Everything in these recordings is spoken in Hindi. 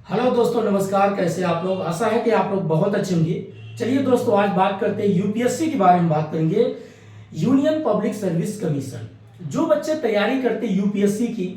हेलो दोस्तों, नमस्कार। कैसे आप लोग? आशा है कि आप लोग बहुत अच्छे होंगे। चलिए दोस्तों, आज बात करते हैं यूपीएससी के बारे में। बात करेंगे यूनियन पब्लिक सर्विस कमीशन। जो बच्चे तैयारी करते हैं यूपीएससी की,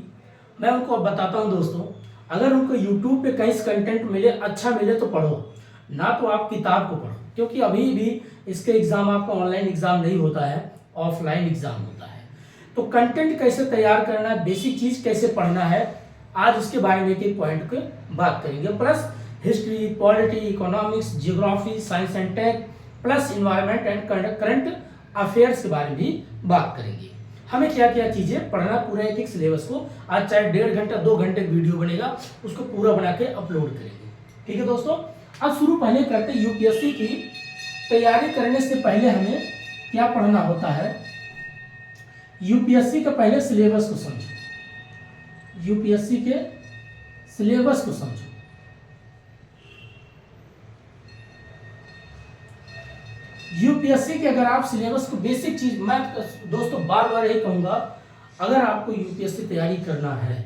मैं उनको अब बताता हूं दोस्तों, अगर उनको यूट्यूब पे कहीं से कंटेंट मिले, अच्छा मिले तो पढ़ो, ना तो आप किताब को पढ़ो, क्योंकि अभी भी इसके एग्जाम आपका ऑनलाइन एग्जाम नहीं होता है, ऑफलाइन एग्जाम होता है। तो कंटेंट कैसे तैयार करना है, बेसिक चीज कैसे पढ़ना है, आज उसके बारे में एक एक पॉइंट पे बात करेंगे। Plus history, polity, economics, geography, science and tech, plus environment and current affairs के बारे में भी बात करेंगे। हमें क्या क्या चीजें पढ़ना, पूरा एक एक सिलेबस को। आज चाहे 1.5 घंटा 2 घंटे वीडियो बनेगा, उसको पूरा बना के अपलोड करेंगे। ठीक है दोस्तों, अब शुरू पहले करते हैं यूपीएससी की तैयारी करने से पहले हमें क्या पढ़ना होता है। यूपीएससी का पहले सिलेबस को समझो, यूपीएससी के सिलेबस को समझो। यूपीएससी के अगर आप सिलेबस को, बेसिक चीज मैं दोस्तों बार बार यही कहूंगा, अगर आपको यूपीएससी तैयारी करना है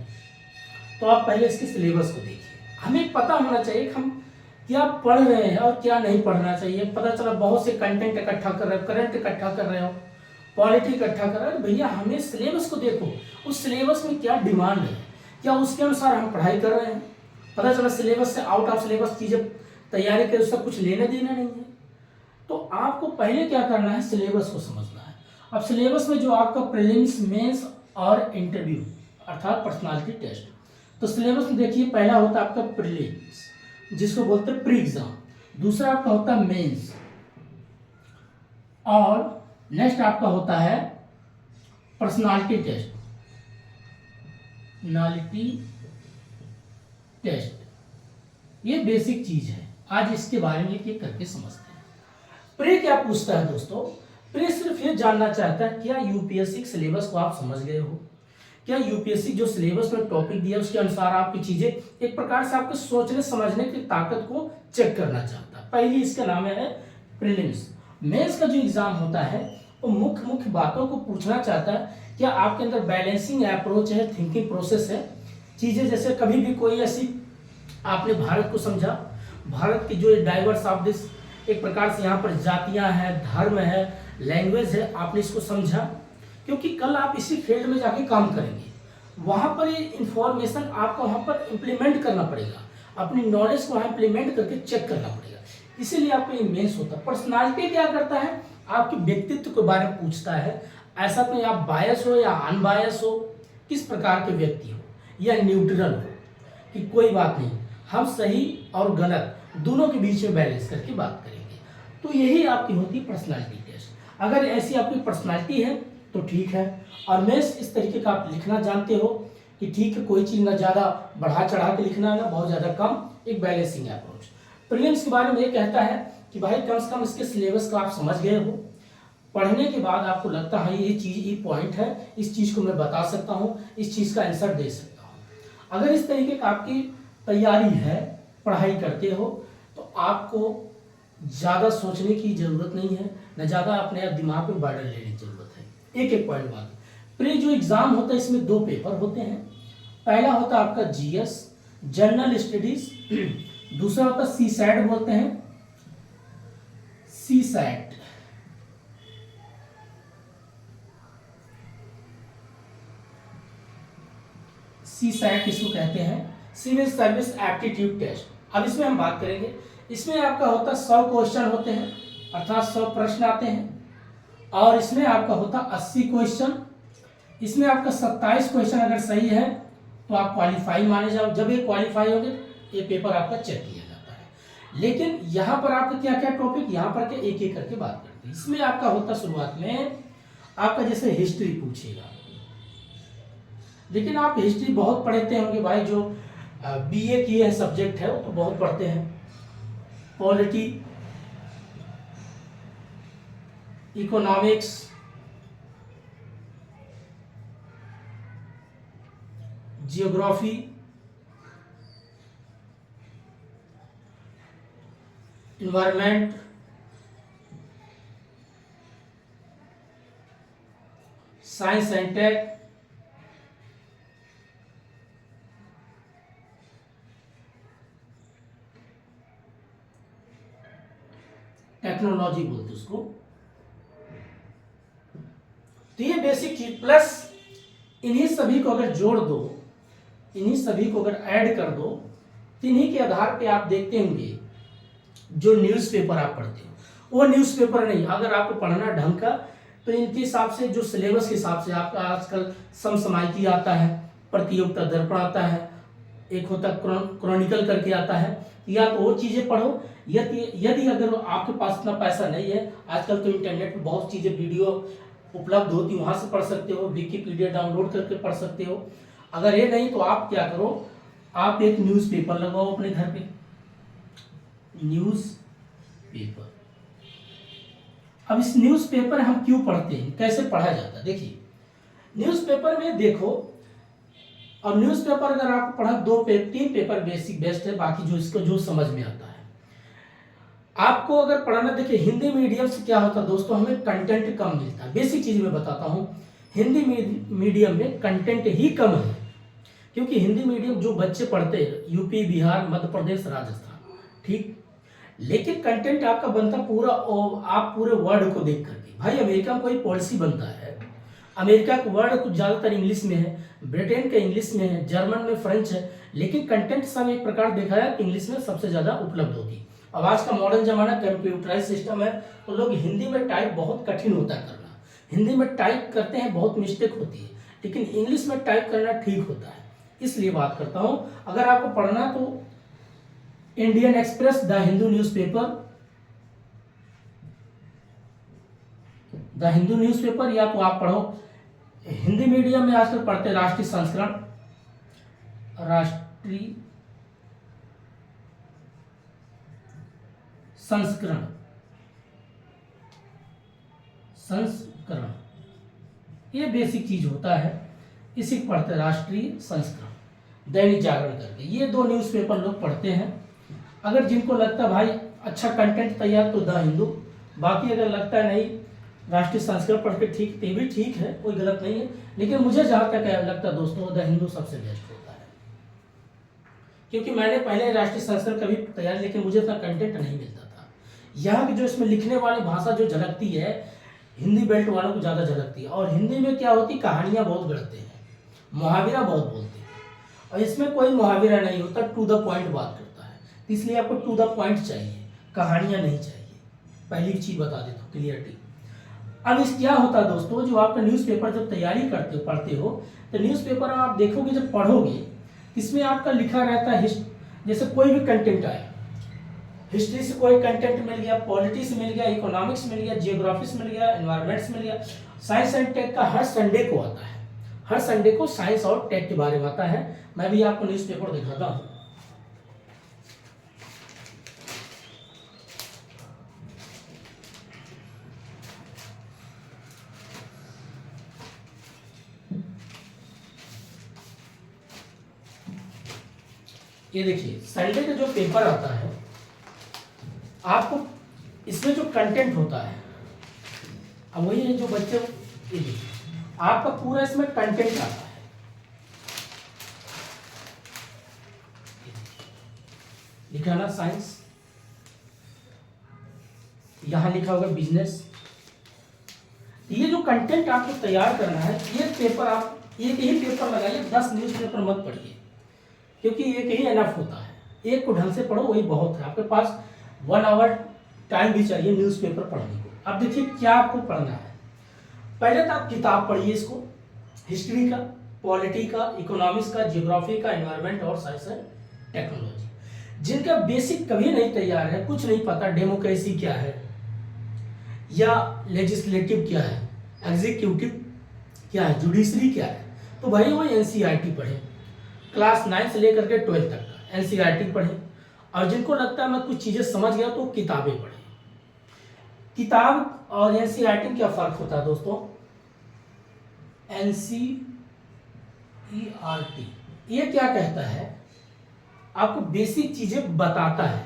तो आप पहले इसके सिलेबस को देखिए। हमें पता होना चाहिए कि हम क्या पढ़ रहे हैं और क्या नहीं पढ़ना चाहिए। पता चला बहुत से कंटेंट इकट्ठा कर रहे हो, करंट इकट्ठा कर रहे हो, पॉलिटी इकट्ठा कर रहे हो। भैया हमें सिलेबस को देखो, उस सिलेबस में क्या डिमांड है, क्या उसके अनुसार हम पढ़ाई कर रहे हैं। पता चला सिलेबस से आउट ऑफ सिलेबस चीजें तैयारी कर, उसका कुछ लेना देना नहीं है। तो आपको पहले क्या करना है, सिलेबस को समझना है। अब सिलेबस में जो आपका प्रीलिम्स, मेंस और इंटरव्यू अर्थात पर्सनालिटी टेस्ट, तो सिलेबस में देखिए पहला होता है आपका प्रीलिम्स, जिसको बोलते हैं प्री एग्जाम। दूसरा आपका होता है मेंस, और नेक्स्ट आपका होता है पर्सनालिटी टेस्ट, पर्सनालिटी टेस्ट। ये बेसिक चीज है, आज इसके बारे में एक करके समझते हैं। प्री क्या पूछता है दोस्तों? प्री सिर्फ ये जानना चाहता है क्या यूपीएससी सिलेबस को आप समझ गए हो, क्या यूपीएससी जो सिलेबस में टॉपिक दिया उसके अनुसार आपकी चीजें, एक प्रकार से आपके सोचने समझने की ताकत को चेक करना चाहता है। पहली इसका नाम है प्रीलिम्स। मेंस का जो एग्जाम होता है वो मुख्य मुख्य बातों को पूछना चाहता है, क्या आपके अंदर बैलेंसिंग अप्रोच है, थिंकिंग प्रोसेस है। चीजें जैसे कभी भी कोई ऐसी, आपने भारत को समझा, भारत की जो डाइवर्स ऑफ दिस, एक प्रकार से यहाँ पर जातियां हैं, धर्म है, लैंग्वेज है, आपने इसको समझा, क्योंकि कल आप इसी फील्ड में जाके काम करेंगे। वहां पर ये इंफॉर्मेशन आपको वहां पर इंप्लीमेंट करना पड़ेगा, अपनी नॉलेज को वहां इंप्लीमेंट करके चेक करना पड़ेगा। इसीलिए आपको ये मेंस होता है। पर्सनालिटी क्या करता है, आपके व्यक्तित्व के बारे में पूछता है। ऐसा तो आप बायस हो या अनबायस हो, किस प्रकार के व्यक्ति हो, या न्यूट्रल हो, कि कोई बात नहीं, हम सही और गलत दोनों के बीच में बैलेंस करके बात करेंगे। तो यही आपकी होती है पर्सनालिटी टेस्ट। अगर ऐसी आपकी पर्सनालिटी है तो ठीक है, और मेंस इस तरीके का आप लिखना जानते हो कि ठीक है, कोई चीज ना ज्यादा बढ़ा चढ़ा के लिखना है, ना बहुत ज्यादा कम, एक बैलेंसिंग अप्रोच। प्रीलिम्स के बारे में ये कहता है कि भाई कम से कम इसके सिलेबस को आप समझ गए हो। पढ़ने के बाद आपको लगता है ये चीज, ये पॉइंट है, इस चीज को मैं बता सकता हूँ, इस चीज का आंसर दे सकता हूँ। अगर इस तरीके का आपकी तैयारी है, पढ़ाई करते हो, तो आपको ज्यादा सोचने की जरूरत नहीं है, न ज्यादा अपने दिमाग पे बर्डन लेने की जरूरत है। एक एक पॉइंट बात। प्री जो एग्जाम होता है इसमें 2 पेपर होते हैं। पहला होता है आपका जीएस, जनरल स्टडीज। दूसरा होता है सी सैट, बोलते हैं सी सैट। सी सैट किसको कहते हैं, सिविल सर्विस एप्टीट्यूड टेस्ट। अब इसमें हम बात करेंगे। इसमें आपका होता है 100 क्वेश्चन होते हैं, अर्थात 100 प्रश्न आते हैं, और इसमें आपका होता 80 क्वेश्चन। इसमें आपका 27 क्वेश्चन अगर सही है तो आप क्वालिफाई माने जाओ। जब ये क्वालिफाई होंगे, ये पेपर आपका चेक किया जाता है। लेकिन यहाँ पर आपका क्या क्या टॉपिक, यहाँ पर के एक एक करके बात करते हैं। इसमें आपका होता शुरुआत में आपका जैसे हिस्ट्री पूछेगा, लेकिन आप हिस्ट्री बहुत पढ़ते होंगे भाई, जो बीए किए हैं, सब्जेक्ट है वो तो बहुत पढ़ते हैं। Polity, economics, geography, environment, science and tech, technology बोलते उसको। तो ये बेसिक चीज प्लस इन्हीं सभी को अगर जोड़ दो, इन्हीं सभी को अगर ऐड कर दो, तो इन्हीं के आधार पे आप देखते होंगे जो न्यूज़पेपर आप पढ़ते हो वो न्यूज़पेपर नहीं, अगर आपको पढ़ना ढंग का तो इनके हिसाब से जो सिलेबस के हिसाब से आपका आजकल समसामयिकी आता है, प्रतियोगिता दर्पण आता है, एक होता क्रॉनिकल करके आता है, या तो वो चीज़ें पढ़ो। यदि अगर आपके पास इतना पैसा नहीं है, आजकल तो इंटरनेट पे बहुत चीज़ें वीडियो उपलब्ध होती है, वहाँ से पढ़ सकते हो, विकिपीडिया डाउनलोड करके पढ़ सकते हो। अगर ये नहीं तो आप क्या करो, आप एक न्यूज़पेपर लगवाओ अपने घर पे, न्यूज़पेपर। अब इस न्यूज़पेपर हम क्यों पढ़ते हैं, कैसे पढ़ा जाता है, देखिए न्यूज़पेपर में देखो, और न्यूज़पेपर अगर आप पढ़ा तीन पेपर बेसिक बेस्ट है, बाकी जो इसको जो समझ में आता है आपको अगर पढ़ाना। देखिए हिंदी मीडियम से क्या होता है दोस्तों, हमें कंटेंट कम मिलता है। बेसिक चीज मैं बताता हूँ, हिंदी मीडियम में कंटेंट ही कम है, क्योंकि हिंदी मीडियम जो बच्चे पढ़ते हैं यूपी, बिहार, मध्य प्रदेश, राजस्थान, ठीक, लेकिन कंटेंट आपका बनता पूरा आप पूरे वर्ल्ड को देख करके। भाई अमेरिका में कोई पॉलिसी बनता है, अमेरिका का वर्ड कुछ ज़्यादातर इंग्लिश में है, ब्रिटेन का इंग्लिश में है, जर्मन में फ्रेंच है, लेकिन कंटेंट सब एक प्रकार देखा है इंग्लिश में सबसे ज़्यादा उपलब्ध होती है। अब आज का मॉडर्न जमाना कंप्यूटराइज सिस्टम है, तो लोग हिंदी में टाइप बहुत कठिन होता है करना, हिंदी में टाइप करते हैं बहुत मिस्टेक होती है, लेकिन इंग्लिश में टाइप करना ठीक होता है। इसलिए बात करता हूँ, अगर आपको पढ़ना तो Indian express, the Hindu newspaper, the Hindu newspaper, या तो आप पढ़ो हिंदी मीडियम में आजकल पढ़ते राष्ट्रीय संस्करण, राष्ट्रीय संस्करण, संस्करण ये बेसिक चीज होता है, इसी को पढ़ते राष्ट्रीय संस्करण, दैनिक जागरण करके, ये दो न्यूज़पेपर लोग पढ़ते हैं। अगर जिनको लगता है भाई अच्छा कंटेंट तैयार तो द हिंदू, बाकी अगर लगता है नहीं राष्ट्रीय संस्करण पढ़ के ठीक, तो भी ठीक है, कोई गलत नहीं है, लेकिन मुझे जहाँ तक लगता है दोस्तों द हिंदू सबसे बेस्ट होता है, क्योंकि मैंने पहले राष्ट्रीय संस्करण कभी तैयार, लेकिन मुझे इतना कंटेंट नहीं मिलता था। यहाँ की जो इसमें लिखने वाली भाषा जो झलकती है, हिंदी बेल्ट वालों को ज़्यादा झलकती है, और हिंदी में क्या होती, कहानियाँ बहुत गढ़ते हैं, मुहावरा बहुत बोलते हैं, और इसमें कोई मुहावरा नहीं होता, टू द पॉइंट बात करता है, इसलिए आपको टू द पॉइंट चाहिए, कहानियाँ नहीं चाहिए। पहली चीज़ बता देता हूँ, क्लियरिटी। अब इस क्या होता है दोस्तों, जो आपका न्यूज़पेपर जब तैयारी करते हो, पढ़ते हो, तो न्यूज़पेपर आप देखोगे जब पढ़ोगे, इसमें आपका लिखा रहता है जैसे कोई भी कंटेंट आया, हिस्ट्री से कोई कंटेंट मिल गया, पॉलिटी से मिल गया, इकोनॉमिक्स मिल गया, जियोग्राफी से मिल गया, एनवायरमेंट से मिल गया, साइंस एंड टेक का हर संडे को आता है, हर संडे को साइंस और टेक के बारे में आता है। मैं भी आपको न्यूज़पेपर दिखाता हूँ। ये देखिए संडे का जो पेपर आता है, आपको इसमें जो कंटेंट होता है, अब वही है जो बच्चे, ये देखिए आपका पूरा इसमें कंटेंट आता है, लिखा ना साइंस, यहां लिखा होगा बिजनेस। ये जो कंटेंट आपको तैयार करना है, ये पेपर आप एक ही पेपर लगाइए, 10 न्यूज़पेपर मत पढ़िए, क्योंकि एक ही एनफ होता है, एक को ढंग से पढ़ो वही बहुत है। आपके पास 1 आवर टाइम भी चाहिए न्यूज़पेपर पढ़ने को। अब देखिए क्या आपको पढ़ना है, पहले तो आप किताब पढ़िए, इसको हिस्ट्री का, पॉलिटी का, इकोनॉमिक्स का, जियोग्राफी का, एनवायरमेंट और साइंस एंड टेक्नोलॉजी। जिनका बेसिक कभी नहीं तैयार है, कुछ नहीं पता डेमोक्रेसी क्या है या लेजिस्लेटिव क्या है, एग्जीक्यूटिव क्या है, जुडिशरी क्या है, तो भाई वो एनसीईआरटी पढ़े, क्लास 9 से लेकर के 12 तक का एनसीईआरटी पढ़े। और जिनको लगता है मैं कुछ चीज़ें समझ गया तो किताबें पढ़े। किताब और एनसीईआरटी में क्या फ़र्क होता है दोस्तों, एनसीईआरटी ये क्या कहता है, आपको बेसिक चीज़ें बताता है,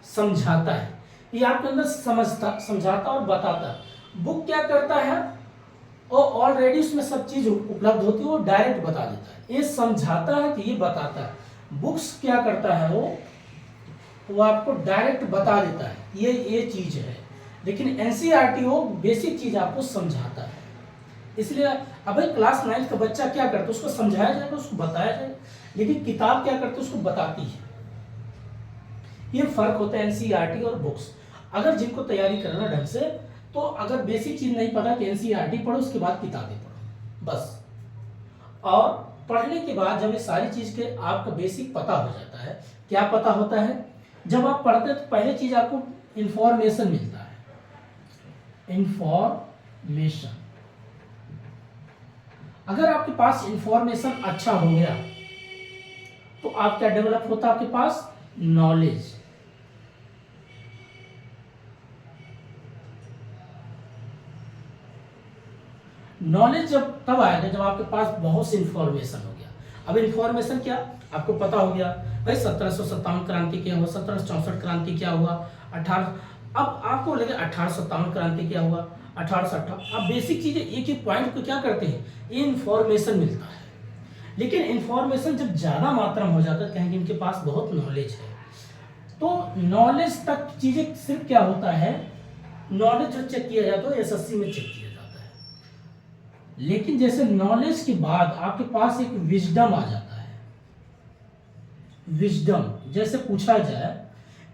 समझाता है, ये आपके अंदर समझाता और बताता है। बुक क्या करता है, वो ऑलरेडी उसमें सब चीज़ उपलब्ध होती है, वो डायरेक्ट बता देता है, ये समझाता है कि ये बताता है। बुक्स क्या करता है, वो आपको डायरेक्ट बता देता है, ये चीज़ है, लेकिन एनसीईआरटी वो बेसिक चीज आपको समझाता है। इसलिए अब क्लास 9 का बच्चा क्या करता है, उसको समझाया जाएगा, उसको बताया जाएगा, लेकिन किताब क्या करती है, उसको बताती है। ये फर्क होता है एनसीईआरटी और बुक्स। अगर जिनको तैयारी करना ढंग से, तो अगर बेसिक चीज नहीं पता कि एनसीईआरटी पढ़ो, उसके बाद किताबें पढ़ो बस। और पढ़ने के बाद जब ये सारी चीज के आपका बेसिक पता हो जाता है, क्या पता होता है, जब आप पढ़ते हैं तो पहले चीज आपको इंफॉर्मेशन मिलता है। इंफॉर्मेशन, अगर आपके पास इंफॉर्मेशन अच्छा हो गया तो आप क्या डेवलप होता है, आपके पास नॉलेज। नॉलेज जब तब आएगा जब आपके पास बहुत सी इंफॉर्मेशन हो गया। अब इंफॉर्मेशन क्या, आपको पता हो गया भाई 1757 क्रांति क्या हुआ, 1764 क्रांति क्या हुआ, 18, अब आपको लगे 1857 क्रांति क्या हुआ, 1858। अब बेसिक चीजें एक एक पॉइंट को क्या करते हैं, ये इंफॉर्मेशन मिलता है। लेकिन इंफॉर्मेशन जब ज्यादा मात्रा में हो जाता है, कहेंगे इनके पास बहुत नॉलेज है, तो नॉलेज तक चीजें सिर्फ क्या होता है, नॉलेज जो चेक किया जाता है एसएससी में चेक किया जाता है। लेकिन जैसे नॉलेज के बाद आपके पास एक विजडम आ जाता है। विजडम, जैसे पूछा जाए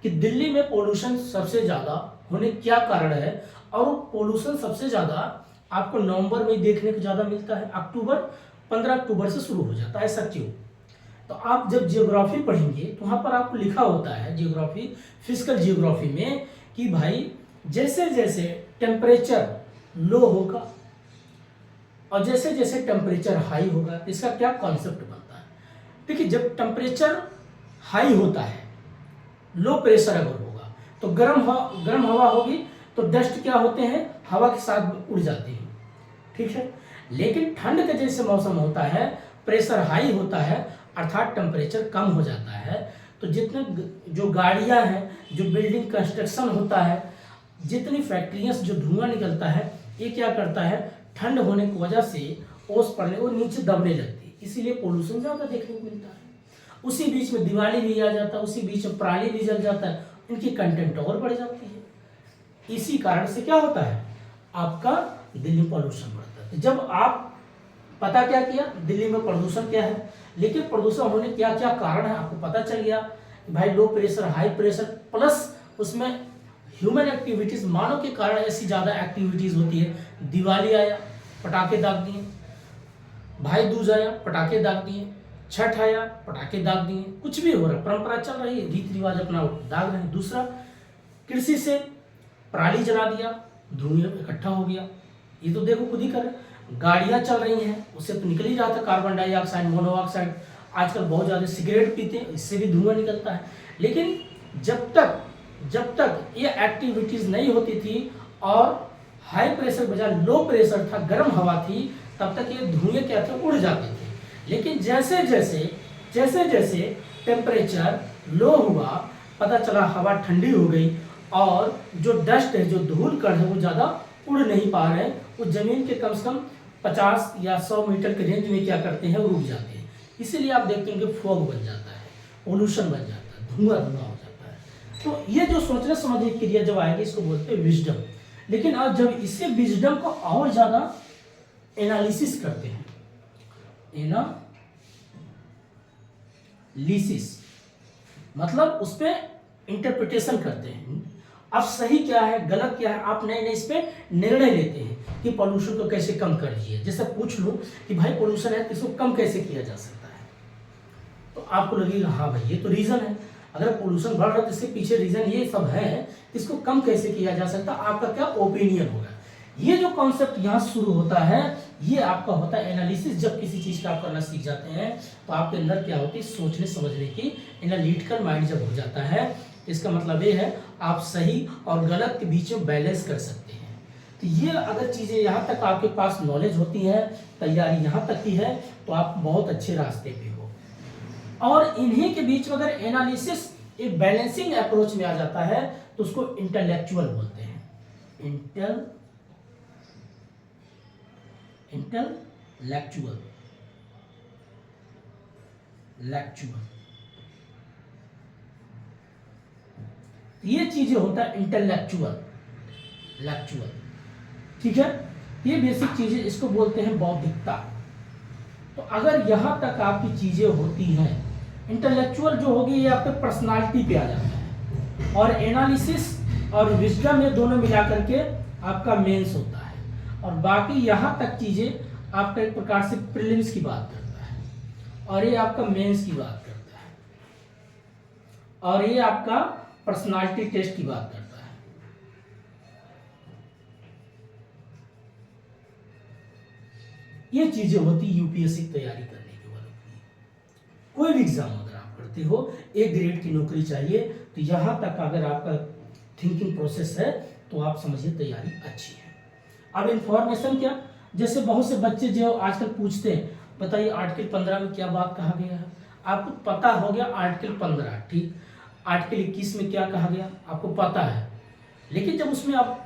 कि दिल्ली में पोल्यूशन सबसे ज्यादा होने क्या कारण है, और वो पोल्यूशन सबसे ज्यादा आपको नवंबर में देखने को ज्यादा मिलता है, अक्टूबर 15 अक्टूबर से शुरू हो जाता है, ऐसा क्यों? तो आप जब जियोग्राफी पढ़ेंगे तो वहां पर आपको लिखा होता है जियोग्राफी, फिजिकल जियोग्राफी में, कि भाई जैसे जैसे टेम्परेचर लो होगा और जैसे जैसे टेम्परेचर हाई होगा, इसका क्या कॉन्सेप्ट बनता है। देखिए, जब टेम्परेचर हाई होता है, लो प्रेशर अगर होगा तो गर्म हवा होगी, तो डस्ट क्या होते हैं, हवा के साथ उड़ जाते हैं, ठीक है। लेकिन ठंड का जैसे मौसम होता है, प्रेशर हाई होता है, अर्थात टेम्परेचर कम हो जाता है, तो जितने जो गाड़ियां हैं, जो बिल्डिंग कंस्ट्रक्शन होता है, जितनी फैक्ट्रियां से जो धुआं निकलता है, ये क्या करता है, ठंड होने की वजह से ओस पड़ने वो नीचे दबने लगती है, इसीलिए पोल्यूशन ज्यादा देखने को मिलता है। उसी बीच में दिवाली भी आ जाता है, उसी बीच में पराली भी जल जाता है, इनकी कंटेंट और बढ़ जाती है। इसी कारण से क्या होता है, आपका दिल्ली पॉल्यूशन बढ़ता है। जब आप पता क्या किया, दिल्ली में प्रदूषण क्या है, लेकिन प्रदूषण होने क्या क्या कारण है आपको पता चल गया, भाई low pressure, high pressure, plus उसमें ह्यूमन एक्टिविटीज, मानव के कारण ऐसी ज्यादा एक्टिविटीज होती है। दिवाली आया, पटाखे दाग दिए, भाई दूज आया, पटाखे दाग दिए, छठ आया, पटाखे दाग दिए, कुछ भी हो रहा है, परंपरा चल रही है, रीति रिवाज अपना दाग रहे हैं। दूसरा, कृषि से पराली जला दिया, धुआं इकट्ठा हो गया, ये तो देखो खुद ही कर, गाड़ियां चल रही हैं, उससे तो निकल ही रहा था कार्बन डाइऑक्साइड, मोनोऑक्साइड। आजकल बहुत ज्यादा सिगरेट पीते हैं, इससे भी धुआं निकलता है। लेकिन जब तक ये एक्टिविटीज नहीं होती थी और हाई प्रेशर बजाय लो प्रेशर था, गर्म हवा थी, तब तक ये धुएं क्या थे, उड़ जाते थे। लेकिन जैसे जैसे टेम्परेचर लो हुआ, पता चला हवा ठंडी हो गई, और जो डस्ट है, जो धूल कण है, वो ज्यादा उड़ नहीं पा रहे हैं, वो जमीन के कम से कम 50 या 100 मीटर के रेंज में क्या करते हैं, रुक जाते हैं। इसीलिए आप देखते हैं कि फॉग बन जाता है, पोल्यूशन बन जाता है, धुआं हो जाता है। तो ये जो सोचने समझने की क्रिया जब आएगी, इसको बोलते हैं विजडम। लेकिन अब जब इससे विजडम को और ज्यादा एनालिसिस करते हैं, एनालिसिस मतलब उस पर इंटरप्रिटेशन करते हैं, अब सही क्या है, गलत क्या है, आप नए नए इस पे निर्णय लेते हैं कि पोल्यूशन को कैसे कम कर दिए। जैसे पूछ लूं कि भाई पोल्यूशन है, तो इसको कम कैसे किया जा सकता है, तो आपको लगेगा हाँ भाई ये तो रीजन है, अगर पोल्यूशन बढ़ रहा है तो इसके पीछे रीजन ये सब है, इसको कम कैसे किया जा सकता, आपका क्या ओपिनियन होगा। ये जो कॉन्सेप्ट यहाँ शुरू होता है, ये आपका होता है एनालिसिस। जब किसी चीज का आप करना सीख जाते हैं तो आपके अंदर क्या होती है, सोचने समझने की एनालिटिकल माइंड जब हो जाता है, इसका मतलब ये है आप सही और गलत के बीच में बैलेंस कर सकते हैं। तो ये अगर चीजें यहाँ तक आपके पास नॉलेज होती है, तैयारी यहाँ तक की है, तो आप बहुत अच्छे रास्ते पे हो। और इन्हीं के बीच में अगर एनालिसिस एक बैलेंसिंग अप्रोच में आ जाता है, तो उसको इंटेलेक्चुअल बोलते हैं। इंटेलेक्चुअल ये चीजें होता है इंटेलेक्चुअल। इंटेलेक्चुअल, ठीक है। ये बेसिक चीजें, इसको बोलते हैं बौद्धिकता। तो अगर यहाँ तक आपकी चीजें होती हैं, इंटेलेक्चुअल जो होगी ये आपके पर्सनालिटी पे आ जाता है, और एनालिसिस और विजडम ये दोनों मिला करके आपका मेंस होता है, और बाकी यहाँ तक चीजें आपका एक प्रकार से प्रीलिम्स की बात करता है, और ये आपका मेंस की बात करता है, और ये आपका पर्सनालिटी टेस्ट की बात करता है। ये चीजें होती यूपीएससी की तैयारी करने के बाद होती है। कोई भी एग्जाम अगर आप करते हो, एक ग्रेड की नौकरी चाहिए, तो यहां तक अगर आपका थिंकिंग प्रोसेस है तो आप समझिए तैयारी अच्छी है। अब इंफॉर्मेशन क्या, जैसे बहुत से बच्चे जो आजकल पूछते हैं, बताइए आर्टिकल 15 में क्या बात कहा गया है। आपको पता हो गया आर्टिकल 15, ठीक। आर्टिकल 21 में क्या कहा गया आपको पता है, लेकिन जब उसमें आप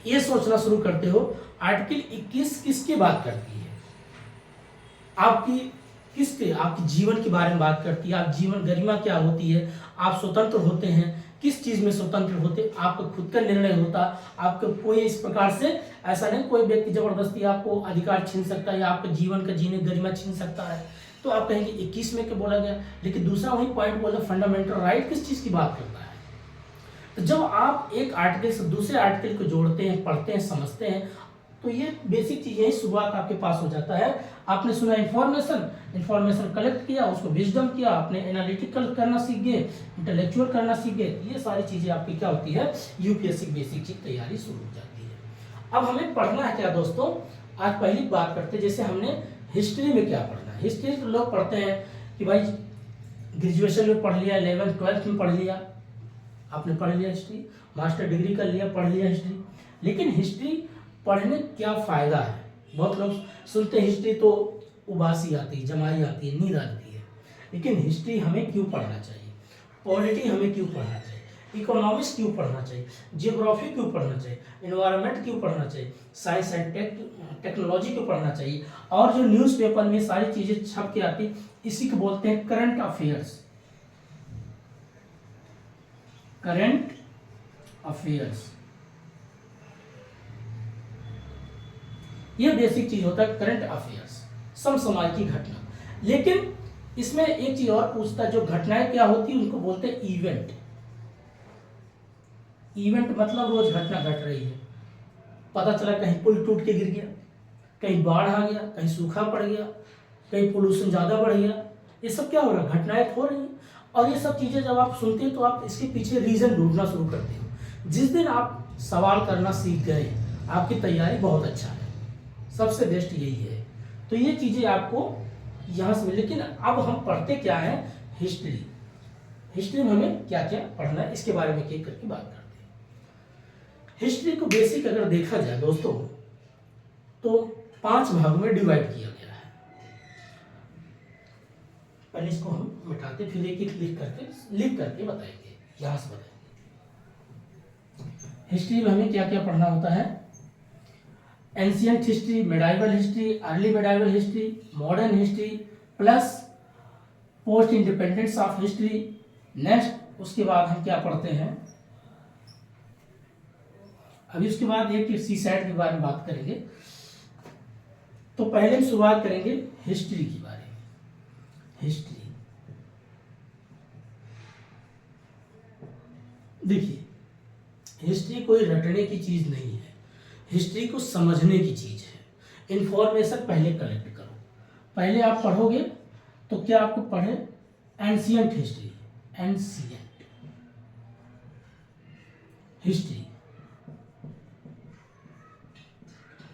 ये सोचना शुरू करते हो आर्टिकल 21 किसकी बात करती है, आपकी किसके, आपके जीवन के बारे में बात करती है। आप जीवन गरिमा क्या होती है, आप स्वतंत्र होते हैं, किस चीज में स्वतंत्र होते, आपका खुद का निर्णय होता, आपको कोई इस प्रकार से ऐसा नहीं कोई व्यक्ति जबरदस्ती आपको अधिकार छीन सकता है या आपके जीवन का जीने गरिमा छीन सकता है। तो आप कहेंगे 21 में क्या बोला गया, लेकिन दूसरा वही पॉइंट बोला फंडामेंटल राइट किस चीज की बात करता है। तो जब आप एक आर्टिकल से दूसरे आर्टिकल को जोड़ते हैं, पढ़ते हैं, समझते हैं, तो ये बेसिक चीजें ही शुरुआत आपके पास हो जाता है। आपने सुना इंफॉर्मेशन कलेक्ट किया, उसको विजडम किया, आपने एनालिटिकल करना सीख गए, इंटेलेक्चुअल करना सीख गए, ये सारी चीजें आपकी क्या होती है, यूपीएससी बेसिक चीज तैयारी शुरू हो जाती है। अब हमें पढ़ना है क्या दोस्तों, आज पहली बात करते हैं, जैसे हमने हिस्ट्री में क्या पढ़ना है। हिस्ट्री तो लोग पढ़ते हैं कि भाई ग्रेजुएशन में पढ़ लिया, 11th 12th में पढ़ लिया, आपने पढ़ लिया हिस्ट्री, मास्टर डिग्री कर लिया, पढ़ लिया हिस्ट्री, लेकिन हिस्ट्री पढ़ने क्या फायदा है। बहुत लोग सुनते हैं हिस्ट्री तो उबासी आती है, जमाई आती है, नींद आती है, लेकिन हिस्ट्री हमें क्यों पढ़ना चाहिए, पॉलिटी हमें क्यों पढ़ना चाहिए, इकोनॉमिक्स क्यों पढ़ना चाहिए, जियोग्राफी क्यों पढ़ना चाहिए, एनवायरनमेंट क्यों पढ़ना चाहिए, साइंस एंड टेक्नोलॉजी क्यों पढ़ना चाहिए, और जो न्यूज़पेपर में सारी चीजें छप के आती, इसी को बोलते हैं करंट अफेयर्स। करंट अफेयर्स ये बेसिक चीज होता है, करंट अफेयर्स, समसामयिक की घटना। लेकिन इसमें एक चीज और पूछता है, जो घटनाएं क्या होती है उनको बोलते हैं इवेंट। इवेंट मतलब रोज घटना घट रही है, पता चला कहीं पुल टूट के गिर गया, कहीं बाढ़ आ गया, कहीं सूखा पड़ गया, कहीं पोल्यूशन ज्यादा बढ़ गया, ये सब क्या हो रहा है, घटनाएं हो रही हैं। और ये सब चीजें जब आप सुनते हैं तो आप इसके पीछे रीजन ढूंढना शुरू करते हो। जिस दिन आप सवाल करना सीख गए, आपकी तैयारी बहुत अच्छा है, सबसे बेस्ट यही है। तो ये चीजें आपको यहाँ से, लेकिन अब हम पढ़ते क्या है, हिस्ट्री। हिस्ट्री में हमें क्या क्या पढ़ना है इसके बारे में एक करके बात करते हैं। हिस्ट्री को बेसिक अगर देखा जाए दोस्तों, तो 5 भागों में डिवाइड किया गया है। पहले इसको हम मिटाते, फिर एक एक लिख करके बताएंगे, यहां से बताएंगे। हिस्ट्री में हमें क्या क्या पढ़ना होता है, ancient history, medieval history, early medieval history, modern history, plus post independence of history. Next उसके बाद हम क्या पढ़ते हैं, अभी उसके बाद एक सीसैट के बारे में बात करेंगे। तो पहले हम शुरुआत करेंगे हिस्ट्री के बारे में। हिस्ट्री देखिए, हिस्ट्री कोई रटने की चीज नहीं है, हिस्ट्री को समझने की चीज है। इंफॉर्मेशन पहले कलेक्ट करो, पहले आप पढ़ोगे तो क्या आपको पढ़े, एंशियंट हिस्ट्री, एंशियंट हिस्ट्री।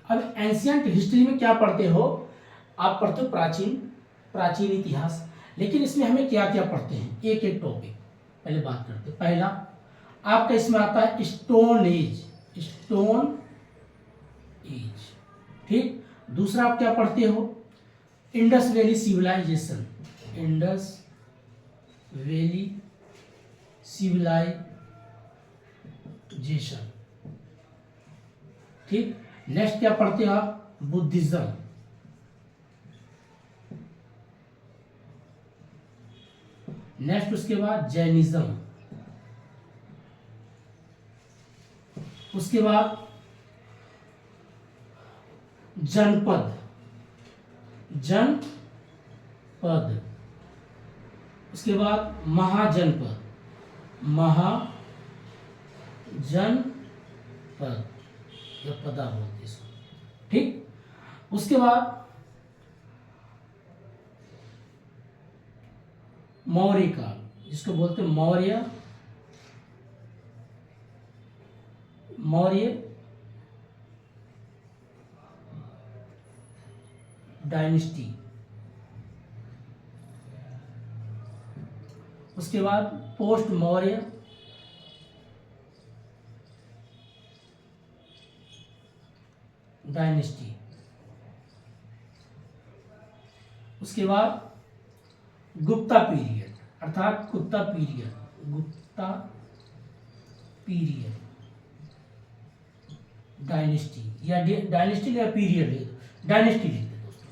अब एंशियंट हिस्ट्री में क्या पढ़ते हो, आप पढ़ते हो प्राचीन इतिहास, लेकिन इसमें हमें क्या क्या पढ़ते हैं, एक एक टॉपिक पहले बात करते हैं। पहला आपका इसमें आता है स्टोन एज, ठीक। दूसरा आप क्या पढ़ते हो, Indus valley civilisation, Indus valley civilisation, ठीक। नेक्स्ट क्या पढ़ते हो आप, बुद्धिज्म, नेक्स्ट उसके बाद जैनिज्म, उसके बाद जनपद, जनपद, उसके बाद महाजनपद, महाजनपद या पदा बोलते इसको, ठीक। उसके बाद मौर्य काल, जिसको बोलते हैं मौर्य डायनेस्टी। उसके बाद पोस्ट मौर्य डायनेस्टी। उसके बाद गुप्ता पीरियड, अर्थात गुप्ता पीरियड डायनेस्टी, या डायनेस्टी या पीरियड ले दो, डायनेस्टी लिख दो दोस्तों।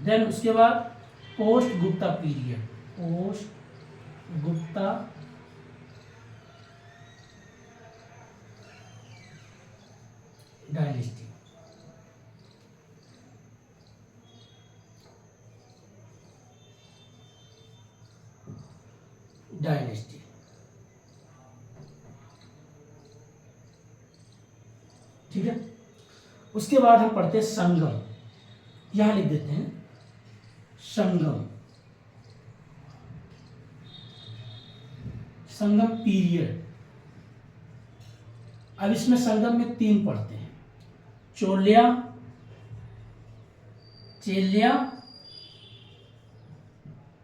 देन उसके बाद post Gupta period, post Gupta dynasty. Dynasty, ठीक है। उसके बाद हम पढ़ते हैं संगम, यहां लिख देते हैं संगम, संगम पीरियड। अब इसमें संगम में 3 पढ़ते हैं, चोल्या, चेल्या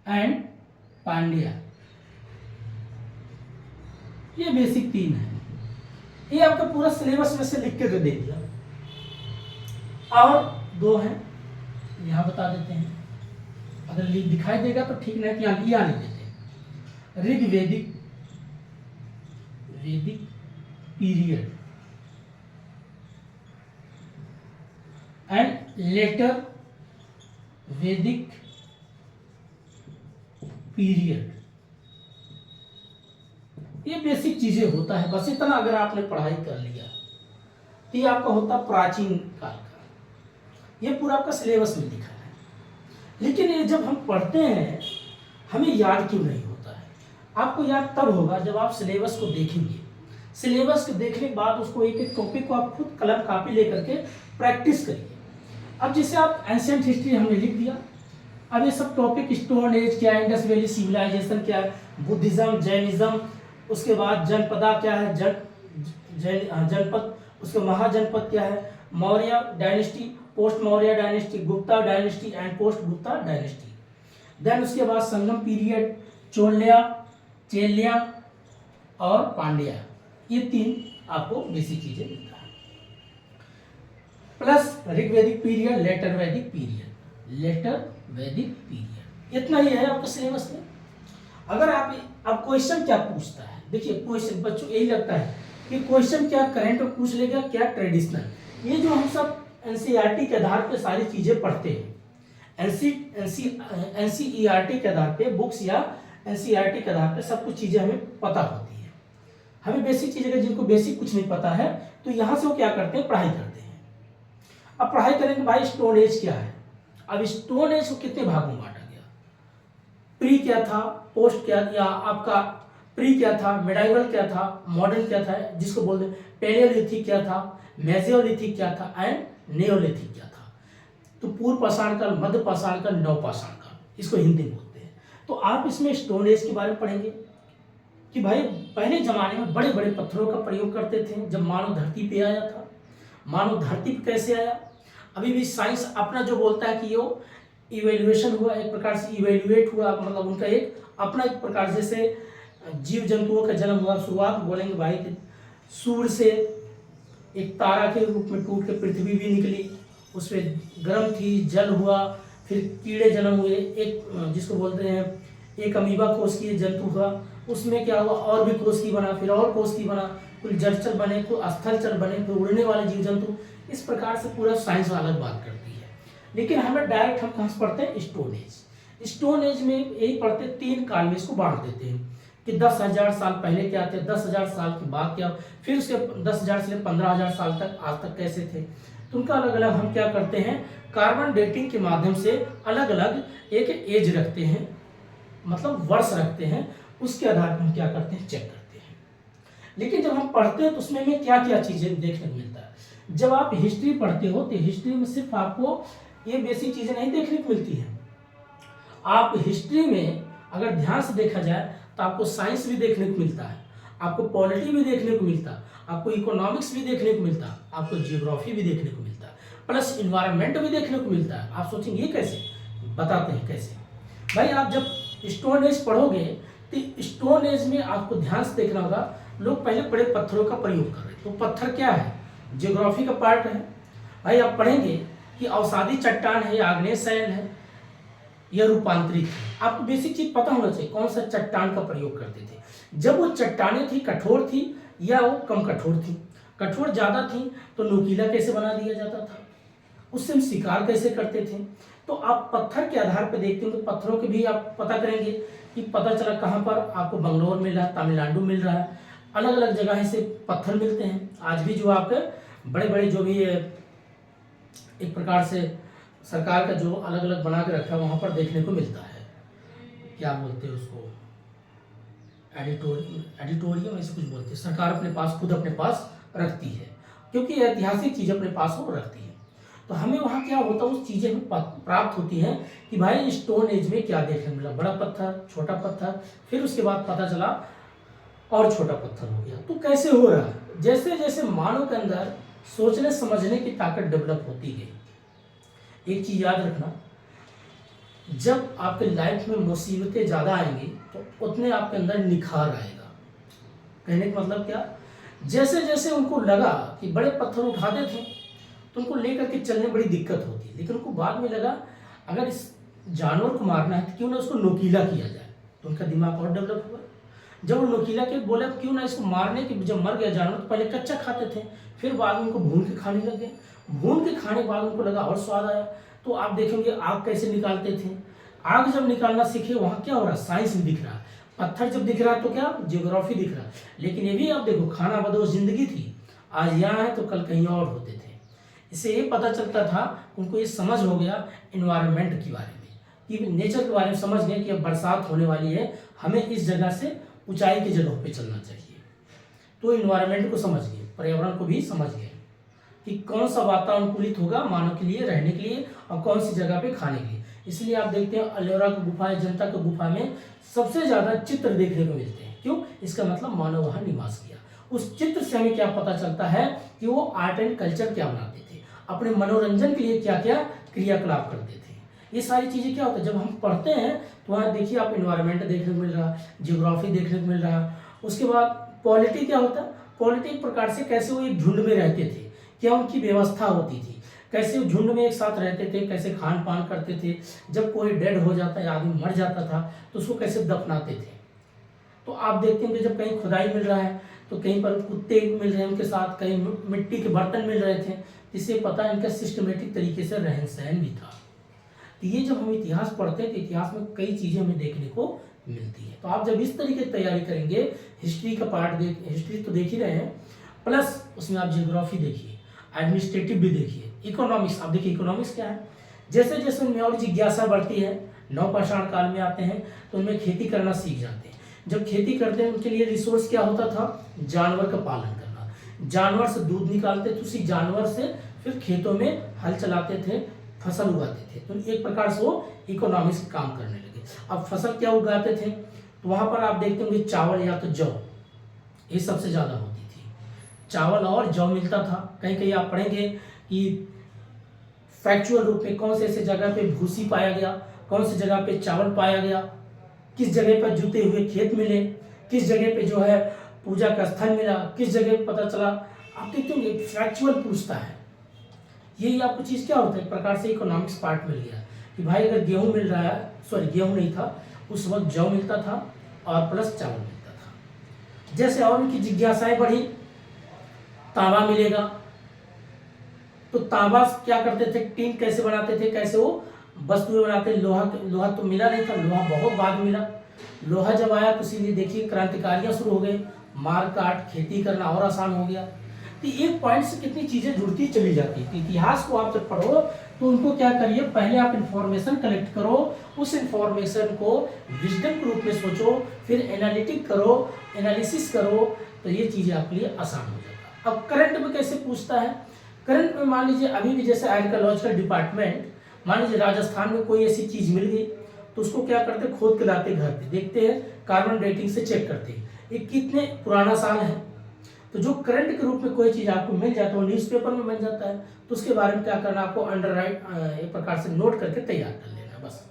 एंड पांड्या। ये बेसिक 3 है। ये आपका पूरा सिलेबस में से लिख के दे दिया। और 2 हैं, यहां बता देते हैं, अगर दिखाई देगा तो ठीक, नहीं तो यहां लिया नहीं देते। ऋग्वेदिक पीरियड एंड लेटर वैदिक पीरियड। ये बेसिक चीजें होता है, बस इतना अगर आपने पढ़ाई कर लिया तो ये आपका होता प्राचीन काल का। ये पूरा आपका सिलेबस में लिखा है, लेकिन ये जब हम पढ़ते हैं हमें याद क्यों नहीं होता है? आपको याद तब होगा जब आप सिलेबस को देखेंगे। सिलेबस को देखने के बाद उसको एक एक टॉपिक को आप खुद कलम कापी लेकर के प्रैक्टिस करिए। अब जैसे आप एंशिएंट हिस्ट्री हमने लिख दिया, अब ये सब टॉपिक स्टोन एज क्या है, इंडस वैली सिविलाइजेशन क्या है, बुद्धिज्म, जैनिज्म, उसके बाद जनपदा क्या है, जनपद, उसके महाजनपद क्या है, Maurya dynasty, post Maurya dynasty, Gupta dynasty and post Gupta dynasty. Then उसके बाद संगम पीरियड, चोल्या, चेल्या और पांड्या। ये 3 आपको बेसिक चीजें मिलता है, प्लस ऋग्वैदिक पीरियड, लेटर वैदिक पीरियड, लेटर वैदिक पीरियड। इतना ही है आपका सिलेबस में। अगर आप अब क्वेश्चन क्या पूछता है, देखिए क्वेश्चन बच्चों यही लगता है कि क्वेश्चन क्या करंट में पूछ लेगा, क्या ट्रेडिशनल। ये जो हम सब एनसीईआरटी के आधार पे सारी चीजें पढ़ते हैं, एनसीईआरटी के आधार पे बुक्स या एनसीईआरटी के आधार पे सब कुछ चीजें हमें पता होती है। हमें बेसिक चीजें, जिनको बेसिक कुछ नहीं पता है तो यहाँ से वो क्या करते हैं, पढ़ाई करते हैं। अब पढ़ाई करेंगे भाई स्टोन एज क्या है। अब स्टोन एज को कितने भागों में बांटा गया, प्री क्या था, पोस्ट क्या, या आपका प्री क्या था, मेडाइवल क्या था, मॉडर्न क्या था, जिसको बोलते हैं पेलियोलिथिक क्या था, मेसोलिथिक क्या था एंड नियोलिथिक क्या था। तो पूर्व पाषाण काल, मध्य पाषाण काल, नव पाषाण काल, इसको हिंदी में बोलते हैं। तो आप इसमें स्टोन एज के बारे में पढ़ेंगे कि भाई पहले जमाने में बड़े बड़े पत्थरों का प्रयोग करते थे। जब मानव धरती पे आया था, मानव धरती पे कैसे आया, अभी भी साइंस अपना जो बोलता है कि वो इवेल्युएशन हुआ, एक प्रकार से इवेल्युएट हुआ, मतलब उनका एक अपना एक प्रकार जैसे जीव जंतुओं का जन्म हुआ। शुरुआत बोलेंगे भाई कि सूर्य से एक तारा के रूप में टूट के पृथ्वी भी निकली, उसमें गर्म थी, जल हुआ, फिर कीड़े जन्म हुए, एक जिसको बोलते हैं एक अमीबा कोशिकीय जंतु हुआ, उसमें क्या हुआ और भी कोशिकी बना, फिर और कोशिकी बना, कुछ जलचर बने, कुछ स्थलचर बने, फिर उड़ने वाले जीव जंतु। इस प्रकार से पूरा साइंस अलग बात करती है। लेकिन हमें डायरेक्ट हम कहाँ से पढ़ते हैं, स्टोन एज। स्टोन एज में यही पढ़ते 3 काल में इसको बांट देते हैं। कि 10,000 साल पहले क्या थे, 10,000 साल के बाद क्या, फिर उसके 10,000 से 15,000 साल तक आज तक कैसे थे। तो उनका अलग अलग हम क्या करते हैं, कार्बन डेटिंग के माध्यम से अलग अलग एक एज रखते हैं, मतलब वर्ष रखते हैं, उसके आधार पर हम क्या करते हैं, चेक करते हैं। लेकिन जब हम पढ़ते हैं तो उसमें हमें क्या क्या चीज़ें देखने को मिलता है। जब आप हिस्ट्री पढ़ते हो तो हिस्ट्री में सिर्फ आपको ये बेसिक चीज़ें नहीं देखने को मिलती हैं। आप हिस्ट्री में अगर ध्यान से देखा जाए तो आपको साइंस भी देखने को मिलता है, आपको पॉलिटी भी देखने को मिलता है, आपको इकोनॉमिक्स भी देखने को मिलता है, आपको जियोग्राफी भी देखने को मिलता है, प्लस इन्वायरमेंट भी देखने को मिलता है। आप सोचेंगे ये कैसे, बताते हैं कैसे। भाई आप जब स्टोन एज पढ़ोगे तो स्टोन एज में आपको ध्यान से देखना होगा, लोग पहले बड़े पत्थरों का प्रयोग कर रहे हैं। तो पत्थर क्या है, जियोग्राफी का पार्ट है। भाई आप पढ़ेंगे कि अवसादी चट्टान है, आग्नेय शैल है, यह रूपांतरित है। आपको बेसिक चीज पता होना चाहिए कौन सा चट्टान का प्रयोग करते थे। जब वो चट्टानें थी कठोर थी या वो कम कठोर थी, कठोर ज्यादा थी तो नुकीला कैसे बना दिया जाता था, उससे हम शिकार कैसे करते थे। तो आप पत्थर के आधार पर देखते हो, तो पत्थरों के भी आप पता करेंगे कि पता चला कहाँ पर आपको बंगलोर मिल रहा है, तमिलनाडु मिल रहा है, अलग अलग जगह से पत्थर मिलते हैं। आज भी जो आपके बड़े बड़े जो भी एक प्रकार से सरकार का जो अलग अलग बना के रखा है वहाँ पर देखने को मिलता है, क्या बोलते हैं उसको, एडिटोरियम ऐसे कुछ बोलते हैं। सरकार अपने पास खुद अपने पास रखती है, क्योंकि ऐतिहासिक चीज़ अपने पास वो रखती है। तो हमें वहाँ क्या होता है, उस चीज़ें में प्राप्त होती हैं कि भाई स्टोन एज में क्या देखने मिला, बड़ा पत्थर, छोटा पत्थर, फिर उसके बाद पता चला और छोटा पत्थर हो गया। तो कैसे हो रहा है, जैसे जैसे मानव के अंदर सोचने समझने की ताकत डेवलप होती गई। एक चीज याद रखना, जब आपके लाइफ में मुसीबतें ज्यादा आएंगी तो उतने आपके अंदर निखार आएगा। कहने का मतलब क्या, जैसे जैसे उनको लगा कि बड़े पत्थर उठाते थे तो उनको लेकर के चलने बड़ी दिक्कत होती, लेकिन उनको बाद में लगा अगर इस जानवर को मारना है तो क्यों ना उसको नोकीला किया जाए, तो उनका दिमाग और डेवलप हुआ। जब वो नोकीला के बोले क्यों ना इसको मारने के, जब मर गया जानवर तो पहले कच्चा खाते थे, फिर बाद में उनको भून के खाने लग गए, भून के खाने के बाद उनको लगा और स्वाद आया। तो आप देखेंगे आग कैसे निकालते थे, आग जब निकालना सीखे वहाँ क्या हो रहा है, साइंस भी दिख रहा है, पत्थर जब दिख रहा है तो क्या, जियोग्राफी दिख रहा है। लेकिन ये भी आप देखो, खाना बदोश जिंदगी थी, आज यहाँ है तो कल कहीं और होते थे। इससे ये पता चलता था, उनको ये समझ हो गया इन्वायरमेंट के बारे में, कि नेचर के बारे में समझ गए कि अब बरसात होने वाली है, हमें इस जगह से ऊंचाई की जगहों पे चलना चाहिए। तो इन्वायरमेंट को समझ गए, पर्यावरण को भी समझ गए कि कौन सा वातावरण अनुकूलित होगा मानव के लिए रहने के लिए और कौन सी जगह पे खाने के लिए। इसलिए आप देखते हैं अल्मोड़ा की गुफा, अजंता की गुफा में सबसे ज्यादा चित्र देखने को मिलते हैं। क्यों, इसका मतलब मानव वहां निवास किया। उस चित्र से हमें क्या पता चलता है कि वो आर्ट एंड कल्चर क्या बनाते थे, अपने मनोरंजन के लिए क्या क्या क्रियाकलाप करते थे। ये सारी चीजें क्या होता है, जब हम पढ़ते हैं तो वहाँ देखिए आप इन्वायरमेंट देखने को मिल रहा है, जियोग्राफी देखने को मिल रहा है। उसके बाद पॉलिटी क्या होता है, पॉलिटी एक प्रकार से कैसे वो एक झुंड में रहते थे, क्या उनकी व्यवस्था होती थी, कैसे वो झुंड में एक साथ रहते थे, कैसे खान पान करते थे, जब कोई डेड हो जाता है, आदमी मर जाता था तो उसको कैसे दफनाते थे। तो आप देखते हैं कि जब कहीं खुदाई मिल रहा है तो कहीं पर कुत्ते मिल रहे हैं उनके साथ, कहीं मिट्टी के बर्तन मिल रहे थे, इससे पता है इनका सिस्टमेटिक तरीके से रहन सहन भी था। तो ये जब हम इतिहास पढ़ते हैं तो इतिहास में कई चीज़ें हमें देखने को मिलती है। तो आप जब इस तरीके की तैयारी करेंगे, हिस्ट्री का पार्ट हिस्ट्री तो देख ही रहे हैं, प्लस उसमें आप जियोग्राफी देखिए, एडमिनिस्ट्रेटिव भी देखिए, इकोनॉमिक्स आप देखिए, इकोनॉमिक्स क्या है, जैसे जैसे उनमें और जिज्ञासा बढ़ती है, नवपाषाण काल में आते हैं तो उनमें खेती करना सीख जाते हैं। जब खेती करते हैं उनके लिए रिसोर्स क्या होता था, जानवर का पालन करना, जानवर से दूध निकालते थे, उसी जानवर से फिर खेतों में हल चलाते थे, फसल उगाते थे। तो एक प्रकार से वो इकोनॉमिक्स काम करने लगे। अब फसल क्या उगाते थे, तो वहां पर आप देखते होंगे चावल या तो जौ, ये सबसे ज्यादा होती थी, चावल और जौ मिलता था। कहीं कहीं आप पढ़ेंगे कि फैक्चुअल रूप में कौन से ऐसे जगह पे भूसी पाया गया, कौन सी जगह पे चावल पाया गया, किस जगह पर जुते हुए खेत मिले, किस जगह पे जो है पूजा का स्थल मिला, किस जगह पे पता चला। आप देखते होंगे फैक्चुअल पूछता है, यही आपको चीज क्या होता है, एक प्रकार से इकोनॉमिक्स पार्ट मिल गया कि भाई अगर गेहूं मिल रहा है, सॉरी गेहूं नहीं था उस वक्त, जौ मिलता था और प्लस चावल मिलता था। जैसे और उनकी जिज्ञासाएं बढ़ी, तांबा मिलेगा तो तांबा क्या करते थे, टीन कैसे बनाते थे, कैसे वो वस्तुएं बनाते, लोहा लोहा तो मिला नहीं था, लोहा बहुत बाद में मिला, लोहा जब आया तो इसीलिए देखिए क्रांतिकारियां शुरू हो गए, मार काट खेती करना और आसान हो गया। तो एक पॉइंट से कितनी चीजें जुड़ती चली जाती है। इतिहास को आप जब पढ़ो तो उनको क्या करिए, पहले आप इंफॉर्मेशन कलेक्ट करो, उस इंफॉर्मेशन को विजडम के रूप में सोचो, फिर एनालिटिक करो, एनालिसिस करो, तो ये चीजें आपके लिए आसान हो जाएगा। अब करंट में कैसे पूछता है, करंट में मान लीजिए अभी भी जैसे आर्कियोलॉजिकल डिपार्टमेंट, मान लीजिए राजस्थान में कोई ऐसी चीज मिल गई तो उसको क्या करते, खोद के लाते घर पे, देखते हैं, कार्बन डेटिंग से चेक करते हैं ये कितने पुराना साल है। तो जो करंट के रूप में कोई चीज आपको मिल जाता है, वो न्यूज़पेपर में मिल जाता है, तो उसके बारे में क्या करना, आपको अंडरराइट एक प्रकार से नोट करके तैयार कर लेना। बस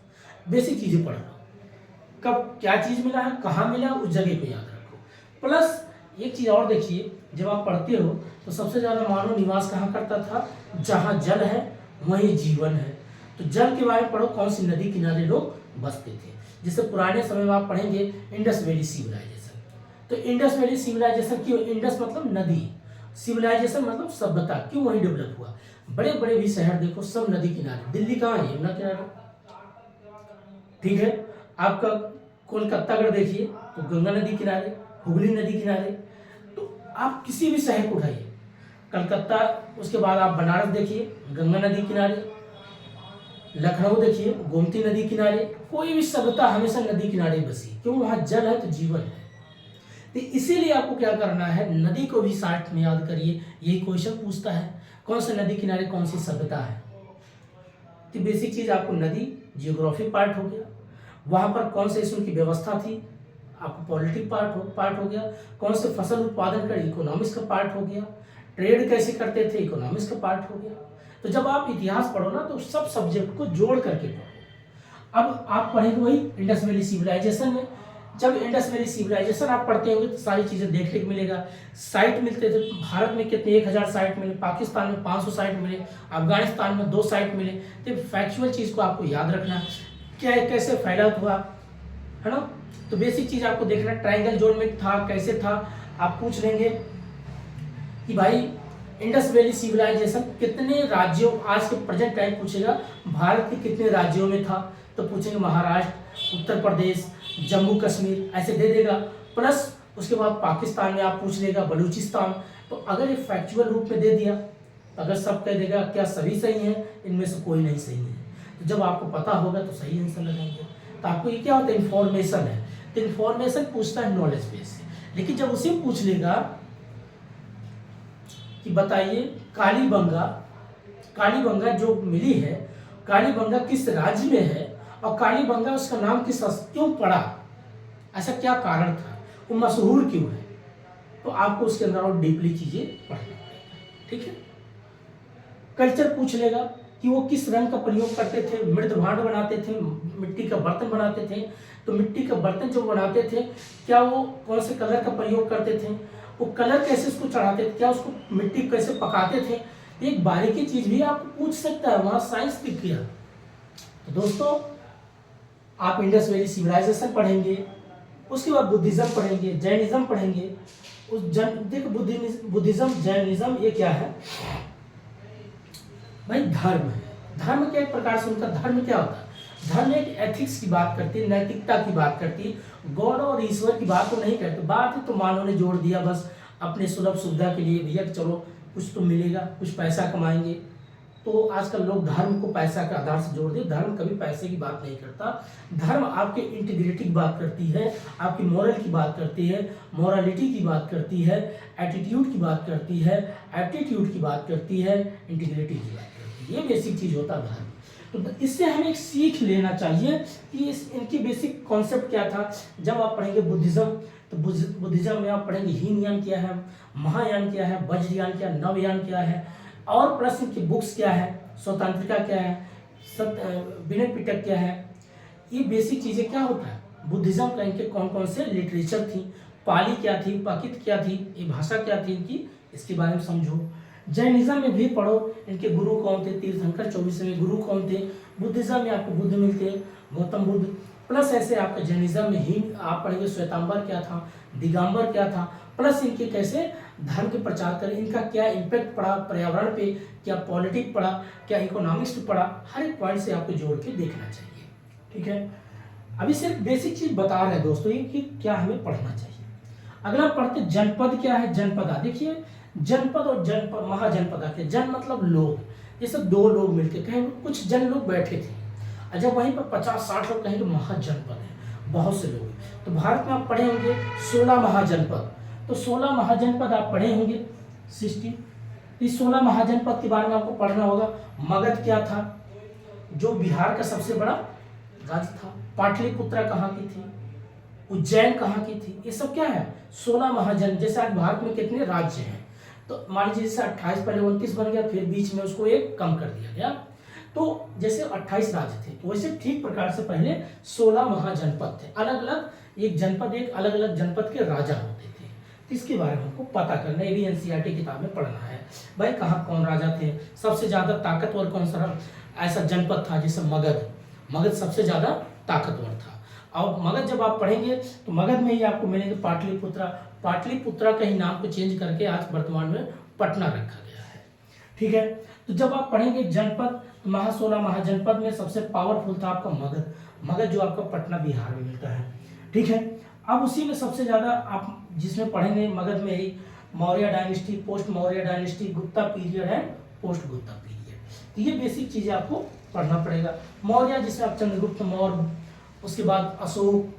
बेसिक चीजें पढ़ लो, कब क्या चीज मिला है, कहाँ मिला, उस जगह को याद रखो। प्लस एक चीज और देखिए, जब आप पढ़ते हो तो सबसे ज्यादा मानव निवास कहाँ करता था, जहाँ जल है वहीं जीवन है। तो जल के बारे में पढ़ो, कौन सी नदी किनारे लोग बसते थे। जैसे पुराने समय में आप पढ़ेंगे इंडस वैली सिविलाइजेशन, तो इंडस वैली सिविलाइजेशन क्यों, इंडस मतलब नदी, सिविलाइजेशन मतलब सभ्यता, क्यों वहीं डेवलप हुआ। बड़े बड़े भी शहर देखो सब नदी किनारे, दिल्ली कहाँ है, यमुना किनारे, ठीक है। आपका कोलकाता अगर देखिए तो गंगा नदी किनारे, हुगली नदी किनारे। तो आप किसी भी शहर को उठाइए, कलकत्ता, उसके बाद आप बनारस देखिए गंगा नदी किनारे, लखनऊ देखिए गोमती नदी किनारे, कोई भी सभ्यता हमेशा नदी किनारे बसी, क्यों, वहां जल है तो जीवन है। तो इसीलिए आपको क्या करना है, नदी को भी साथ में याद करिए, यही क्वेश्चन पूछता है, कौन से नदी किनारे कौन सी सभ्यता है। तो बेसिक चीज आपको नदी जियोग्राफी पार्ट हो गया, वहां पर कौन से इसकी व्यवस्था थी, आपको पॉलिटिक पार्ट हो गया, कौन से फसल उत्पादन का इकोनॉमिक्स का पार्ट हो गया, ट्रेड कैसे करते थे इकोनॉमिक्स का पार्ट हो गया। तो जब आप इतिहास पढ़ो ना तो सब सब्जेक्ट को जोड़ करके पढ़ो। अब आप पढ़ेंगे वही इंडस वैली सिविलाइजेशन में, जब इंडस वैली सिविलाइजेशन आप पढ़ते होंगे तो सारी चीजें देखने को मिलेगा। साइट मिलते थे भारत में कितने, 1000 साइट मिले, पाकिस्तान में 500 साइट मिले, अफगानिस्तान में 2 साइट मिले। तो फैक्चुअल चीज को आपको याद रखना, क्या है, कैसे फैला हुआ है ना। तो बेसिक चीज आपको देखना, ट्राइंगल जोन में था, कैसे था, आप पूछ लेंगे कि भाई इंडस वैली सिविलाइजेशन कितने राज्यों, आज के प्रेजेंट टाइम पूछेगा भारत के कितने राज्यों में था, तो पूछेंगे महाराष्ट्र, उत्तर प्रदेश, जम्मू कश्मीर, ऐसे दे देगा। प्लस उसके बाद पाकिस्तान में आप पूछ लेगा बलूचिस्तान। तो अगर ये फैक्चुअल रूप में दे दिया तो अगर सब कह देगा क्या सभी सही है, इनमें से कोई नहीं सही है, तो जब आपको पता होगा तो सही आंसर लगाएंगे। तो आपको ये क्या होता है, इन्फॉर्मेशन है, तो इन्फॉर्मेशन पूछता है नॉलेज बेस से। लेकिन जब उसे पूछ लेगा कि बताइए कालीबंगा जो मिली है, कालीबंगा किस राज्य में है, और कालीबंगा उसका नाम क्यों पड़ा, ऐसा क्या कारण था, वो मशहूर क्यों है, तो आपको उसके अंदर और डीपली चीजें पढ़ना पड़ेगा, ठीक है। कल्चर पूछ लेगा कि वो किस रंग का प्रयोग करते थे, मृद भांड बनाते थे, मिट्टी का बर्तन बनाते थे, तो मिट्टी का बर्तन जो बनाते थे क्या वो कौन से कलर का प्रयोग करते थे, वो कलर कैसे उसको चढ़ाते थे, क्या उसको मिट्टी कैसे पकाते थे। एक बारीकी चीज भी आपको पूछ सकता है, वहां साइंस दिख गया। तो दोस्तों आप इंडस वैली सिविलाइजेशन पढ़ेंगे, उसके बाद बुद्धिज्म पढ़ेंगे, जैनिज्म पढ़ेंगे। देखो बुद्धिज्म जैनिज्म ये क्या है भाई, धर्म है। धर्म के एक प्रकार से उनका धर्म क्या होता है, धर्म एक एथिक्स की बात करती है, नैतिकता की बात करती है, गॉड और ईश्वर की बात तो नहीं करती। बात तो मानव ने जोड़ दिया बस अपने सुलभ सुविधा के लिए, भैया चलो कुछ तो मिलेगा, कुछ पैसा कमाएंगे। तो आजकल लोग धर्म को पैसा के आधार से जोड़ दिए। धर्म कभी पैसे की बात नहीं करता, धर्म आपके इंटीग्रिटी की बात करती है, आपकी मोरल की बात करती है, मोरालिटी की बात करती है, एटीट्यूड की बात करती है, एप्टीट्यूड की बात करती है, इंटीग्रिटी की बात करती है। ये बेसिक चीज होता है धर्म। तो इससे हमें एक सीख लेना चाहिए कि इनकी बेसिक कॉन्सेप्ट क्या था। जब आप पढ़ेंगे बुद्धिज्म, तो बुद्धिज्म में आप पढ़ेंगे हीनयान क्या है, महायान क्या है, वज्रयान क्या है, नवयान क्या है, और प्लस इनकी बुक्स क्या है, स्वतंत्रता क्या है, विनय पिटक क्या है। ये बेसिक चीजें क्या होता है बुद्धिज्म का, इनके कौन कौन से लिटरेचर थी, पाली क्या थी, प्राकृत क्या थी, ये भाषा क्या थी इनकी, इसके बारे में समझो। जैनिज्म में भी पढ़ो इनके गुरु कौन थे, तीर्थंकर 24वें गुरु कौन थे। बुद्धिज्म में आपको बुद्ध मिलते हैं, गौतम बुद्ध। प्लस ऐसे आपका जैनिज्म में ही आप पढ़ेंगे श्वेतांबर क्या था, दिगंबर क्या था, प्लस इनके कैसे धर्म के प्रचार करें, इनका क्या इम्पैक्ट पड़ा पर्यावरण पे, क्या पॉलिटिक्स पड़ा, क्या इकोनॉमिक्स पे पड़ा, हर एक पॉइंट से आपको जोड़ के देखना चाहिए, ठीक है। अभी सिर्फ बेसिक चीज बता रहे हैं दोस्तों ये कि क्या हमें पढ़ना चाहिए। अगला पढ़ते जनपद क्या है, जनपदा। देखिए जनपद और जनपद महाजनपदा के जन मतलब लोग, जैसे दो लोग मिलकर कहीं कुछ जन लोग बैठे थे, और जब वहीं पर 50-60 लोग कहेंगे महाजनपद है, बहुत से लोग। तो भारत में आप पढ़े होंगे 16 महाजनपद, तो 16 महाजनपद आप पढ़े होंगे 16। इस 16 महाजनपद के बारे में आपको पढ़ना होगा। मगध क्या था, जो बिहार का सबसे बड़ा राज्य था। पाटलिपुत्रा कहाँ की थी, उज्जैन कहाँ की थी, ये सब क्या है 16 महाजन। जैसे आज भारत में कितने राज्य हैं, तो मान लीजिए जैसे 28 पहले 29 बन गया, फिर बीच में उसको एक कम कर दिया गया, तो जैसे 28 राज्य थे, तो वैसे ठीक प्रकार से पहले 16 महाजनपद थे। अलग अलग एक जनपद, एक अलग अलग जनपद के राजा होते थे। तो इसके बारे में हमको पता करना, ये भी एनसीईआरटी किताब में पढ़ना है भाई, कहाँ कौन राजा थे, सबसे ज्यादा ताकतवर कौन सा ऐसा जनपद था, जैसे मगध सबसे ज्यादा ताकतवर था। और मगध जब आप पढ़ेंगे तो मगध में ही आपको मिलेंगे पाटलिपुत्रा का ही नाम को चेंज करके आज वर्तमान में पटना रखा गया है। ठीक है, तो जब आप पढ़ेंगे जनपद, 16 महाजनपद में सबसे पावरफुल था आपका मगध जो आपका पटना बिहार में मिलता है। ठीक है, अब उसी में सबसे ज्यादा आप जिसमें पढ़ेंगे मगध में ही Maurya dynasty, post Maurya dynasty, Gupta period है, पोस्ट गुप्ता पीरियड। तो ये बेसिक चीजें आपको पढ़ना पड़ेगा। मौर्य जिसमें आप चंद्रगुप्त मौर्य, उसके बाद अशोक,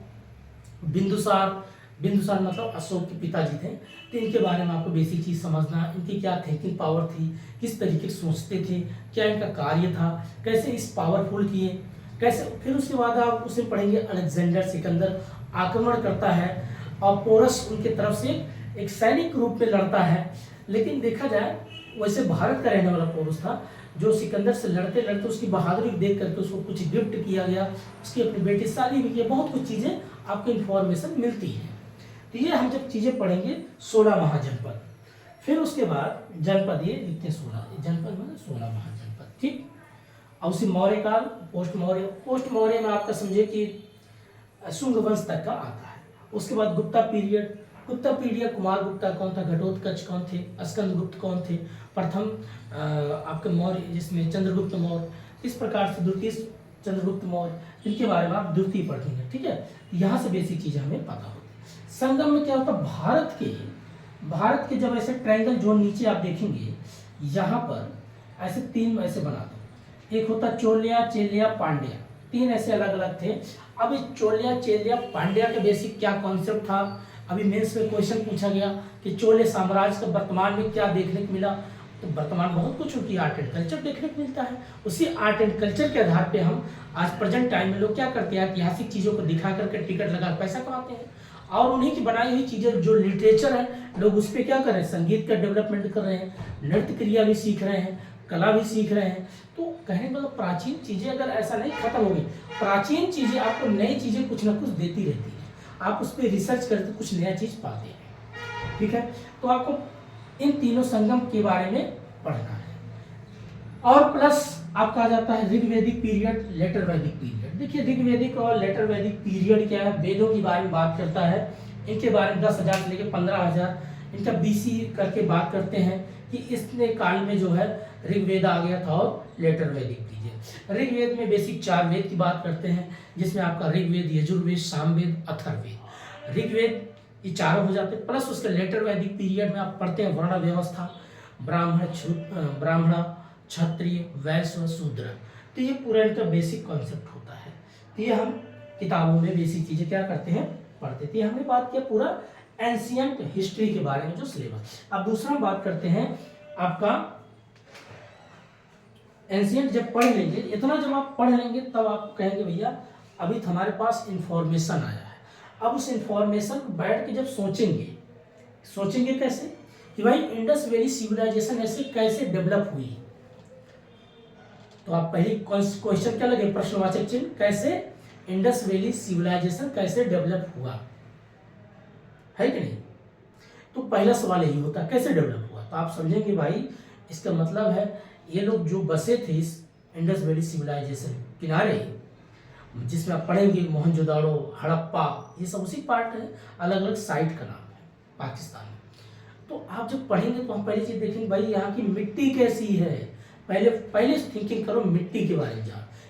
बिंदुसार मतलब अशोक के पिताजी थे। तो इनके बारे में आपको बेसिक चीज समझना, इनकी क्या थिंकिंग पावर थी, किस तरीके से सोचते थे, क्या इनका कार्य था, कैसे इस पावरफुल किए, कैसे। फिर उसके बाद आप उसे पढ़ेंगे अलेक्जेंडर सिकंदर आक्रमण करता है और पोरस उनके तरफ से एक सैनिक रूप में लड़ता है। लेकिन देखा जाए वैसे भारत का रहने वाला पोरस था, जो सिकंदर से लड़ते लड़ते उसकी बहादुरी देख करके उसको कुछ गिफ्ट किया गया, उसकी अपनी बेटी शादी भी की, बहुत कुछ चीजें आपको इन्फॉर्मेशन मिलती है। तो ये हम जब चीजें पढ़ेंगे 16 महाजनपद, फिर उसके बाद जनपद ये लिखते 16 जनपद मतलब 16 महाजनपद। ठीक, और उसी मौर्य काल, पोस्ट मौर्य में आपका समझे कि शुंग वंश तक का आता है। उसके बाद गुप्ता पीरियड कुमार गुप्ता कौन था, घटोत्कच कौन थे, स्कंदगुप्त कौन थे, प्रथम आपके मौर्य जिसमें चंद्रगुप्त मौर्य, इस प्रकार से द्वितीय चंद्रगुप्त मौर्य, इनके बारे में आप द्वितीय पढ़ेंगे। ठीक है, यहाँ से बेसिक चीजें हमें पता होती है। संगम में क्या होता है, भारत के जब ऐसे ट्रायंगल जोन नीचे आप देखेंगे, यहाँ पर ऐसे 3 ऐसे बना दो, एक होता चोलिया, चेलिया, पांड्या, 3 ऐसे अलग अलग थे। अब इस चोलिया, चेलिया, पांड्या के बेसिक क्या कॉन्सेप्ट था, अभी मेंस में क्वेश्चन पूछा गया कि चोले साम्राज्य का वर्तमान में क्या देखने को मिला, तो वर्तमान बहुत कुछ उनकी आर्ट एंड कल्चर देखने को मिलता है। उसी आर्ट एंड कल्चर के आधार पे हम आज प्रेजेंट टाइम में लोग क्या करते हैं, ऐतिहासिक चीजों को दिखा करके टिकट लगा पैसा कमाते हैं, और उन्हीं की बनाई हुई चीजें जो लिटरेचर है, लोग उस पर क्या कर रहे हैं, संगीत का डेवलपमेंट कर रहे हैं, नृत्य क्रिया भी सीख रहे हैं, कला भी सीख रहे हैं। तो कहने का मतलब प्राचीन चीजें अगर ऐसा नहीं खत्म होगी, प्राचीन चीजें आपको नई चीजें कुछ ना कुछ देती रहती है, आप उस पर रिसर्च करके कुछ नया चीज पाते हैं। ठीक है, तो आपको इन तीनों संगम के बारे में पढ़ना है। और प्लस आपका आ जाता है ऋग्वेदिक पीरियड, लेटर वैदिक पीरियड। देखिए ऋग्वेदिक और लेटर वैदिक पीरियड क्या है, वेदों के बारे में बात करता है। इनके बारे में 10,000 से लेकर 15,000 इनका बीसी करके बात करते हैं कि इसने काल में जो है ऋग्वेद आ गया था और लेटर वैदिक पीरियड। ऋग्वेद में बेसिक 4 वेद की बात करते हैं, जिसमें आपका ऋग्वेद, यजुर्वेद, सामवेद, अथर्ववेद। ऋग्वेद ये चारों हो जाते हैं, प्लस उसके लेटर वैदिक पीरियड में आप पढ़ते हैं वर्ण व्यवस्था, ब्राह्मण, क्षत्रिय, वैश्य, शूद्र। तो ये पूरा इनका बेसिक कॉन्सेप्ट होता है। तो ये हम किताबों में बेसिक चीजें क्या करते हैं, पढ़ते थे। हमने बात किया पूरा एंशियंट हिस्ट्री के बारे में जो सिलेबस। अब दूसरा बात करते हैं आपका एंशियंट। जब पढ़ लेंगे इतना, जब आप पढ़ लेंगे तब आप कहेंगे भैया अभी तो हमारे पास इंफॉर्मेशन आया है। अब उस इंफॉर्मेशन को बैठ के जब सोचेंगे कैसे कि भाई इंडस वैली सिविलाइजेशन ऐसे कैसे डेवलप हुई, तो आप पहली क्वेश्चन क्या लगे, प्रश्नवाचक चिन्ह, कैसे इंडस वैली सिविलाइजेशन कैसे डेवलप हुआ, है कि नहीं। तो पहला सवाल यही होता है कैसे डेवलप हुआ। तो आप समझेंगे भाई इसका मतलब है ये लोग जो बसे थे इस इंडस वैली सिविलाइजेशन किनारे, जिसमें आप पढ़ेंगे मोहनजोदाड़ो, हड़प्पा, ये सब उसी पार्ट है, अलग अलग साइट का नाम है पाकिस्तान में। तो आप जब पढ़ेंगे तो हम पहली चीज देखेंगे भाई यहाँ की मिट्टी कैसी है, पहले थिंकिंग करो मिट्टी के बारे में,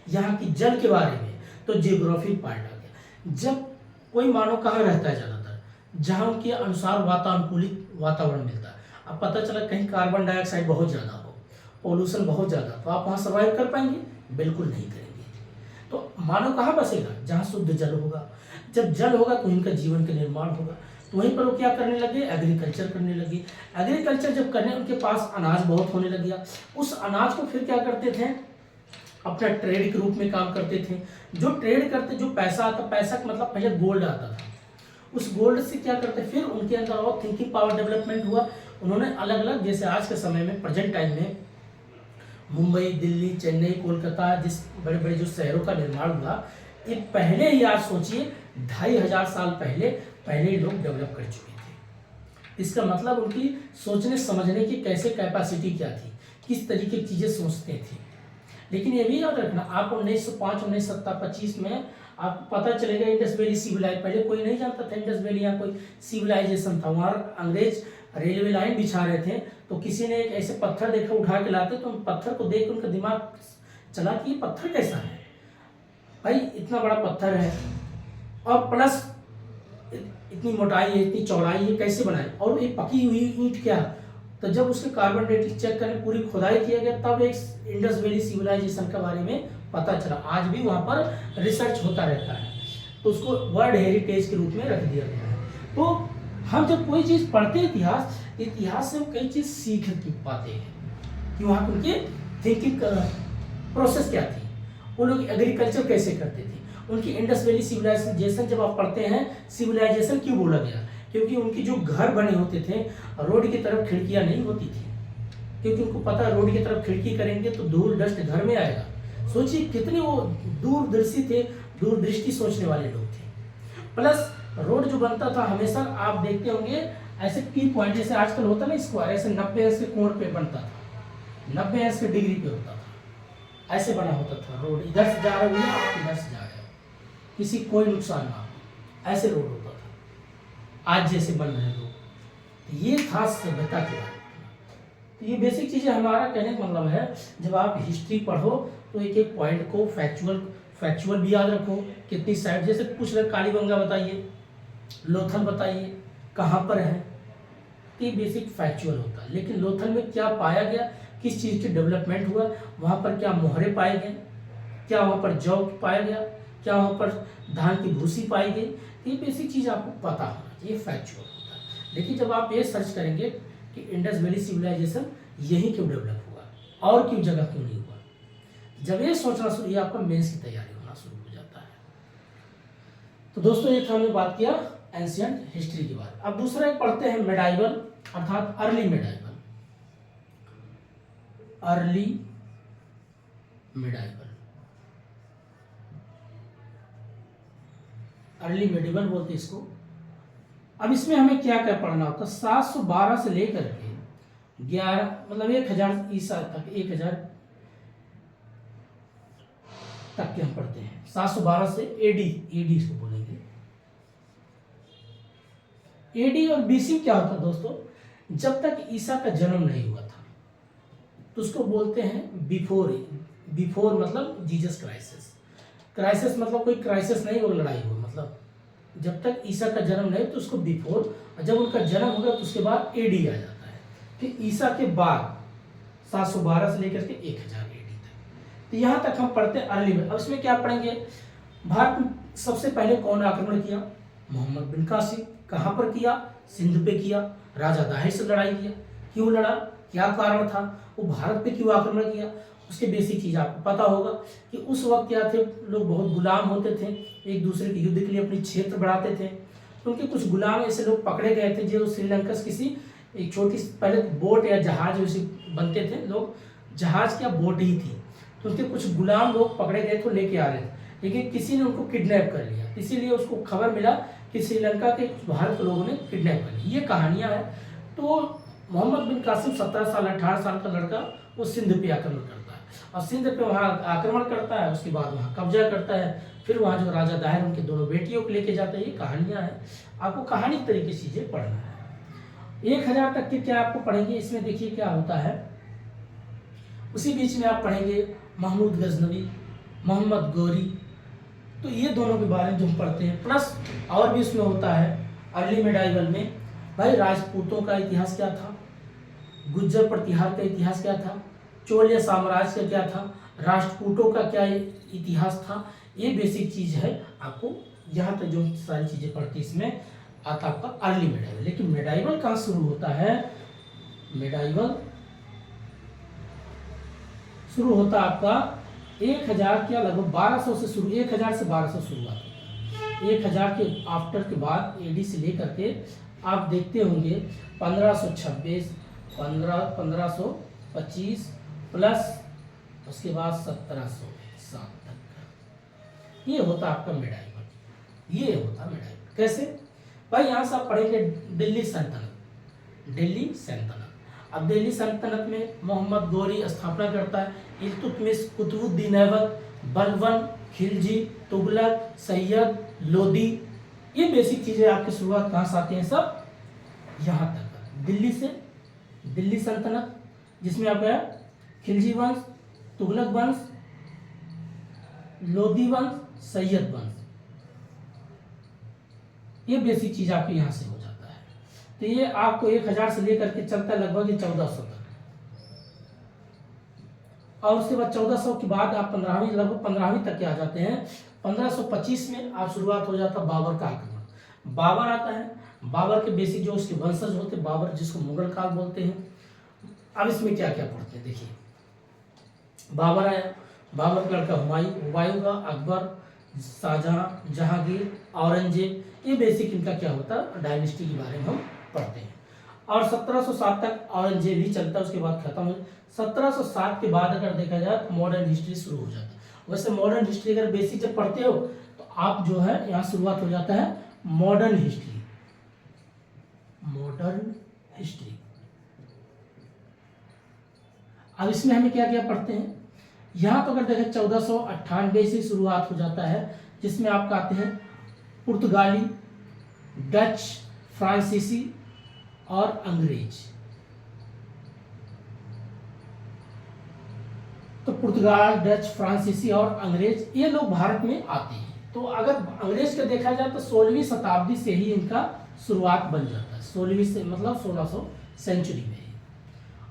यहाँ की जल के बारे में, तो जियोग्राफी पार्ट आ गया। जब कोई मानव कहाँ रहता है ज़्यादातर, जहाँ उनके अनुसार वातानुकूलित वातावरण मिलता है। अब पता चला कहीं कार्बन डाइऑक्साइड बहुत ज़्यादा हो, पोल्यूशन बहुत ज़्यादा, तो आप वहाँ सर्वाइव कर पाएंगे? बिल्कुल नहीं करेंगे। तो मानव कहाँ बसेगा? जहाँ शुद्ध जल होगा। जब जल होगा तो इनका जीवन का निर्माण होगा। तो वहीं पर वो क्या करने लगे? एग्रीकल्चर करने लगे। एग्रीकल्चर जब करने, उनके पास अनाज बहुत होने लग गया। उस अनाज को फिर क्या करते थे? अपना ट्रेड के रूप में काम करते थे। जो ट्रेड करते, जो पैसा आता, पैसा का मतलब पहले गोल्ड आता था, उस गोल्ड से क्या करते, फिर उनके अंदर और थिंकिंग पावर डेवलपमेंट हुआ। उन्होंने अलग अलग, जैसे आज के समय में प्रेजेंट टाइम में मुंबई, दिल्ली, चेन्नई, कोलकाता, जिस बड़े बड़े जो शहरों का निर्माण हुआ, ये पहले ही, आप सोचिए 2500 साल पहले ही लोग डेवलप कर चुके थे। इसका मतलब उनकी सोचने समझने की कैसे कैपेसिटी क्या थी, किस तरीके की चीज़ें सोचते थे। लेकिन ये भी याद रखना, आप 1905, 1925 में आपको पता चलेगा इंडस वैली सिविलाइज, पहले कोई नहीं जानता था इंडस वैली या कोई सिविलाइजेशन था। वहाँ अंग्रेज रेलवे लाइन बिछा रहे थे, तो किसी ने एक ऐसे पत्थर देखा, उठा के लाते, तो पत्थर को देख के उनका दिमाग चला कि ये पत्थर कैसा है भाई, इतना बड़ा पत्थर है और प्लस इतनी मोटाई है, इतनी चौड़ाई है, कैसे बनाए, और ये पकी हुई ईंट क्या। तो जब उसके कार्बन डेटिंग चेक करने, पूरी खुदाई किया गया, तब एक इंडस वैली सिविलाइजेशन के बारे में पता चला। आज भी वहाँ पर रिसर्च होता रहता है, तो उसको वर्ल्ड हेरिटेज के रूप में रख दिया गया है। तो हम जब कोई चीज़ पढ़ते हैं इतिहास से हम कई चीज़ सीख पाते हैं कि वहाँ उनकी थिंकिंग प्रोसेस क्या थी, वो लोग एग्रीकल्चर कैसे करते थे। उनकी इंडस वैली सिविलाइजेशन जब आप पढ़ते हैं, सिविलाइजेशन क्यों बोला गया? क्योंकि उनकी जो घर बने होते थे, रोड की तरफ खिड़कियां नहीं होती थी, क्योंकि उनको पता है रोड की तरफ खिड़की करेंगे तो धूल डस्ट घर में आएगा। सोचिए कितने वो दूरदर्शी थे, दूरदृष्टि सोचने वाले लोग थे। प्लस रोड जो बनता था हमेशा, आप देखते होंगे ऐसे की पॉइंट, जैसे आजकल होता ना स्क्वायर, ऐसे 90 अंश के कोण पे बनता था, 90 अंश के डिग्री पे होता था, ऐसे बना होता था रोड। इधर से जा रहे हो आप, इधर से जा रहे हो, किसी कोई नुकसान ना हो, ऐसे रोड होता था। आज जैसे बन रहे लोग, तो ये था सभ्यता के बारे में। तो ये बेसिक चीज़ें, हमारा कहने का मतलब है, जब आप हिस्ट्री पढ़ो तो एक एक पॉइंट को फैक्चुअल भी याद रखो, कितनी साइड, जैसे पूछ रहे कालीबंगा बताइए, लोथल बताइए कहाँ पर है, तो ये बेसिक फैक्चुअल होता है। लेकिन लोथल में क्या पाया गया, किस चीज़ की डेवलपमेंट हुआ, वहाँ पर क्या मोहरे पाए गए, क्या वहाँ पर जौ पाया गया, क्या वहाँ पर धान की भूसी पाई गई, ये बेसिक चीज़ आपको पता होना चाहिए, फैक्चुअल होता है। लेकिन जब आप ये सर्च करेंगे कि इंडस वैली सिविलाइजेशन यहीं क्यों डेवलप हुआ और क्यों जगह क्यों नहीं हुआ, जब ये सोचना शुरू, ये आपका मेंस की तैयारी होना शुरू हो जाता है। तो दोस्तों ये था, हमने बात किया एंशिएंट हिस्ट्री की बात। अब दूसरा एक पढ़ते हैं मेडाइवल, अर्थात early medieval. Early medieval, early medieval बोलते इसको। अब इसमें हमें क्या क्या पढ़ना होता है? 712 से लेकर के 11, मतलब 1000 ईसा तक, 1000 तक के हम पढ़ते हैं। 712 से एडी इसको बोलेंगे। एडी और बीसी क्या होता है दोस्तों? जब तक ईसा का जन्म नहीं हुआ था, तो उसको बोलते हैं बिफोर मतलब जीसस क्राइसिस मतलब कोई क्राइसिस नहीं, वो लड़ाई हो, मतलब जब तक ईसा का जन्म नहीं तो उसको बिफोर, और जब उनका जन्म होगा तो उसके बाद एडी आ जाता है। फिर ईसा के बाद 712 से लेकर के 1000 एडी तक। तो यहाँ तक हम पढ़ते हैं अर्ली में। अब इसमें क्या पढ़ेंगे? भारत में सबसे पहले कौन आक्रमण किया? मोहम्मद बिन कासिम। कहाँ पर किया? सिंध पे किया। राजा दाहिर से लड़ाई किया। क्यों लड़ा? क्या कारण था? वो भारत पे क्यों आक्रमण किया? उसके बेसिक चीज़ आपको पता होगा कि उस वक्त क्या थे, लोग बहुत गुलाम होते थे, एक दूसरे के युद्ध के लिए अपनी क्षेत्र बढ़ाते थे। तो उनके कुछ गुलाम ऐसे लोग पकड़े गए थे जो श्रीलंका से किसी एक छोटी पहले बोट या जहाज जैसे बनते थे लोग, जहाज क्या बोट ही थी, तो उनके कुछ गुलाम लोग पकड़े गए थे, लेके आ रहे थे, लेकिन किसी ने उनको किडनैप कर लिया। इसीलिए उसको खबर मिला कि श्रीलंका के भारत के लोगों ने किडनैप कर लिया। ये कहानियाँ हैं। तो मोहम्मद बिन कासिम 17 साल 18 साल का लड़का, वो सिंध पे आक्रमण करता है और सिंध पे वहाँ आक्रमण करता है, उसके बाद वहाँ कब्जा करता है। फिर वहाँ जो राजा दाहिर उनके दोनों बेटियों को लेके जाता है। ये कहानियाँ हैं, आपको कहानी तरीके से चीज़ें पढ़ना है। 1000 तक के क्या आपको पढ़ेंगे, इसमें देखिए क्या होता है। उसी बीच में आप पढ़ेंगे महमूद गजनवी, मोहम्मद गौरी, तो ये दोनों के बारे में जो हम पढ़ते हैं, प्लस और भी इसमें होता है अर्ली मेडाइवल में। भाई राजपूतों का इतिहास क्या था, गुज्जर प्रतिहार का इतिहास क्या था, चोल साम्राज्य का क्या था, राष्ट्रकूटों का क्या इतिहास था, ये बेसिक चीज है। आपको यहाँ तक जो सारी चीजें पढ़ती इसमें आता आपका अर्ली मेडाइवल। लेकिन मेडाइवल कहाँ शुरू होता है, मेडाइवल शुरू होता आपका 1000 क्या लगभग 1200 से शुरू, 1000 से 1200 शुरुआत होता है। 1000 के आफ्टर के बाद एडी से लेकर के आप देखते होंगे 1526, 1525 प्लस उसके बाद 1707 तक ये होता आपका मेडाइवल। ये होता मेडाइवल कैसे भाई, यहाँ से आप पढ़ेंगे दिल्ली सल्तनत, दिल्ली सल्तनत। अब दिल्ली सल्तनत में मोहम्मद गोरी स्थापना करता है, इल्तुतमिश, कुतुबुद्दीन ऐबक, बलबन, खिलजी, तुगलक, सैयद, लोदी, ये बेसिक चीजें आपकी शुरुआत कहाँ से आती हैं, सब यहाँ तक दिल्ली से। दिल्ली सल्तनत जिसमें आपका खिलजी वंश, तुगलक वंश, लोदी वंश, सैयद वंश, ये बेसिक चीज आपके यहाँ से हो जाता है। तो ये आपको 1000 से लेकर के चलता है लगभग 1400 तक, और उसके बाद 1400 के बाद आप 15वीं लगभग 15वीं तक के आ जाते हैं। 1525 में आप शुरुआत हो जाता बाबर का आक्रमण। बाबर आता है, बाबर के बेसिक जो उसके वंशज होते हैं, बाबर जिसको मुगल काल बोलते हैं। अब इसमें क्या क्या पढ़ते हैं देखिए, बाबर आया, बाबर का लड़का हुमायूं का, अकबर, शाहजहां, जहांगीर, औरंगजेब, ये बेसिक इनका क्या होता है डायनेस्टी के बारे में हम पढ़ते हैं। और 1707 तक औरंगजेब ही चलता है, उसके बाद खत्म हो। 1707 के बाद अगर देखा जाए तो मॉडर्न हिस्ट्री शुरू हो जाता है। वैसे मॉडर्न हिस्ट्री अगर बेसिक जब पढ़ते हो तो आप जो है यहाँ शुरुआत हो जाता है मॉडर्न हिस्ट्री, मॉडर्न हिस्ट्री। अब इसमें हमें क्या क्या पढ़ते हैं, यहाँ तो अगर देखें 1498 से शुरुआत हो जाता है, जिसमें आपका आते हैं पुर्तगाली, डच, फ्रांसीसी और अंग्रेज। तो पुर्तगाल, डच, फ्रांसीसी और अंग्रेज ये लोग भारत में आते हैं। तो अगर अंग्रेज का देखा जाए तो 16वीं शताब्दी से ही इनका शुरुआत बन जाता है, 16वीं से मतलब 1600 सेंचुरी में।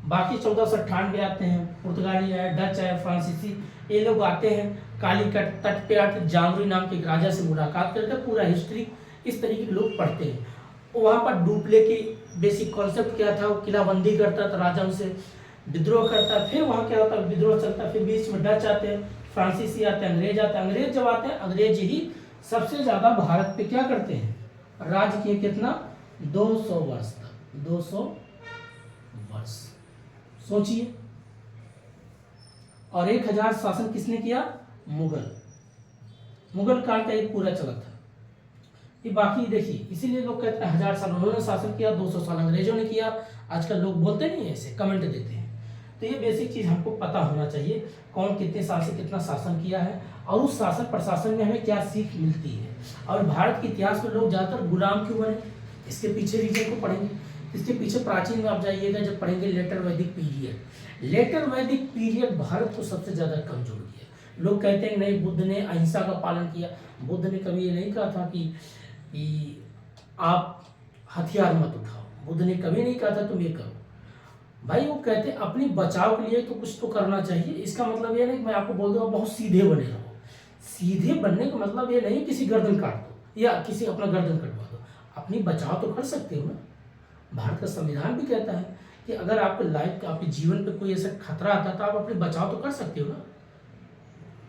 बाकी 1498 आते हैं, पुर्तगाली है, डच है, फ्रांसीसी, ये लोग आते हैं, कालीकट तट पे आते, जांगरी नाम के एक राजा से मुलाकात करके पूरा हिस्ट्री इस तरीके के लोग पढ़ते हैं। वहाँ पर डुप्ले की बेसिक कॉन्सेप्ट क्या था, वो किलाबंदी करता था, राजा उनसे विद्रोह करता, फिर वहाँ क्या होता है विद्रोह चलता, फिर बीच में डच आते हैं, फ्रांसीसी आते हैं, अंग्रेज आते हैं। अंग्रेज जब आते हैं, अंग्रेज ही सबसे ज्यादा भारत पे क्या करते हैं, राज किए, कितना 200 वर्ष तक, 200 वर्ष सोचिए। और 1000 शासन किसने किया, मुगल काल का एक पूरा चला था। ये बाकी देखिए, इसीलिए लोग कहते हैं 1000 साल उन्होंने शासन किया, 200 साल अंग्रेजों ने किया। आजकल लोग बोलते नहीं है, ऐसे कमेंट देते हैं। तो ये बेसिक चीज हमको पता होना चाहिए, कौन कितने साल से कितना शासन किया है, और उस शासन प्रशासन में हमें क्या सीख मिलती है। और भारत के इतिहास में लोग ज्यादातर गुलाम क्यों बने, इसके पीछे रीजन को पढ़ेंगे। इसके पीछे प्राचीन में आप जाइएगा, जब पढ़ेंगे लेटर वैदिक पीरियड, लेटर वैदिक पीरियड भारत को सबसे ज्यादा कमजोर किया। लोग कहते हैं नहीं, बुद्ध ने अहिंसा का पालन किया। बुद्ध ने कभी ये नहीं कहा था कि आप हथियार मत उठाओ, बुद्ध ने कभी नहीं कहा था तुम ये करो। भाई वो कहते अपनी बचाव के लिए तो कुछ तो करना चाहिए। इसका मतलब ये नहीं मैं आपको बोल दूंगा बहुत सीधे बने रहो। सीधे बनने का मतलब ये नहीं किसी गर्दन काट दो या किसी अपना गर्दन कटवा दो, अपनी बचाव तो कर सकते हो ना। भारत का संविधान भी कहता है कि अगर आपके लाइफ का, आपके जीवन पे कोई ऐसा खतरा आता है तो आप अपने बचाव तो कर सकते हो ना।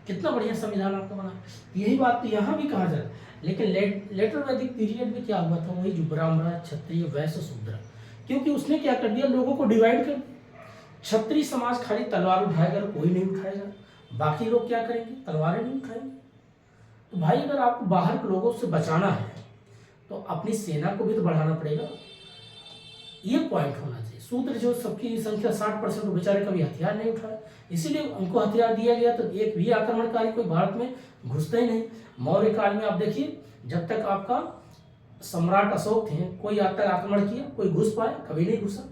कितना बढ़िया संविधान आपका बना। यही बात तो यहाँ भी कहा जाए। लेकिन लेटर वैदिक पीरियड में क्या हुआ था, वही जो ब्राह्मण, क्षत्रिय, वैश्य, शूद्र, क्योंकि उसने क्या कर दिया, लोगों को डिवाइड कर दिया। क्षत्रिय समाज खाली तलवार उठाएगा, कोई नहीं उठाएगा। बाकी लोग क्या करेंगे, तलवारें नहीं उठाएंगे। तो भाई अगर आपको बाहर के लोगों से बचाना है तो अपनी सेना को भी तो बढ़ाना पड़ेगा। ये पॉइंट होना चाहिए। शूद्र जो सबकी संख्या 60% वो बेचारे कभी हथियार नहीं उठाए, इसीलिए उनको हथियार दिया गया। तो एक भी आक्रमणकारी कोई भारत में घुसता ही नहीं। मौर्य काल में आप देखिए, जब तक आपका सम्राट अशोक थे, कोई आज तक आक्रमण किया, कोई घुस पाए, कभी नहीं घुसा।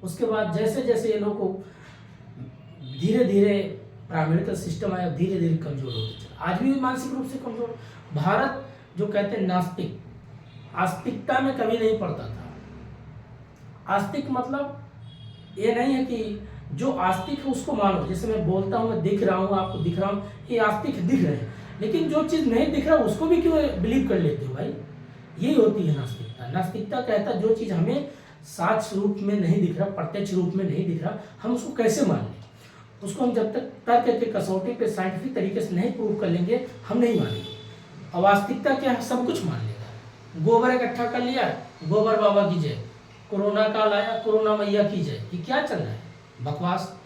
उसके बाद जैसे जैसे ये लोग को धीरे धीरे पारामिलिट्री सिस्टम आया, धीरे धीरे कमजोर होते चला। आज भी मानसिक रूप से कमजोर। भारत जो कहते हैं नास्तिक, आस्तिकता में कभी नहीं पड़ता था। आस्तिक मतलब ये नहीं है कि जो आस्तिक है उसको मानो, जैसे मैं बोलता हूँ, मैं दिख रहा हूँ, आपको दिख रहा हूँ, ये आस्तिक दिख रहे हैं, लेकिन जो चीज़ नहीं दिख रहा उसको भी क्यों बिलीव कर लेते हो भाई? यही होती है नास्तिकता। नास्तिकता कहता है जो चीज़ हमें साक्ष्य रूप में नहीं दिख रहा, प्रत्यक्ष रूप में नहीं दिख रहा, हम उसको कैसे मान लें? उसको हम जब तक तर्क के कसौटी पे साइंटिफिक तरीके से नहीं प्रूव कर लेंगे, हम नहीं मानेंगे। अब आस्तिकता क्या है? सब कुछ मान लेगा। गोबर इकट्ठा कर लिया, गोबर बाबा की जय, कोरोना काल आया, कोरोना मैया की जय, ये क्या चल रहा है? बकवास।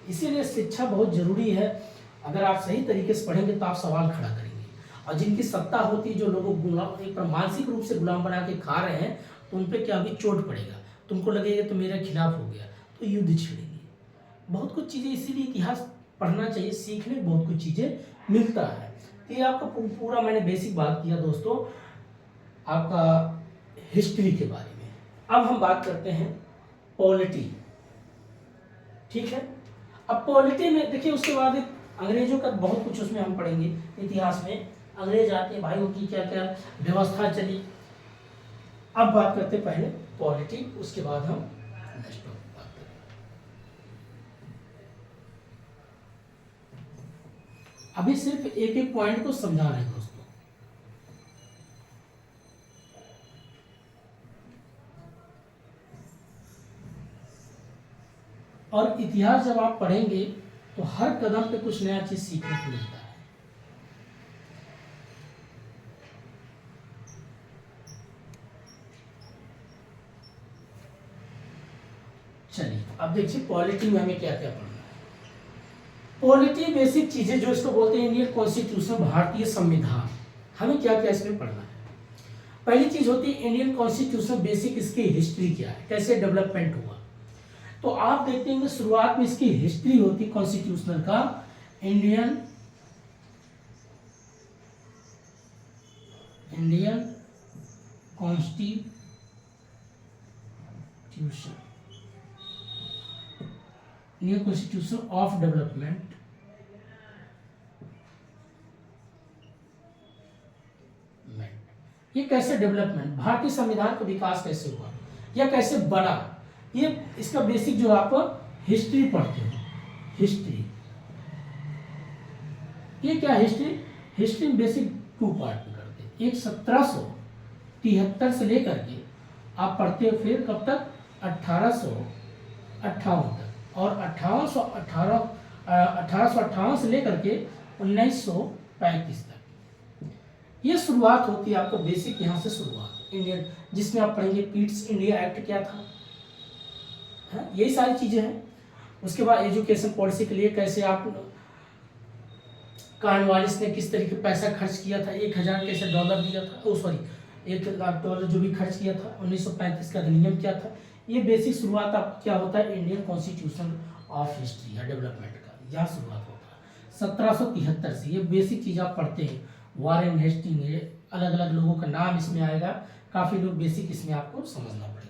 इसीलिए शिक्षा बहुत जरूरी है। अगर आप सही तरीके से पढ़ेंगे तो आप सवाल खड़ा करेंगे, और जिनकी सत्ता होती है, जो लोगों को एक मानसिक रूप से गुलाम बना के खा रहे हैं, तो उन पर क्या भी चोट पड़ेगा, तुमको लगेगा तो मेरे खिलाफ हो गया, तो युद्ध छिड़ेंगे। बहुत कुछ चीज़ें, इसीलिए इतिहास पढ़ना चाहिए, सीखने बहुत कुछ चीज़ें मिलता है। तो ये आपका पूरा मैंने बेसिक बात किया दोस्तों आपका हिस्ट्री के बारे में। अब हम बात करते हैं पॉलिटी, ठीक है। अब पॉलिटी में देखिए, उसके बाद अंग्रेजों का बहुत कुछ उसमें हम पढ़ेंगे। इतिहास में अंग्रेज आते हैं भाई, उनकी क्या क्या व्यवस्था चली। अब बात करते पहले पॉलिटी, उसके बाद हम नेक्स्ट टॉपिक बात करेंगे। अभी सिर्फ एक एक पॉइंट को समझा रहे हैं दोस्तों। और इतिहास जब आप पढ़ेंगे तो हर कदम पे कुछ नया चीज सीखने को मिलता है। चलिए अब देखिए पॉलिटी में हमें क्या क्या पढ़ना है। पॉलिटी बेसिक चीजें जो इसको बोलते हैं इंडियन कॉन्स्टिट्यूशन, भारतीय संविधान, हमें क्या क्या इसमें पढ़ना है। पहली चीज होती है इंडियन कॉन्स्टिट्यूशन, बेसिक इसकी हिस्ट्री क्या है, कैसे डेवलपमेंट हुआ। तो आप देखते हैं शुरुआत में इसकी हिस्ट्री होती कॉन्स्टिट्यूशनल का, Indian constitution, Indian constitution of development, ये कैसे डेवलपमेंट, भारतीय संविधान का विकास कैसे हुआ या कैसे बना, ये इसका बेसिक जो आप हिस्ट्री पढ़ते हो। हिस्ट्री ये क्या हिस्ट्री, हिस्ट्री में बेसिक 2 पार्ट में करते हैं। एक 1773 से लेकर के आप पढ़ते हो, फिर कब तक 1858 तक, और 1858 से लेकर के 1935 तक। ये शुरुआत होती है आपको बेसिक, यहाँ से शुरुआत इंडियन, जिसमें आप पढ़ेंगे पीट्स इंडिया एक्ट क्या था, यही सारी चीजें हैं। उसके बाद एजुकेशन पॉलिसी के लिए कैसे आप, कॉर्नवालिस ने किस तरीके पैसा खर्च किया था, 1000 कैसे डॉलर दिया था, $1,00,000 जो भी खर्च किया था, 1935 का अधिनियम क्या था। ये बेसिक शुरुआत आपको क्या होता है इंडियन कॉन्स्टिट्यूशन ऑफ हिस्ट्री या डेवलपमेंट का, यहाँ शुरुआत होता है 1773 से। ये बेसिक चीज आप पढ़ते हैं, वारेन हेस्टिंग, ये अलग अलग लोगों का नाम इसमें आएगा, काफी लोग बेसिक इसमें आपको समझना पड़ेगा।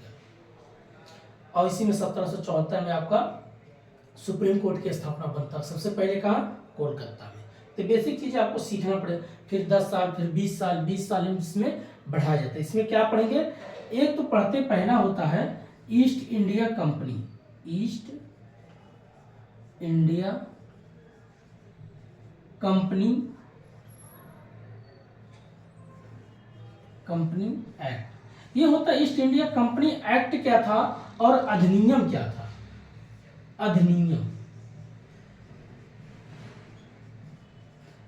और इसी में 1774 में आपका सुप्रीम कोर्ट की स्थापना बनता है, सबसे पहले कहाँ, कोलकाता में। तो बेसिक चीज आपको सीखना पड़ेगा। फिर 10 साल, फिर 20 साल, 20 साल इसमें बढ़ाया जाता है। इसमें क्या पढ़ेंगे, एक तो पढ़ते पहला होता है east India company, east India company act. ये होता है ईस्ट इंडिया कंपनी एक्ट क्या था और अधिनियम क्या था। अधिनियम,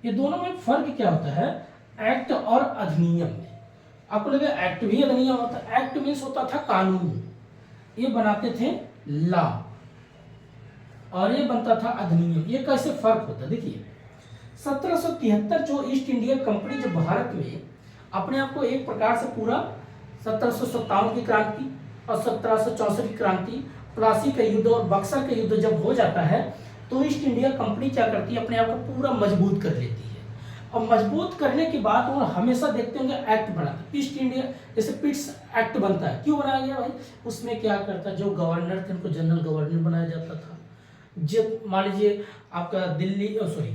ये दोनों में फर्क क्या होता है, एक्ट और अधिनियम में। आपको लगे एक्ट भी अधिनियम होता है, एक्ट मीन्स होता था कानून, ये बनाते थे लॉ, और ये बनता था अधिनियम। ये कैसे फर्क होता है देखिए, 1773 जो ईस्ट इंडिया कंपनी जब भारत में अपने आप को एक प्रकार से पूरा 1757 की क्रांति और 1764 की क्रांति, प्लासी का युद्ध और बक्सर का युद्ध जब हो जाता है, तो ईस्ट इंडिया कंपनी क्या करती है, अपने आप को पूरा मजबूत कर लेती है। और मजबूत करने के बाद वो हमेशा देखते होंगे एक्ट बनाते, ईस्ट इंडिया जैसे पिट्स एक्ट बनता है, क्यों बनाया गया भाई, उसमें क्या करता, जो गवर्नर थे उनको जनरल गवर्नर बनाया जाता था, जब मान लीजिए आपका दिल्ली सॉरी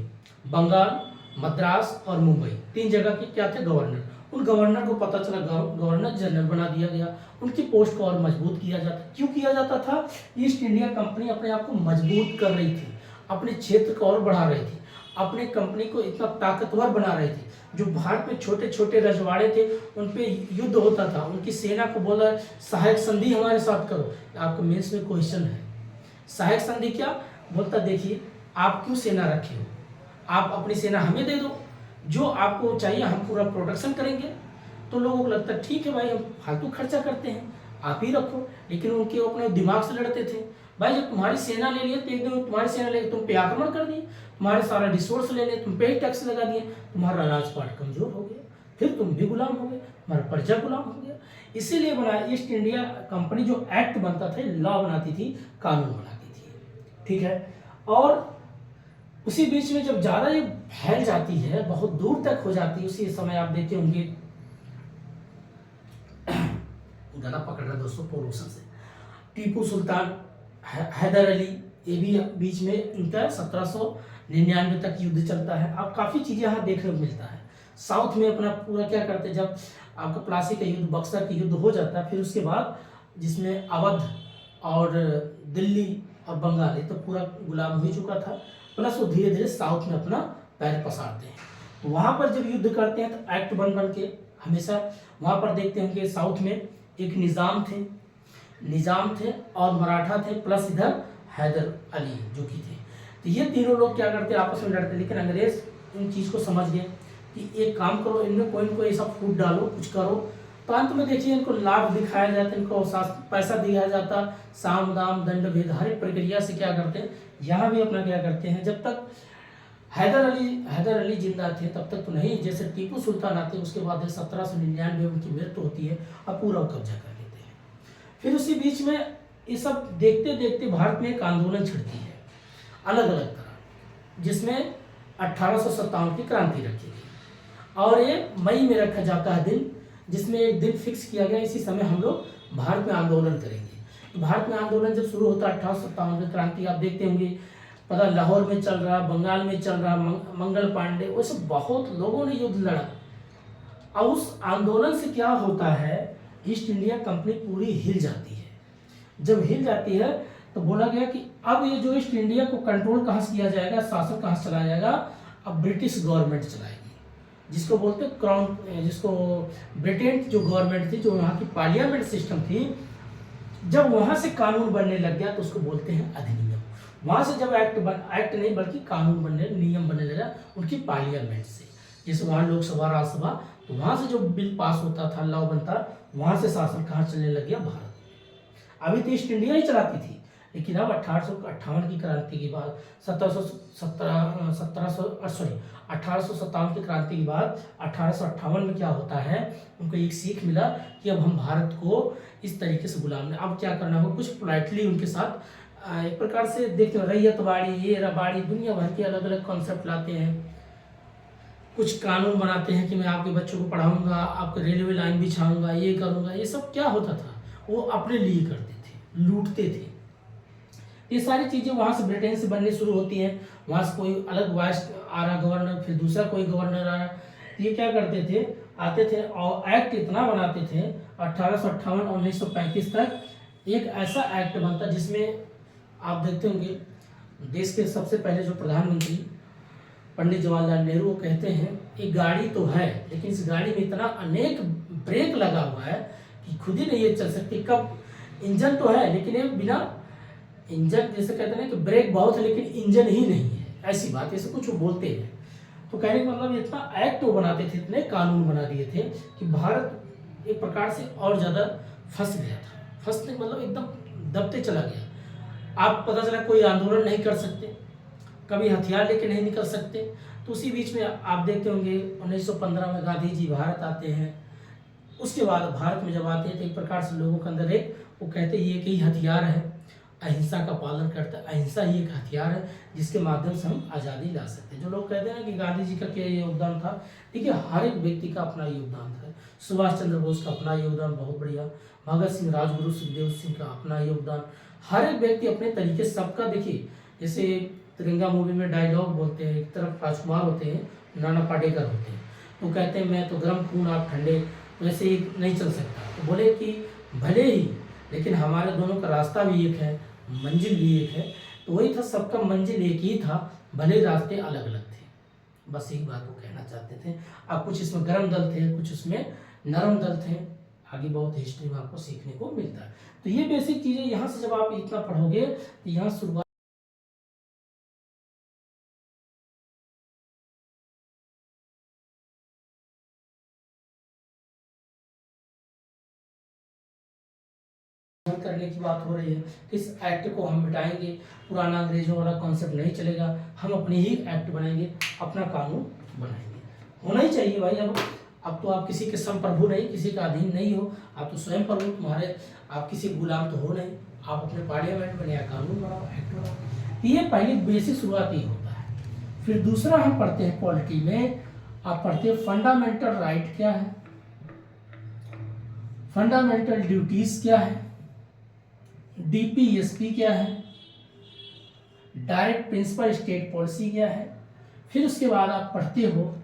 बंगाल, मद्रास और मुंबई 3 जगह के क्या थे गवर्नर, उन गवर्नर को पता चला गवर्नर जनरल बना दिया गया, उनकी पोस्ट को और मजबूत किया जाता। क्यों किया जाता था? ईस्ट इंडिया कंपनी अपने आप को मजबूत कर रही थी, अपने क्षेत्र को और बढ़ा रही थी, अपने कंपनी को इतना ताकतवर बना रही थी। जो भारत में छोटे छोटे रजवाड़े थे उन पे युद्ध होता था, उनकी सेना को बोला सहायक संधि हमारे साथ करो। आपको मेंस में क्वेश्चन है, सहायक संधि क्या बोलता? देखिए आप क्यों सेना रखे हो, आप अपनी सेना हमें दे दो, जो आपको चाहिए हम पूरा प्रोडक्शन करेंगे। तो लोगों को लगता है ठीक है भाई, हम फालतू खर्चा करते हैं, आप ही रखो। लेकिन उनके अपने दिमाग से लड़ते थे। भाई जब तुम्हारी सेना ले लिए तो एक दिन तुम्हारी सेना लेके तुम पे आक्रमण कर दिए, तुम्हारे सारा रिसोर्स ले लिए, तुम पे ही टैक्स लगा दिए, तुम्हारा राजपाट कमजोर हो गया, फिर तुम भी गुलाम हो गए, तुम्हारा प्रजा गुलाम हो गया। इसीलिए बना ईस्ट इंडिया कंपनी, जो एक्ट बनता था, लॉ बनाती थी, कानून बनाती थी, ठीक है। और उसी बीच में जब ज़्यादा ये फैल जाती है, बहुत दूर तक हो जाती है, उसी समय आप देखते होंगे गला पकड़ रहा दोस्तों पोल्यूशन से, टीपू सुल्तान, हैदर अली, ये भी बीच में इनका 1799 तक युद्ध चलता है। अब काफ़ी चीज़ें यहाँ देखने को मिलता है। साउथ में अपना पूरा क्या करते हैं, जब आपका प्लासी का युद्ध, बक्सर का युद्ध हो जाता है, फिर उसके बाद जिसमें अवध और दिल्ली और बंगाल, ये तो पूरा गुलाम हो चुका था, प्लस वो धीरे धीरे साउथ में अपना पैर पसारते हैं। तो वहाँ पर जब युद्ध करते हैं तो एक्ट बन बन के हमेशा वहाँ पर देखते हैं कि साउथ में एक निज़ाम थे और मराठा थे, प्लस इधर हैदर अली जो कि थे। तो ये तीनों लोग क्या करते आपस में लड़ते, लेकिन अंग्रेज इन चीज़ को समझ गए कि एक काम करो, इनमें कोई न कोई ऐसा फूट डालो, कुछ करो। तो अंत में देखिए इनको लाभ दिखाया जाता, इनको पैसा दिया जाता, साम दाम दंड भेद हर एक प्रक्रिया से क्या करते हैं, यहाँ भी अपना क्या करते हैं। जब तक हैदर अली जिंदा थे तब तक तो नहीं, जैसे टीपू सुल्तान आते हैं उसके बाद 1799 में उनकी मृत्यु होती है, अब पूरा कब्जा कर लेते हैं। फिर उसी बीच में ये सब देखते देखते भारत में एक आंदोलन छिड़ती है अलग अलग तरह, जिसमें 1857 की क्रांति रखी गई और ये मई में रखा जाता है दिन, जिसमें एक दिन फिक्स किया गया, इसी समय हम लोग भारत में आंदोलन करेंगे। तो भारत में आंदोलन जब शुरू होता है 1857 की क्रांति, आप देखते होंगे पता लाहौर में चल रहा, बंगाल में चल रहा, मंगल पांडे, वैसे बहुत लोगों ने युद्ध लड़ा। और उस आंदोलन से क्या होता है, ईस्ट इंडिया कंपनी पूरी हिल जाती है। जब हिल जाती है तो बोला गया कि अब ये जो ईस्ट इंडिया को कंट्रोल कहाँ से किया जाएगा, शासन कहाँ से चलाया जाएगा, अब ब्रिटिश गवर्नमेंट चलाएगी, जिसको बोलते क्राउन, जिसको ब्रिटेन जो गवर्नमेंट थी, जो वहाँ की पार्लियामेंट सिस्टम थी, जब वहाँ से कानून बनने लग गया तो उसको बोलते हैं अधिनियम। वहाँ से जब एक्ट नहीं बल्कि कानून बनने, नियम बनने लगा उनकी पार्लियामेंट से, जैसे वहाँ लोकसभा राज्यसभा, तो वहाँ से जो बिल पास होता था, लॉ बनता, वहाँ से शासन कहाँ चलने लग गया, भारत। अभी तो ईस्ट इंडिया ही चलाती थी, लेकिन अब 1858 की क्रांति के बाद 1857 की क्रांति के बाद 1858 में क्या होता है, उनको एक सीख मिला कि अब हम भारत को इस तरीके से गुलाम नहीं, अब क्या करना होगा, कुछ पोलाइटली उनके साथ एक प्रकार से देखते हो, रैयतवाड़ी, ये रबाड़ी, दुनिया भर के अलग अलग कॉन्सेप्ट लाते हैं, कुछ कानून बनाते हैं कि मैं आपके बच्चों को पढ़ाऊंगा, आपको रेलवे लाइन बिछाऊंगा, ये करूंगा। ये सब क्या होता था, वो अपने लिए करते थे, लूटते थे। ये सारी चीज़ें वहाँ से ब्रिटेन से बननी शुरू होती हैं, वहाँ से कोई अलग वाइस आ रहा गवर्नर, फिर दूसरा कोई गवर्नर आ रहा, ये क्या करते थे, आते थे और एक्ट इतना बनाते थे 1858 और 1935 तक एक ऐसा एक्ट बनता जिसमें आप देखते होंगे देश के सबसे पहले जो प्रधानमंत्री पंडित जवाहरलाल नेहरू वो कहते हैं एक गाड़ी तो है, लेकिन इस गाड़ी में इतना अनेक ब्रेक लगा हुआ है कि खुद ही नहीं ये चल सकती। कब इंजन तो है लेकिन ये बिना इंजन, जैसे कहते हैं कि ब्रेक बहुत है लेकिन इंजन ही नहीं है, ऐसी बात, ऐसे कुछ वो बोलते हैं। तो कहने का मतलब इतना एक्ट वो बनाते थे, इतने कानून बना दिए थे कि भारत एक प्रकार से और ज़्यादा फंस गया था। फंसने मतलब एकदम दबते चला गया। आप पता चला कोई आंदोलन नहीं कर सकते, कभी हथियार लेके नहीं निकल सकते। तो उसी बीच में आप देखते होंगे 1915 में गांधी जी भारत आते हैं। उसके बाद भारत में जब आते हैं तो एक प्रकार से लोगों के अंदर एक वो कहते हैं ये कि हथियार है, अहिंसा का पालन करता है, अहिंसा ही एक हथियार है जिसके माध्यम से हम आज़ादी ला सकते हैं। जो लोग कहते हैं ना कि गांधी जी का क्या योगदान था, देखिए हर एक व्यक्ति का अपना योगदान था। सुभाष चंद्र बोस का अपना योगदान बहुत बढ़िया, भगत सिंह, राजगुरु सुखदेव सिंह का अपना योगदान, हर एक व्यक्ति अपने तरीके, सबका देखिए जैसे तिरंगा मूवी में डायलॉग बोलते हैं, एक तरफ राजकुमार होते हैं, नाना पाटेकर होते हैं, तो कहते हैं मैं तो गर्म खून आप ठंडे, तो ऐसे ही नहीं चल सकता। तो बोले कि भले ही, लेकिन हमारे दोनों का रास्ता भी एक है, मंजिल भी एक है। तो वही था, सबका मंजिल एक ही था, भले रास्ते अलग अलग थे। बस एक बात वो कहना चाहते थे। अब कुछ इसमें गर्म दल थे, कुछ उसमें नरम दल थे। आगे बहुत हिस्ट्री में आपको सीखने को मिलता है। तो ये बेसिक चीज़ें यहाँ से जब आप इतना पढ़ोगे तो यहाँ शुरुआत करने की बात हो रही है। इस एक्ट को हम मिटाएंगे, पुराना अंग्रेजों वाला कॉन्सेप्ट नहीं चलेगा, हम अपने ही एक्ट बनाएंगे, अपना कानून बनाएंगे। होना ही चाहिए भाई। अब तो आप किसी के संप्रभु नहीं, किसी का अधीन नहीं हो, आप तो स्वयं प्रभु, तुम्हारे आप किसी गुलाम तो हो नहीं। आप अपने पार्लियामेंट में नया कानून बनाओ, एक्ट बनाओ। ये पहली बेसिक शुरुआत ही होता है। फिर दूसरा हम पढ़ते हैं पॉलिटी में, आप पढ़ते हैं फंडामेंटल राइट क्या है, फंडामेंटल ड्यूटीज क्या है, डीपीएसपी क्या है, डायरेक्ट प्रिंसिपल स्टेट पॉलिसी क्या है। फिर उसके बाद आप पढ़ते हो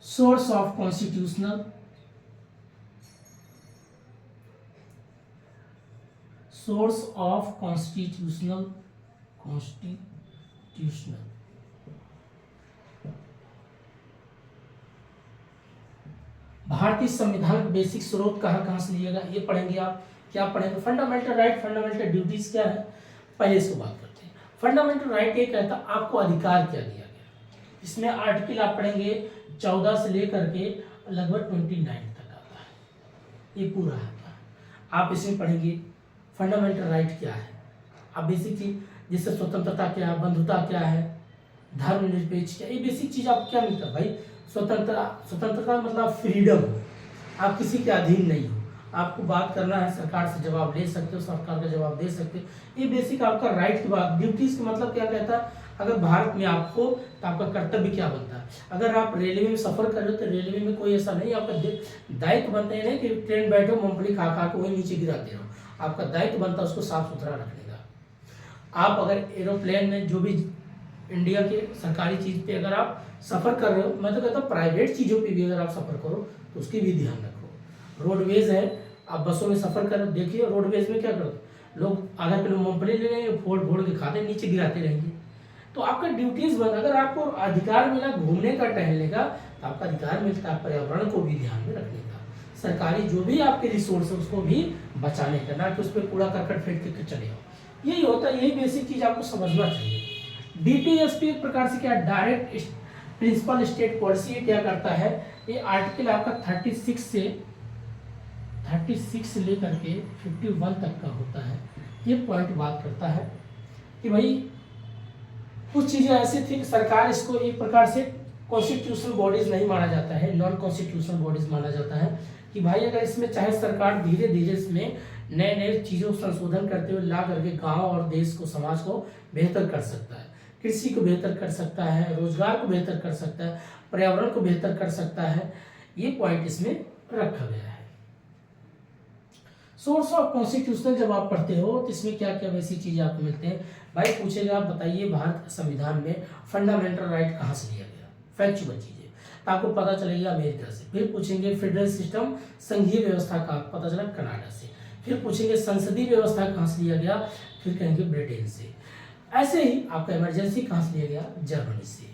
source of constitutional, source of constitutional भारतीय संविधान का बेसिक स्रोत कहाँ कहाँ से लिएगा, ये पढ़ेंगे आप। क्या पढ़ेंगे, फंडामेंटल राइट, फंडामेंटल ड्यूटीज क्या है, पहले इसको बात करते हैं। फंडामेंटल राइट ये कहता है आपको अधिकार क्या दिया गया। इसमें आर्टिकल आप पढ़ेंगे 14 से लेकर के लगभग 29 तक आता है, ये पूरा आता है। आप इसमें पढ़ेंगे फंडामेंटल राइट क्या है। अब बेसिक चीज जैसे स्वतंत्रता क्या है, बंधुता क्या है, धर्मनिरपेक्ष क्या, ये बेसिक चीज आपको क्या मिलता है भाई। स्वतंत्रता मतलब फ्रीडम हो, आप किसी के अधीन नहीं हो, आपको बात करना है सरकार से जवाब ले सकते हो, सरकार का जवाब दे सकते हो, ये बेसिक आपका राइट की बात। ड्यूटीज का मतलब क्या कहता है, अगर भारत में आपको तो आपका कर्तव्य क्या बनता है। अगर आप रेलवे में सफर कर रहे हो तो रेलवे में कोई ऐसा नहीं, आपका दायित्व बनता है नहीं कि ट्रेन बैठो मूंगफली खा खा के वही नीचे गिराते रहो, आपका दायित्व बनता है उसको साफ सुथरा रखने का। आप अगर एरोप्लेन में जो भी इंडिया के सरकारी चीज़ पे अगर आप सफ़र कर रहे हो, मैं तो कहता हूँ प्राइवेट चीज़ों पे भी अगर आप सफ़र करो तो उसकी भी ध्यान रखो। रोडवेज है, आप बसों में सफ़र कर, देखिए रोडवेज में क्या करो, लोग आधा किलो मूंगफली ले लेंगे, फोड़ फोड़ के खाते नीचे गिराते रहेंगे। तो आपका ड्यूटीज बन, अगर आपको अधिकार मिला घूमने का, टहलने का, तो आपका अधिकार मिलता है पर्यावरण को भी ध्यान में रखने का, सरकारी जो भी आपके रिसोर्स है उसको भी बचाने का, ना कि उस पर कूड़ा करकट फेंक के चले जाओ। यही होता है, यही बेसिक चीज़ आपको समझना चाहिए। डीपीएसपी एक प्रकार से क्या, डायरेक्ट प्रिंसिपल स्टेट पॉलिसी क्या करता है, ये आर्टिकल आपका 36 से लेकर के 51 तक का होता है। ये पॉइंट बात करता है कि भाई कुछ चीज़ें ऐसी थी कि सरकार इसको एक प्रकार से कॉन्स्टिट्यूशनल बॉडीज नहीं माना जाता है, नॉन कॉन्स्टिट्यूशनल बॉडीज माना जाता है कि भाई अगर इसमें चाहे सरकार धीरे धीरे इसमें नए नए चीज़ों संशोधन करते हुए ला करके गांव और देश को, समाज को बेहतर कर सकता है, कृषि को बेहतर कर सकता है, रोजगार को बेहतर कर सकता है, पर्यावरण को बेहतर कर सकता है, ये पॉइंट इसमें रखा गया है। सोर्स ऑफ कॉन्स्टिट्यूशनल जब आप पढ़ते हो तो इसमें क्या क्या वैसी चीज़ें आपको मिलते हैं भाई। पूछेगा आप बताइए भारत संविधान में फंडामेंटल राइट कहाँ से लिया गया, फैक्चुअल चीज़ें तो आपको पता चलेगा अमेरिका से। फिर पूछेंगे फेडरल सिस्टम, संघीय व्यवस्था का पता चला कनाडा से। फिर पूछेंगे संसदीय व्यवस्था कहाँ से लिया गया, फिर कहेंगे ब्रिटेन से। ऐसे ही आपका इमरजेंसी कहाँ से लिया गया, जर्मनी से।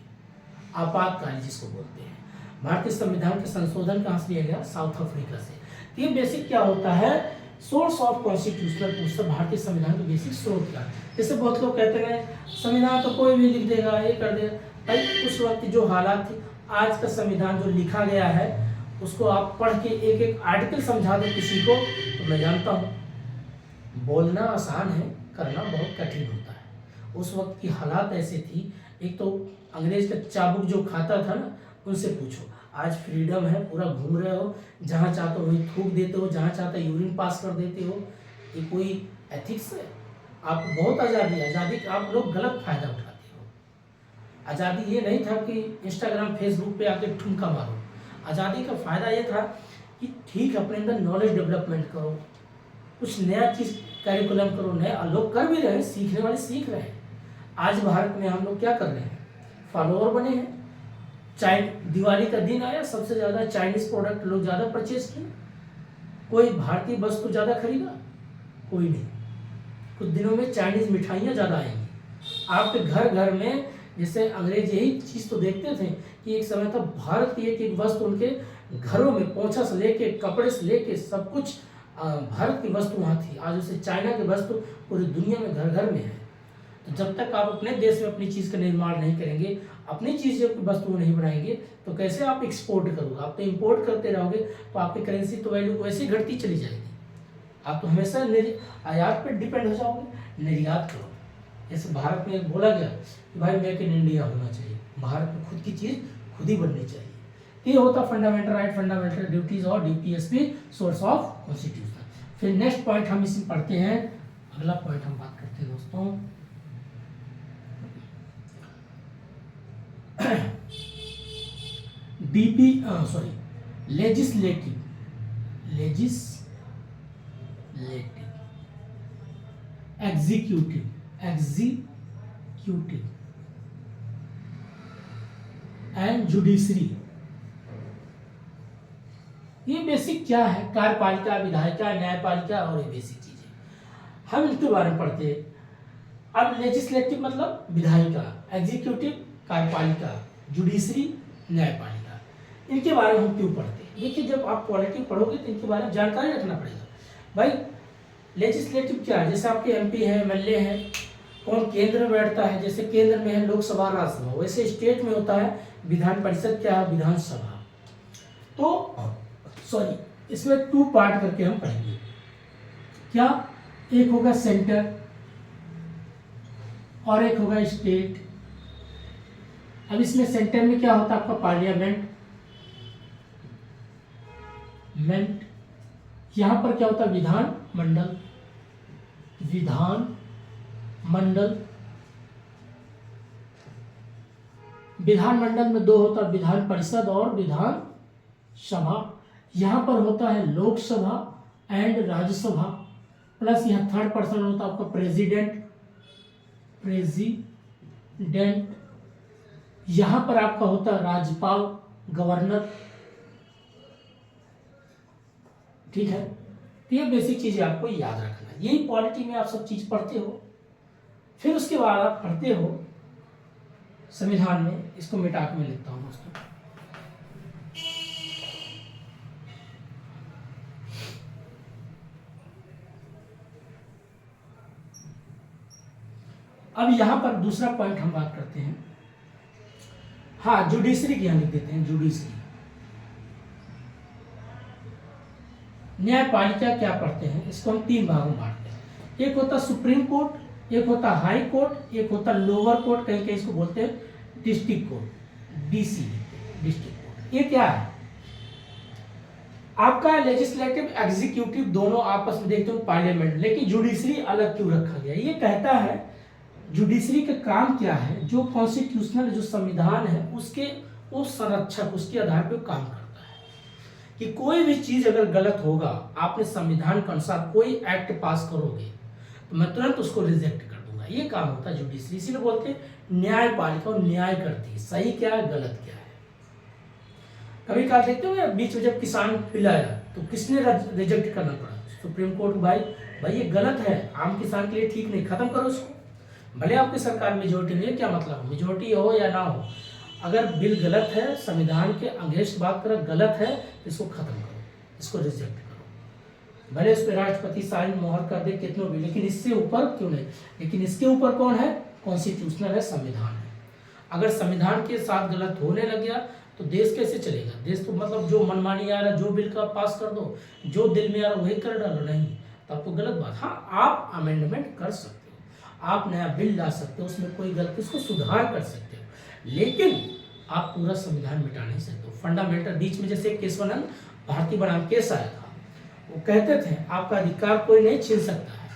आपातकाल जिसको बोलते हैं, भारतीय संविधान के संशोधन कहाँ से लिया गया, साउथ अफ्रीका से। ये बेसिक क्या होता है, सोर्स ऑफ कॉन्स्टिट्यूशनल पूछता भारतीय संविधान के बेसिक स्रोत का। जैसे बहुत लोग कहते हैं संविधान तो कोई भी लिख देगा, ये कर देगा। भाई उस वक्त जो हालात थे, आज का संविधान जो लिखा गया है उसको आप पढ़ के एक एक आर्टिकल समझा दो किसी को, तो मैं जानता हूँ बोलना आसान है, करना बहुत कठिन होता है। उस वक्त की हालात ऐसे थी, एक तो अंग्रेज का चाबुक जो खाता था ना, उनसे पूछो। आज फ्रीडम है, पूरा घूम रहे हो, जहाँ चाहते हो वहीं थूक देते हो, जहाँ चाहते हो यूरिन पास कर देते हो। ये कोई एथिक्स है? आपको बहुत आज़ादी है, आज़ादी का आप लोग गलत फायदा उठाते हो। आज़ादी ये नहीं था कि इंस्टाग्राम फेसबुक पे आके ठुमका मारो। आज़ादी का फ़ायदा ये था कि ठीक अपने अंदर नॉलेज डेवलपमेंट करो, कुछ नया चीज़ कैरिकुलम करो, नया लोग कर भी रहे हैं, सीखने वाले सीख रहे हैं। आज भारत में हम लोग क्या कर रहे हैं, फॉलोअर बने हैं। दिवाली का दिन आया, सबसे ज़्यादा चाइनीज प्रोडक्ट लोग ज़्यादा परचेज किए। कोई भारतीय वस्तु ज़्यादा खरीदा? कोई नहीं। कुछ दिनों में चाइनीज मिठाइयाँ ज़्यादा आएंगी आपके घर घर में। जैसे अंग्रेज यही चीज़ तो देखते थे कि एक समय था भारत की एक एक वस्तु उनके घरों में, पोंछा से लेके कपड़े से लेके सब कुछ भारत की वस्तु वहाँ थी। आज उसे चाइना की वस्तु पूरी दुनिया में घर घर में है। तो जब तक आप अपने देश में अपनी चीज़ का निर्माण नहीं करेंगे, अपनी चीज़ों की वस्तु नहीं बनाएंगे, तो कैसे आप एक्सपोर्ट करोगे? आप तो इंपोर्ट करते रहोगे तो आपकी करेंसी तो वैल्यू वैसे ही घटती चली जाएगी। आप तो हमेशा आयात पर डिपेंड हो जाओगे। निर्यात करो। जैसे भारत में बोला गया कि भाई मेक इन इंडिया होना चाहिए, भारत में खुद की चीज़ खुद ही बननी चाहिए। ये होता फंडामेंटल राइट, फंडामेंटल ड्यूटीज और डीपीएसपी सोर्स ऑफ कॉन्स्टिट्यूशन। फिर नेक्स्ट पॉइंट हम इसमें पढ़ते हैं। अगला पॉइंट हम बात करते हैं दोस्तों, लेजिस्लेटिव एग्जीक्यूटिव एंड जुडिशरी। ये बेसिक क्या है? कार्यपालिका, विधायिका, न्यायपालिका और ये बेसिक चीजें हम इनके बारे में पढ़ते हैं। अब लेजिस्लेटिव मतलब विधायिका, एग्जीक्यूटिव कार्यपालिका, जुडिशरी न्यायपालिका, इनके बारे में हम क्यों पढ़ते हैं? देखिए, जब आप पॉलिटिक्स पढ़ोगे तो इनके बारे में जानकारी रखना पड़ेगा। भाई लेजिस्लेटिव क्या है? जैसे आपके एमपी है, एमएलए है, कौन केंद्र में बैठता है? जैसे केंद्र में है लोकसभा, राज्यसभा, वैसे स्टेट में होता है विधान परिषद, क्या है? विधानसभा। तो इसमें 2 पार्ट करके हम पढ़ेंगे। क्या? एक होगा सेंटर और एक होगा स्टेट। अब इसमें सेंटर में क्या होता है? आपका पार्लियामेंट। यहां पर क्या होता है? विधान मंडल। विधानमंडल में 2 होता है, विधान परिषद और विधान सभा। यहां पर होता है लोकसभा एंड राज्यसभा, प्लस यहां 3rd पर्सन होता है आपका प्रेसिडेंट। यहां पर आपका होता है राज्यपाल, गवर्नर। ठीक है, तो ये बेसिक चीजें आपको याद रखना है। यही पॉलिटी में आप सब चीज पढ़ते हो। फिर उसके बाद आप पढ़ते हो संविधान में। इसको मिटा के मैं लिखता हूं दोस्तों। अब यहां पर दूसरा पॉइंट हम बात करते हैं। हाँ, जुडिशरी की यहां लिख देते हैं, जुडिशरी। न्यायपालिका क्या पढ़ते हैं? इसको हम 3 भागों में बांटते हैं। एक होता सुप्रीम कोर्ट, एक होता हाई कोर्ट, एक होता लोअर कोर्ट, कहीं कहीं इसको बोलते हैं district court, DC, district court. ये क्या है? आपका लेजिस्लेटिव एग्जीक्यूटिव दोनों आपस में देखते हो पार्लियामेंट, लेकिन जुडिशरी अलग क्यों रखा गया? ये कहता है जुडिशरी का काम क्या है? जो कॉन्स्टिट्यूशनल, जो संविधान है उसके उस संरक्षक, उसके आधार पर काम करता है कि कोई भी चीज अगर गलत होगा, आपने संविधान के अनुसार कोई एक्ट पास करोगे तो मैं तुरंत उसको रिजेक्ट कर दूंगा। ये काम होता है जुडिशरी। इसीलिए बोलते हैं न्यायपालिका, और न्याय करती है सही क्या है, गलत क्या है। कभी कभार देखते हो बीच में जब किसान बिल आया तो किसने रिजेक्ट करना पड़ा? Supreme court. भाई ये गलत है, आम किसान के लिए ठीक नहीं, खत्म करो इसको। भले आपकी सरकार मेजोरिटी नहीं है, क्या मतलब, मेजोरिटी हो या ना हो, अगर बिल गलत है, संविधान के अगेंस्ट बात कर गलत है, तो इसको खत्म करो, इसको रिजेक्ट करो। भले उस पर राष्ट्रपति साइन मोहर कर दे कितनों भी, लेकिन इससे ऊपर क्यों नहीं। लेकिन इसके ऊपर कौन है? कॉन्स्टिट्यूशनल है, संविधान है। अगर संविधान के साथ गलत होने लग गया तो देश कैसे चलेगा? देश तो मतलब जो मनमानी आ रहा है, जो बिल का पास कर दो, जो दिल में आ रहा वही कर डालो, नहीं तब तो गलत बात। हाँ, आप अमेंडमेंट कर सकते हो, आप नया बिल ला सकते हो, उसमें कोई गलती, उसको सुधार कर सकते हो, लेकिन आप पूरा संविधान मिटा नहीं सकते हो। फंडामेंटल, बीच में जैसे केशवानंद भारती बनाम केस आया था, वो कहते थे आपका अधिकार कोई नहीं छीन सकता है।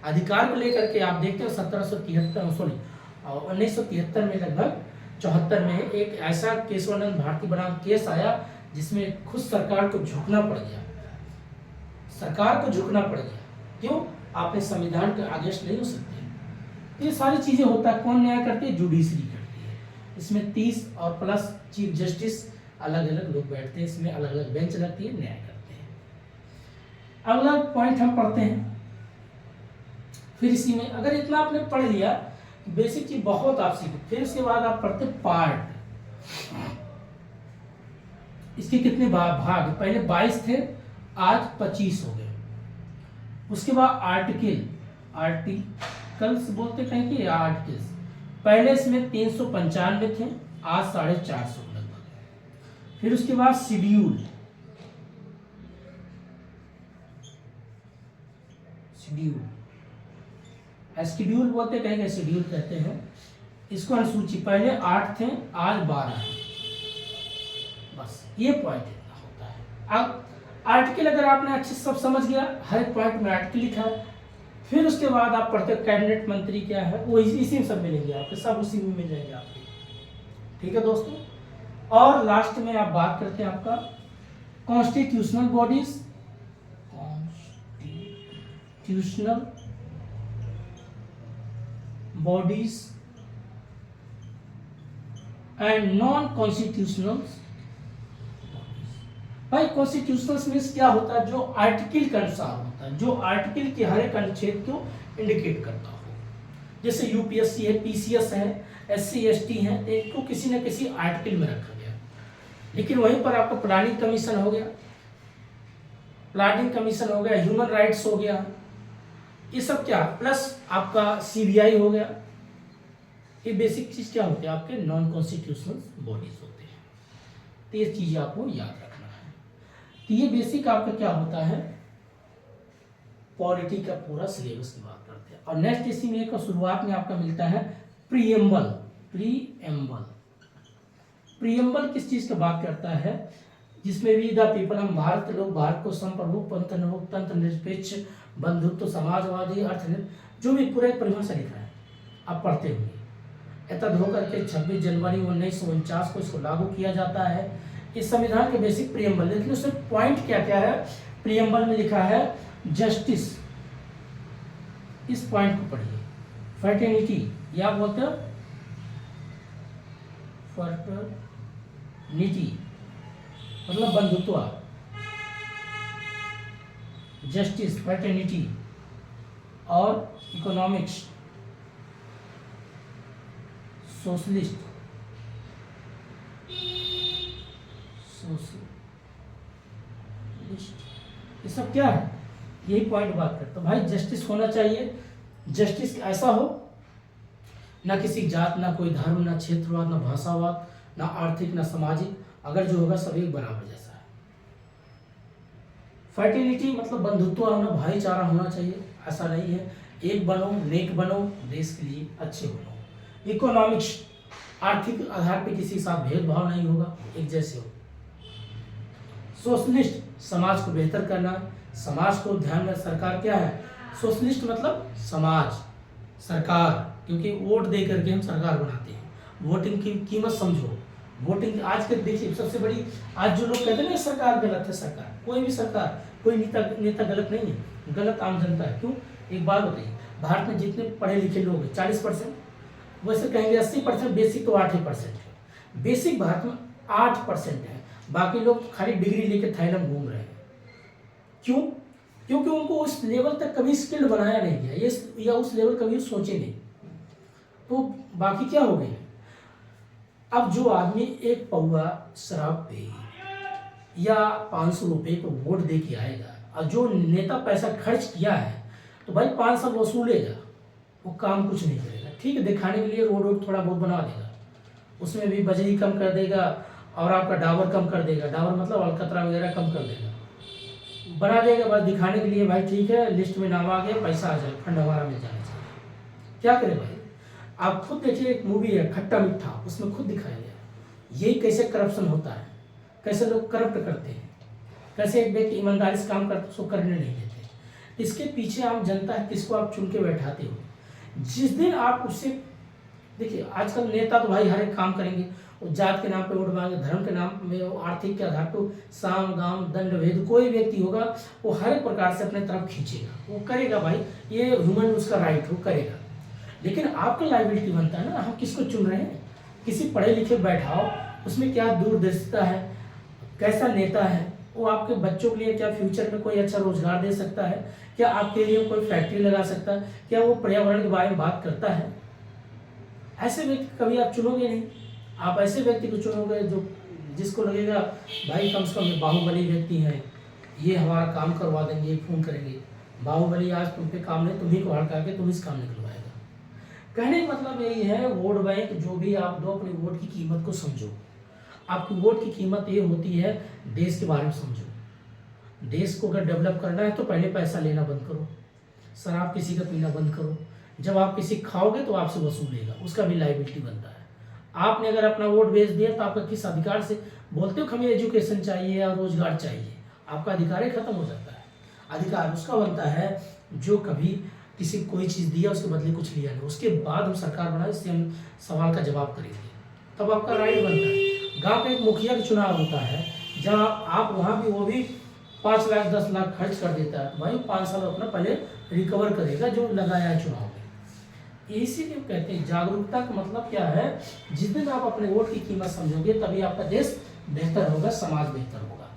अधिकार को लेकर के आप देखते हो 1973 में, लगभग 74 में एक ऐसा केशवानंद भारती बनाम केस आया जिसमें खुद सरकार को झुकना पड़ गया। सरकार को झुकना पड़ गया। क्यों? आपने संविधान के अगेंस्ट नहीं हो सकते। ये सारी चीजें होता है, कौन न्याय करती है? जुडिशरी करती है। इसमें 30 और प्लस चीफ जस्टिस अलग अलग लोग बैठते हैं, इसमें अलग अलग बेंच लगती है, न्याय करते हैं। अगला पॉइंट हम पढ़ते हैं। फिर इसी में अगर इतना आपने पढ़ लिया, बेसिक चीज बहुत आप सीखे, फिर उसके बाद आप पढ़ते पार्ट। इसके कितने भाग? पहले 22 थे, आज 25 हो गए। उसके बाद आर्टिकल्स बोलते कहीं कि आर्टिकल्स, पहले इसमें 395 थे, आज 450 लगभग। फिर उसके बाद शेड्यूल, शेड्यूल बोलते कहेंगे, शेड्यूल कहते हैं इसको। अनुसूची, पहले 8 थे, आज 12 है। बस ये पॉइंट इतना होता है। अब आर्टिकल अगर आपने अच्छे से सब समझ गया, हर एक पॉइंट में आर्टिकल लिखा है, फिर उसके बाद आप पढ़ते कैबिनेट मंत्री क्या है, वो इसी में सब मिलेंगे आपके, सब उसी में मिल जाएंगे आपके। ठीक है दोस्तों। और लास्ट में आप बात करते हैं आपका constitutional bodies, and non constitutional. भाई कॉन्स्टिट्यूशनल मीन्स क्या होता है? जो आर्टिकल के अनुसार होता है, जो आर्टिकल के हर एक अनुच्छेद को इंडिकेट करता हो। जैसे यूपीएससी है, पीसीएस है, एससी एसटी है, इनको किसी न किसी आर्टिकल में रखा गया। लेकिन वहीं पर आपका प्लानिंग कमीशन हो गया, ह्यूमन राइट्स हो गया, ये सब क्या, प्लस आपका सीबीआई हो गया। ये बेसिक चीज क्या होती है? आपके नॉन कॉन्स्टिट्यूशनल बॉडीज होते हैं। तो ये चीज आपको याद रखना है। तो ये बेसिक आपका क्या होता है, पॉलिटी का पूरा सिलेबस की बात करते हैं। और नेक्स्ट इसी में एक शुरुआत में आपका मिलता है प्रीएम्बल। प्रीएम्बल किस चीज की बात करता है? जिसमें भी द पीपल, हम भारत लोग भारत को संप्रभु, तंत्र निरपेक्ष, बंधुत्व, समाजवादी, अर्थनीति, जो भी पूरा परिभाषा लिखा है आप पढ़ते होंगे। एतद होकर के 26 जनवरी 1949 को इसको लागू किया जाता है। इस संविधान के बेसिक प्रीएम्बल, लेकिन उसमें पॉइंट क्या क्या है? प्रीएम्बल में लिखा है जस्टिस, इस पॉइंट को पढ़िए। फर्टर्निटी, या बोलते हो फर्टर्निटी मतलब बंधुत्व, जस्टिस, फर्टर्निटी, और इकोनॉमिक्स, सोशलिस्ट, ये सब क्या है? यही पॉइंट बात करता हूं। भाई जस्टिस होना चाहिए, जस्टिस ऐसा हो ना किसी जात, ना कोई धर्म, ना क्षेत्रवाद, ना भाषावाद, ना आर्थिक, ना सामाजिक, अगर जो होगा सभी बराबर जैसा है। फर्टिलिटी मतलब बंधुत्व होना, भाईचारा होना चाहिए, ऐसा नहीं है एक बनो, नेक बनो, देश के लिए अच्छे बनो। इकोनॉमिक्स, आर्थिक आधार पे किसी के साथ भेदभाव नहीं होगा, एक जैसे हो। सोशलिस्ट, समाज को बेहतर करना, समाज को ध्यान में, सरकार क्या है? सोशलिस्ट मतलब समाज, सरकार, क्योंकि वोट दे करके हम सरकार बनाते हैं। वोटिंग की कीमत समझो। वोटिंग आज के देखिए सबसे बड़ी, आज जो लोग कहते हैं ना सरकार गलत है, सरकार कोई भी सरकार, कोई नेता गलत नहीं है, गलत आम जनता है। क्यों? एक बात बताइए, भारत में जितने पढ़े लिखे लोग हैं 40%, वैसे कहेंगे 80%, बेसिक तो 8% है। बेसिक भारत में 8% है, बाकी लोग खाली डिग्री लेके थाईलैंड घूम रहे हैं। क्यों? क्योंकि उनको उस लेवल तक कभी स्किल्ड बनाया नहीं गया, ये या उस लेवल कभी सोचे नहीं। तो बाकी क्या हो गए? अब जो आदमी एक पौवा शराब पे या 500 रुपये पे वोट दे के आएगा, और जो नेता पैसा खर्च किया है तो भाई 500 वसूलेगा, वो काम कुछ नहीं करेगा। ठीक है, दिखाने के लिए रोड थोड़ा बहुत बना देगा, उसमें भी बजरी कम कर देगा और आपका डाबर कम कर देगा, डाबर मतलब अलकतरा वगैरह कम कर देगा, बना देगा बस दिखाने के लिए। भाई ठीक है, लिस्ट में नाम आ गया, पैसा आ जाए, फंड हमारा मिल जाना चाहिए। क्या करे भाई? आप खुद देखिए, एक मूवी है खट्टा मीठा, उसमें खुद दिखाया गया यही कैसे करप्शन होता है, कैसे लोग करप्ट करते हैं, कैसे एक व्यक्ति ईमानदारी से काम करते उसको करने नहीं देते। इसके पीछे आम जनता है, किसको आप चुन के बैठाते हो। जिस दिन आप उससे, देखिए आजकल नेता तो भाई हर एक काम करेंगे, वो जात के नाम पे वोट मांगे, धर्म के नाम में, आर्थिक के आधार पर साम गाम दंड भेद, कोई व्यक्ति होगा वो हर एक प्रकार से अपने तरफ खींचेगा, वो करेगा भाई, ये ह्यूमन उसका राइट, वो करेगा। लेकिन आपका लायबिलिटी बनता है ना, हम किसको चुन रहे हैं। किसी पढ़े लिखे बैठाओ, उसमें क्या दूरदर्शिता है, कैसा नेता है, वो आपके बच्चों के लिए क्या फ्यूचर में कोई अच्छा रोजगार दे सकता है, क्या आपके लिए कोई फैक्ट्री लगा सकता है, क्या वो पर्यावरण के बारे में बात करता है। ऐसे व्यक्ति कभी आप चुनोगे नहीं। आप ऐसे व्यक्ति को चुनोगे जो जिसको लगेगा भाई कम से कम ये बाहुबली व्यक्ति है, ये हमारा काम करवा देंगे, फोन करेंगे, बाहुबली आज तुम पे काम नहीं, तुम्ही को हड़का के तुम इस काम निकलवाएगा। कहने का मतलब यही है, वोट बैंक जो भी आप दो, अपनी वोट की कीमत को समझो। आपकी वोट की कीमत ये होती है, देश के बारे में समझो। देश को अगर डेवलप करना है तो पहले पैसा लेना बंद करो, शराब किसी का पीना बंद करो। जब आप किसी खाओगे तो आपसे वसूलेगा, उसका भी लायबिलिटी बनता है। आपने अगर अपना वोट बेच दिया तो आपका किस अधिकार से बोलते हो हमें एजुकेशन चाहिए या रोजगार चाहिए, आपका अधिकार ही खत्म हो जाता है। अधिकार उसका बनता है जो कभी किसी को कोई चीज़ दिया उसके बदले कुछ लिया नहीं, उसके बाद हम सरकार बनाए, इससे हम सवाल का जवाब करेंगे, तब आपका राइट बनता है। गांव का एक मुखिया का चुनाव होता है, जहां आप वहां भी वो भी 5 लाख 10 लाख खर्च कर देता है, तो भाई 5 साल अपना पहले रिकवर करेगा जो लगाया है चुनाव में। इसीलिए कहते हैं जागरूकता का मतलब क्या है, जिस दिन आप अपने वोट की कीमत समझोगे तभी आपका देश बेहतर होगा, समाज बेहतर होगा।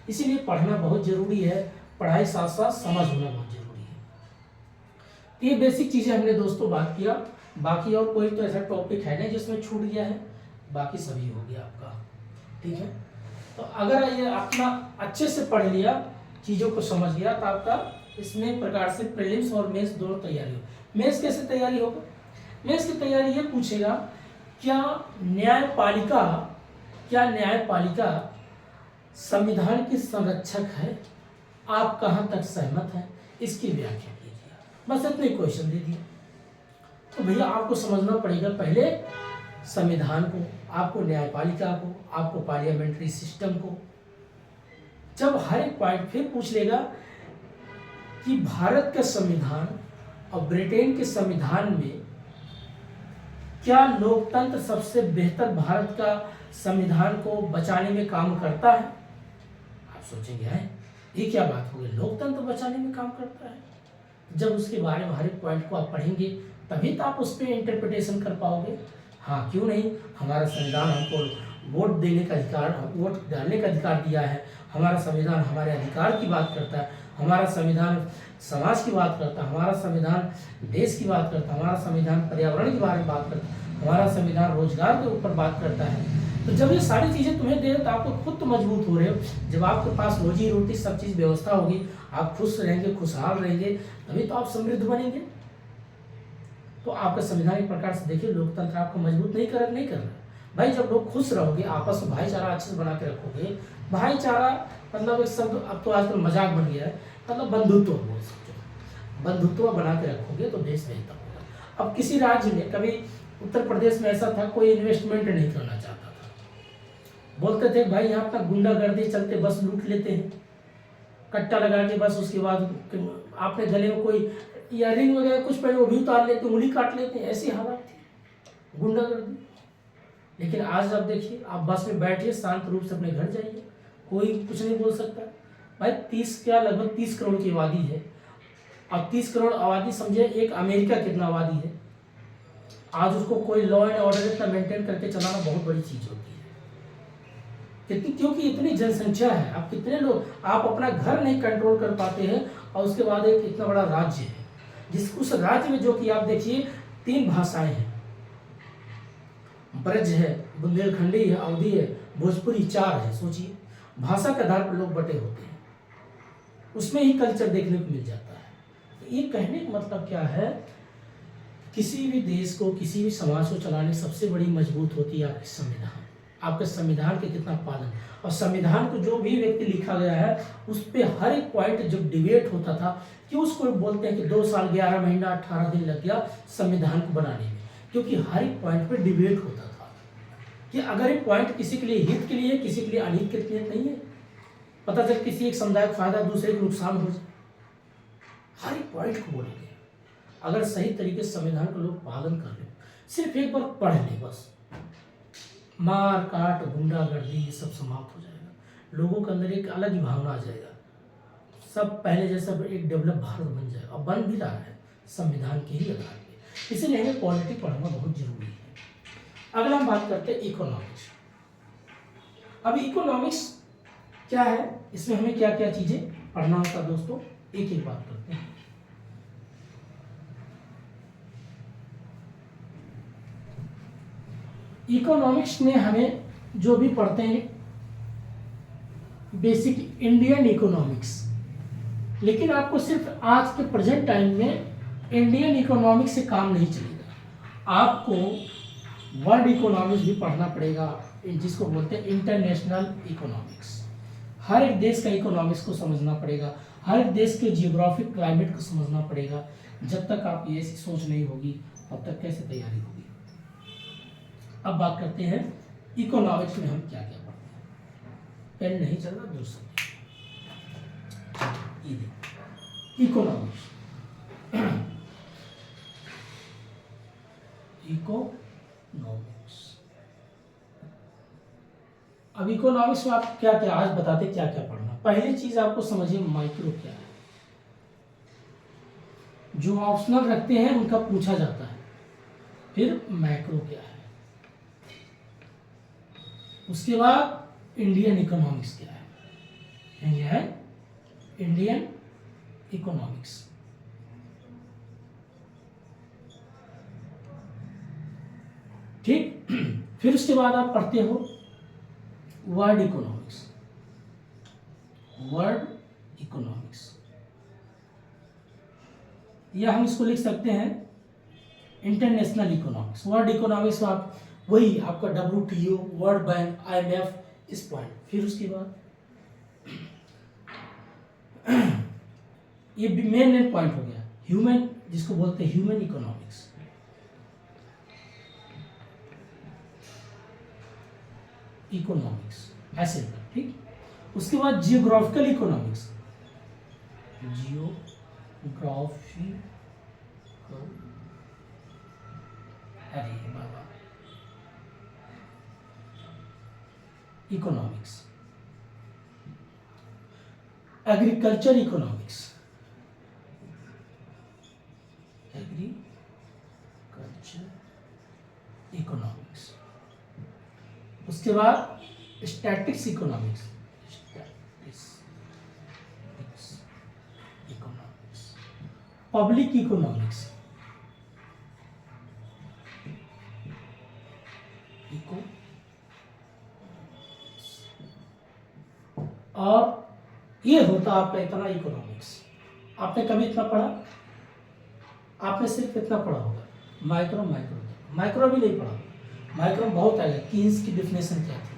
इसीलिए पढ़ना बहुत जरूरी है, पढ़ाई साथ साथ समझ होना बहुत जरूरी है। तो ये बेसिक चीजें हमने दोस्तों बात किया, बाकी और कोई तो ऐसा टॉपिक है नहीं जिसमें छूट गया है, बाकी सभी हो गया आपका। ठीक है, तो अगर ये अपना अच्छे से पढ़ लिया, चीजों को समझ लिया, तो आपका इसमें प्रकार से प्रीलिम्स और मेंस दोनों तैयारी हो। मेंस कैसे तैयारी होगा, मेंस की तैयारी ये पूछेगा क्या न्यायपालिका संविधान की संरक्षक है, आप कहां तक सहमत हैं, इसकी व्याख्या कीजिए। बस इतने क्वेश्चन दे दिए। तो भैया आपको समझना पड़ेगा पहले संविधान को, आपको न्यायपालिका को, आपको पार्लियामेंट्री सिस्टम को। जब हर एक पॉइंट फिर पूछ लेगा कि भारत का संविधान और ब्रिटेन के संविधान में क्या लोकतंत्र सबसे बेहतर भारत का संविधान को बचाने में काम करता है। आप सोचेंगे है ये क्या बात हो गई, लोकतंत्र बचाने में काम करता है। जब उसके बारे में हर एक पॉइंट को आप पढ़ेंगे तभी तो आप उस पर इंटरप्रिटेशन कर पाओगे। हाँ क्यों नहीं, हमारा संविधान हमको वोट देने का अधिकार, वोट डालने का अधिकार दिया है। हमारा संविधान हमारे अधिकार की बात करता है, हमारा संविधान समाज की बात करता है, हमारा संविधान देश की बात करता है, हमारा संविधान पर्यावरण के बारे में बात करता है, हमारा संविधान रोजगार के ऊपर बात करता है। तो जब ये सारी चीज़ें तुम्हें दे तो आपको खुद तो मजबूत हो रहे हो। जब आपके पास रोजी रोटी सब चीज़ व्यवस्था होगी, आप खुश रहेंगे, खुशहाल रहेंगे, तभी तो आप समृद्ध बनेंगे। तो आपका संविधान एक प्रकार से देखिए लोकतंत्र आपको मजबूत नहीं कर रहा भाई। जब लोग खुश रहोगे, आपस में भाईचारा अच्छे से बना के रखोगे, भाईचारा मतलब एक शब्द अब तो आजकल मजाक बन गया है, मतलब बंधुत्व बोल सकते हो, बंधुत्व बना के रखोगे तो देश बेहतर होगा। अब किसी राज्य में, कभी उत्तर प्रदेश में ऐसा था, कोई इन्वेस्टमेंट नहीं करना चाहता था, बोलते थे भाई यहाँ पर गुंडागर्दी चलते बस लूट लेते हैं, कट्टा लगा के बस उसके बाद आपने गले में कोई इयररिंग वगैरह कुछ पहले वो भी उतार लेते, उंगली काट लेते, ऐसी हालत थी, गुंडागर्दी। लेकिन आज आप देखिए, आप बस में बैठिए, शांत रूप से अपने घर जाइए, कोई कुछ नहीं बोल सकता भाई। लगभग 30 करोड़ की आबादी है। अब 30 करोड़ आबादी समझे, एक अमेरिका कितना आबादी है। आज उसको कोई लॉ एंड ऑर्डर इतना मेंटेन करके चलाना बहुत बड़ी चीज होती है, कितनी, क्योंकि इतनी जनसंख्या है। अब कितने लोग, आप अपना घर नहीं कंट्रोल कर पाते हैं और उसके बाद एक इतना बड़ा राज्य है, उस राज्य में जो कि आप देखिए 3 भाषाएं हैं, ब्रज है, बुंदेलखंडी है, अवधी है, भोजपुरी, 4 है। सोचिए भाषा के आधार पर लोग बटे होते हैं, उसमें ही कल्चर देखने को मिल जाता है। ये कहने का मतलब क्या है, किसी भी देश को, किसी भी समाज को चलाने सबसे बड़ी मजबूत होती है आपकी संविधान, आपके संविधान के कितना पालन। और संविधान को जो भी व्यक्ति लिखा गया है उस पर हर एक पॉइंट जब डिबेट होता था, कि उसको बोलते हैं कि 2 साल 11 महीना 18 दिन लग गया संविधान को बनाने में, क्योंकि हर एक पॉइंट पे डिबेट होता था कि अगर एक पॉइंट किसी के लिए हित के लिए, किसी के लिए अनित के लिए नहीं है, पता चल किसी एक समुदाय का फायदा दूसरे को नुकसान हो जाए, हर एक पॉइंट को बोलेंगे। अगर सही तरीके से संविधान का लोग पालन कर ले, सिर्फ एक बार पढ़ ले, बस मार काट गुंडागर्दी ये सब समाप्त हो जाएगा, लोगों के अंदर एक अलग ही भावना आ जाएगा, सब पहले जैसा एक डेवलप भारत बन जाएगा, और बन भी रहा है संविधान के ही आधार पे। इसलिए हमें पॉलिटी पढ़ना बहुत जरूरी है। अगला हम बात करते हैं इकोनॉमिक्स। अब इकोनॉमिक्स क्या है, इसमें हमें क्या क्या चीजें पढ़ना होता है दोस्तों, एक एक बात करते हैं। इकोनॉमिक्स में हमें जो भी पढ़ते हैं बेसिक इंडियन इकोनॉमिक्स, लेकिन आपको सिर्फ आज के प्रेजेंट टाइम में इंडियन इकोनॉमिक्स से काम नहीं चलेगा, आपको वर्ल्ड इकोनॉमिक्स भी पढ़ना पड़ेगा, जिसको बोलते हैं इंटरनेशनल इकोनॉमिक्स। हर एक देश का इकोनॉमिक्स को समझना पड़ेगा, हर एक देश के जियोग्राफिक क्लाइमेट को समझना पड़ेगा। जब तक आप ये ऐसी सोच नहीं होगी तब तक कैसे तैयारी होगी। अब बात करते हैं इकोनॉमिक्स में हम क्या क्या पढ़ते हैं। पेन नहीं चल रहा, दूसरा इकोनॉमिक्स। इकोनॉमिक्स, अब इकोनॉमिक्स में आप क्या क्या आज बताते क्या क्या पढ़ना। पहली चीज आपको समझिए माइक्रो क्या है, जो ऑप्शनल रखते हैं उनका पूछा जाता है। फिर मैक्रो क्या है, उसके बाद इंडियन इकोनॉमिक्स क्या है, यह है इंडियन इकोनॉमिक्स। ठीक, फिर उसके बाद आप पढ़ते हो वर्ल्ड इकोनॉमिक्स। वर्ल्ड इकोनॉमिक्स या हम इसको लिख सकते हैं इंटरनेशनल इकोनॉमिक्स। वर्ल्ड इकोनॉमिक्स में आप वही आपका WTO, वर्ल्ड बैंक, IMF, इस पॉइंट। फिर उसके बाद ये मेन पॉइंट हो गया ह्यूमन, जिसको बोलते हैं ह्यूमन इकोनॉमिक्स। इकोनॉमिक्स ऐसे, ठीक। उसके बाद जियोग्राफिकल इकोनॉमिक्स, जियोग्राफी, अरे बाबा, economics. Agriculture economics, agriculture economics. उसके बाद statics economics, economics. Public economics, और ये होता आपका इतना इकोनॉमिक्स। आपने कभी इतना पढ़ा? आपने सिर्फ इतना पढ़ा होगा, माइक्रो भी नहीं पढ़ा। माइक्रो बहुत आएगा। कीन्स की डिफिनेशन क्या थी,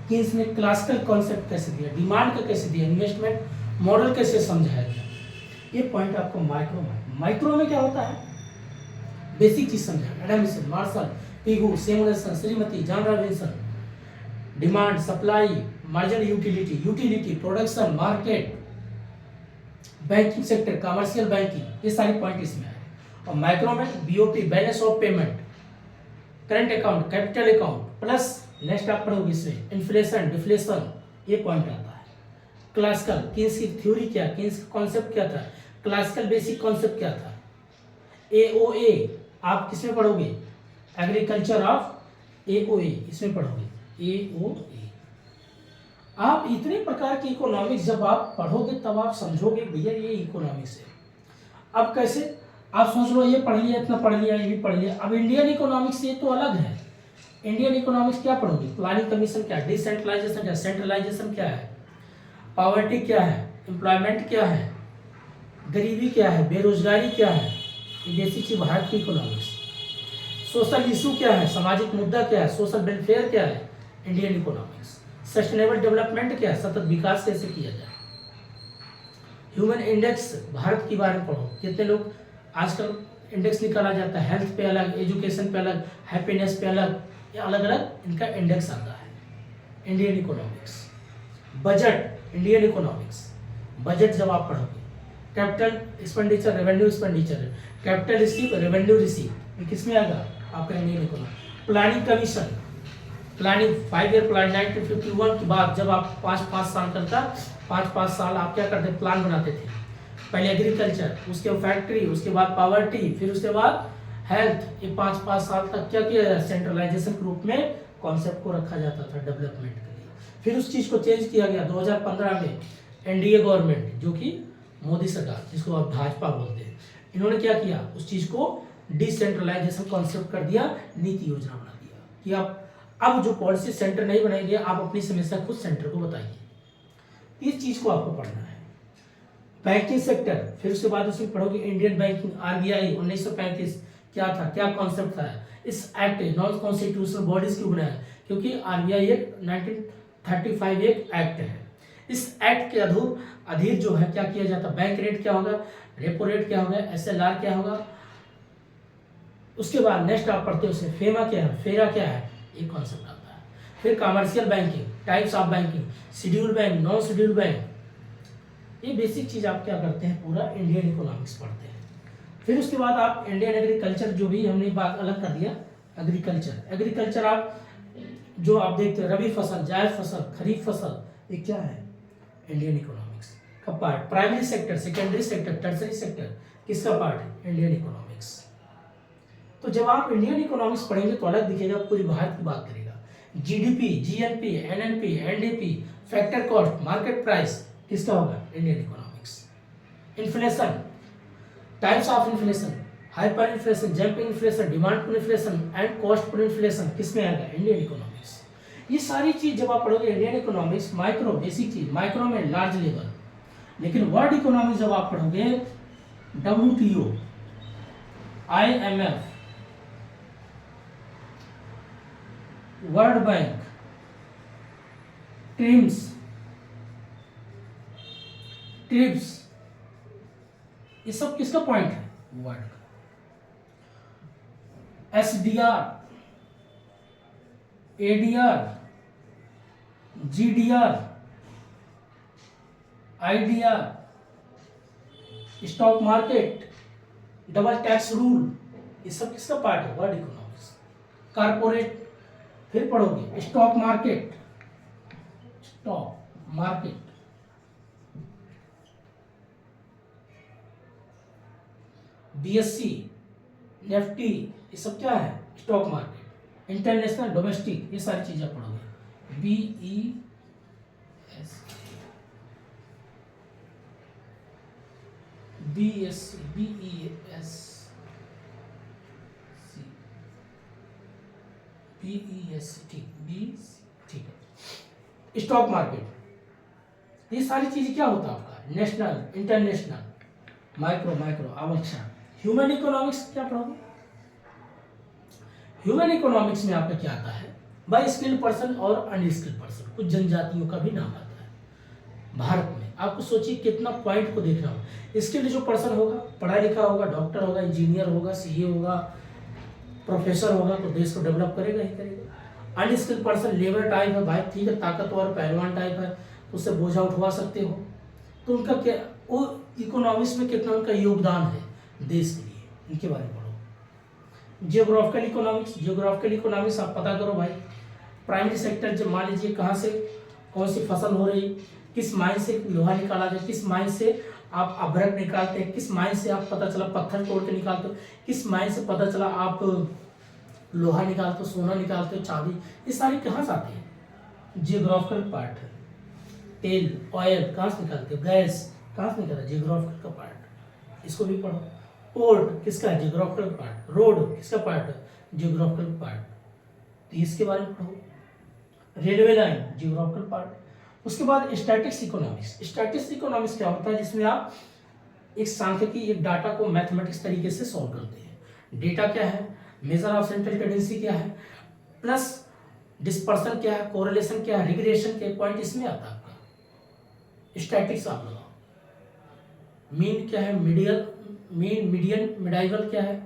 कीन्स ने क्लासिकल कॉन्सेप्ट कैसे दिया, डिमांड का कैसे दिया, इन्वेस्टमेंट मॉडल कैसे समझाया गया, ये पॉइंट आपको माइक्रो में क्या होता है, बेसिक चीज समझाया। Adam Smith, Marshall, Pigou, Samuelson, Shrimati, Joan Robinson. Demand, supply, marginal utility, production, market, banking sector, commercial banking, ये सारे पॉइंट इसमें है। और माइक्रो में BOP, balance of payment, current account, capital account, plus next आप पढ़ोगे इसमें इन्फ्लेशन, डिफ्लेशन, ये पॉइंट आता है। क्लासिकल, कीन्स की थ्योरी क्या, कीन्स का कॉन्सेप्ट क्या था, क्लासिकल बेसिक कॉन्सेप्ट क्या था। AOA आप किसमें पढ़ोगे, एग्रीकल्चर ऑफ AOA, इसमें पढ़ोगे AOA। आप इतने प्रकार की इकोनॉमिक्स जब आप पढ़ोगे तब आप समझोगे भैया ये इकोनॉमिक्स है। अब कैसे, आप सोच लो ये पढ़ लिया, इतना पढ़ लिया, ये भी पढ़ लिया। अब इंडियन इकोनॉमिक्स ये तो अलग है। इंडियन इकोनॉमिक्स क्या पढ़ोगे, प्लानिंग कमीशन क्या है, डिसेंट्रलाइजेशन क्या है, सेंट्रलाइजेशन क्या है, पॉवर्टी क्या है, एम्प्लॉयमेंट क्या है, गरीबी क्या है, बेरोजगारी क्या है, ये बेसिक चीज भारत की इकोनॉमिक्स। सोशल इशू क्या है, सामाजिक मुद्दा क्या है, सोशल वेलफेयर क्या है, इंडियन इकोनॉमिक्स। सस्टेनेबल डेवलपमेंट क्या है, सतत विकास कैसे किया जाए। ह्यूमन इंडेक्स, भारत के बारे में पढ़ो, कितने लोग आजकल इंडेक्स निकाला जाता है, हेल्थ पे अलग, एजुकेशन पे अलग, हैप्पीनेस पे अलग, ये अलग अलग इनका इंडेक्स आता है। Indian economics. Budget, Indian economics. Budget जब आप पढ़ोगे, capital expenditure, revenue expenditure, capital receive, revenue receive, ये किस में आएगा, आपका Indian economics. Planning commission, planning 5 year plan 1951 के बाद जब आप 5 साल करता, 5 साल आप क्या करते, प्लान बनाते थे। पहले एग्रीकल्चर, उसके बाद फैक्ट्री, उसके बाद पॉवर्टी, फिर उसके बाद हेल्थ, ये 5-5 साल तक क्या किया जाए, सेंट्रलाइजेशन के रूप में कॉन्सेप्ट को रखा जाता था डेवलपमेंट के लिए। फिर उस चीज़ को चेंज किया गया 2015 में। एनडीए गवर्नमेंट, जो कि मोदी सरकार, जिसको आप भाजपा बोलते हैं, इन्होंने क्या किया, उस चीज़ को डिसेंट्रलाइजेशन कॉन्सेप्ट कर दिया, नीति योजना बना दिया कि आप अब जो पॉलिसी सेंटर नहीं बनाएंगे, आप अपनी समस्या खुद सेंटर को बताइए। इस चीज़ को आपको पढ़ना है। बैंकिंग सेक्टर, फिर उसके बाद उसमें पढ़ोगे इंडियन बैंकिंग, आरबीआई 1935 क्या था, क्या कॉन्सेप्ट था। इस एक्ट नॉन कॉन्स्टिट्यूशनल बॉडीज क्यों बनाया, क्योंकि आरबीआई एक 1935 एक एक्ट है। इस एक्ट के अधीन जो है क्या किया जाता, बैंक रेट क्या होगा, रेपो रेट क्या होगा, एसएलआर क्या होगा। उसके बाद नेक्स्ट आप पढ़ते हो उसमें फेमा क्या है, फेरा क्या है, ये कॉन्सेप्ट आता है। फिर commercial banking, types of banking, schedule bank, non schedule bank, ये बेसिक चीज आप क्या करते हैं, पूरा इंडियन इकोनॉमिक्स पढ़ते हैं। फिर उसके बाद आप इंडियन एग्रीकल्चर, जो भी हमने बात अलग कर दिया, एग्रीकल्चर आप जो आप देखते हैं रबी फसल, जायद फसल, खरीफ फसल, ये क्या है, इंडियन इकोनॉमिक्स का part. Primary sector, secondary sector, tertiary sector, किसका पार्ट है, इंडियन इकोनॉमिक्स। तो जब आप इंडियन इकोनॉमिक्स पढ़ेंगे तो अलग दिखेगा, पूरी भारत की बात करेगा। GDP, GNP, NNP, NDP, factor cost, market price, किसका होगा, Indian economics. Inflation, types of inflation, hyper inflation, jumping inflation, demand pull inflation and cost pull inflation, किसमें आएगा, इंडियन इकोनॉमिक्स। ये सारी चीज जब आप पढ़ोगे इंडियन इकोनॉमिक्स, माइक्रो बेसिक चीज, माइक्रो में लार्ज लेवल। लेकिन वर्ल्ड इकोनॉमिक्स जब आप पढ़ोगे, WTO, IMF, world bank, trips, ये सब किसका पॉइंट है, वर्ल्ड का। SDR, ADR, GDR, IDR, stock market, double tax rule, ये सब किसका पार्ट है, वर्ल्ड इकोनॉमिक्स। कारपोरेट, फिर पढ़ोगे स्टॉक मार्केट, BSE, निफ्टी, ये सब क्या है, स्टॉक मार्केट। इंटरनेशनल, डोमेस्टिक, ये सारी चीजें पढ़ोगे। ठीक है। स्टॉक मार्केट, ये सारी चीजें क्या होता है आपका, नेशनल, इंटरनेशनल, माइक्रो, आवश्यक। ह्यूमन इकोनॉमिक्स क्या पढ़ोगे, ह्यूमन इकोनॉमिक्स में आपका क्या आता है, बाय स्किल्ड पर्सन और अनस्किल्ड पर्सन, कुछ जनजातियों का भी नाम आता है भारत में। आपको सोचिए कितना पॉइंट को देखना होगा। स्किल्ड जो पर्सन होगा, पढ़ा लिखा होगा, डॉक्टर होगा, इंजीनियर होगा, सीए होगा, प्रोफेसर होगा, तो देश को डेवलप करेगा ही करेगा। अनस्किल्ड पर्सन लेबर टाइप है भाई, ठीक है, ताकतवर पहलवान टाइप है, तो उससे बोझा उठवा सकते हो, तो उनका क्या, वो इकोनॉमिक्स में कितना उनका योगदान है देश के लिए, इनके बारे में पढ़ो। जियोग्राफिकल इकोनॉमिक्स आप पता करो भाई। प्राइमरी सेक्टर, जब मान लीजिए कहाँ से कौन सी फसल हो रही, किस माइन से लोहा निकाला जाए, किस माइन से आप अभ्रक निकालते हैं, किस माइन से आप पता चला पत्थर तोड़ के निकालते हो, किस माइन से पता चला आप लोहा निकालते हो, सोना निकालते हो, चांदी, ये सारी कहाँ से आती है, जियोग्राफिकल पार्ट है। तेल, ऑयल कहाँ से निकालते हो, गैस कहाँ से निकलता है, जियोग्राफिकल का पार्ट, इसको भी पढ़ो। पोर्ट किसका है, जियोग्राफिकल पार्ट। रोड किसका पार्ट है, जियोग्राफिकल पार्ट, तो इसके बारे में पढ़ो। Railway line, geographical part. उसके बाद स्टैटिक्स इकोनॉमिक्स क्या होता है, जिसमें आप एक सांख्यिकी, एक डाटा को मैथमेटिक्स तरीके से सॉल्व करते हैं। डेटा क्या है, मेजर ऑफ सेंट्रल टेंडेंसी क्या है, प्लस डिस्पर्सन क्या है, कोरिलेशन क्या है, रिग्रेशन के पॉइंट इसमें आता है आपका। स्टैटिक्स आप लगाओ। मीन क्या है, मीडियन, मिडाइवल क्या है,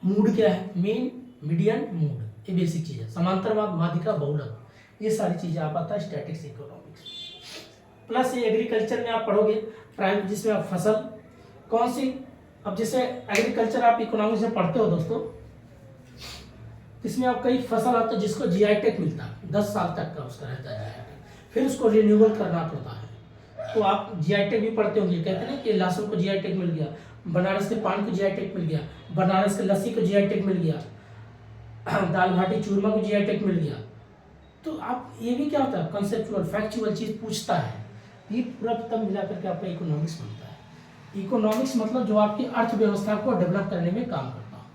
मूड क्या है, मीन, मीडियन, मूड, ये बेसिक चीज है। समांतरवाद, माध्यिका, बहुलक, ये सारी चीजें आप आता है स्टैटिक्स इकोनॉमिक्स। प्लस ये एग्रीकल्चर में आप पढ़ोगे, प्राइम, जिसमें आप फसल कौन सी, अब जैसे एग्रीकल्चर आप इकोनॉमिक्स में पढ़ते हो दोस्तों, इसमें आप कई फसल आते हैं जिसको जीआई टैग मिलता है, 10 साल तक का उसका रहता है, फिर उसको रिन्यूअल करना पड़ता है। तो आप जीआई टैग भी पढ़ते होंगे, कहते हैं कि लहसुन को जीआई टैग मिल गया, बनारस के पान को जीआई टैग मिल गया, बनारस के लस्सी को जीआई टैग मिल गया, दाल बाटी चूरमा को जीआई टैग मिल गया। तो आप ये भी क्या होता है, कंसेप्चुअल फैक्चुअल चीज पूछता है, ये पूरा तब मिला करके आपका इकोनॉमिक्स बनता है। इकोनॉमिक्स मतलब जो आपकी अर्थव्यवस्था को डेवलप करने में काम करता हो।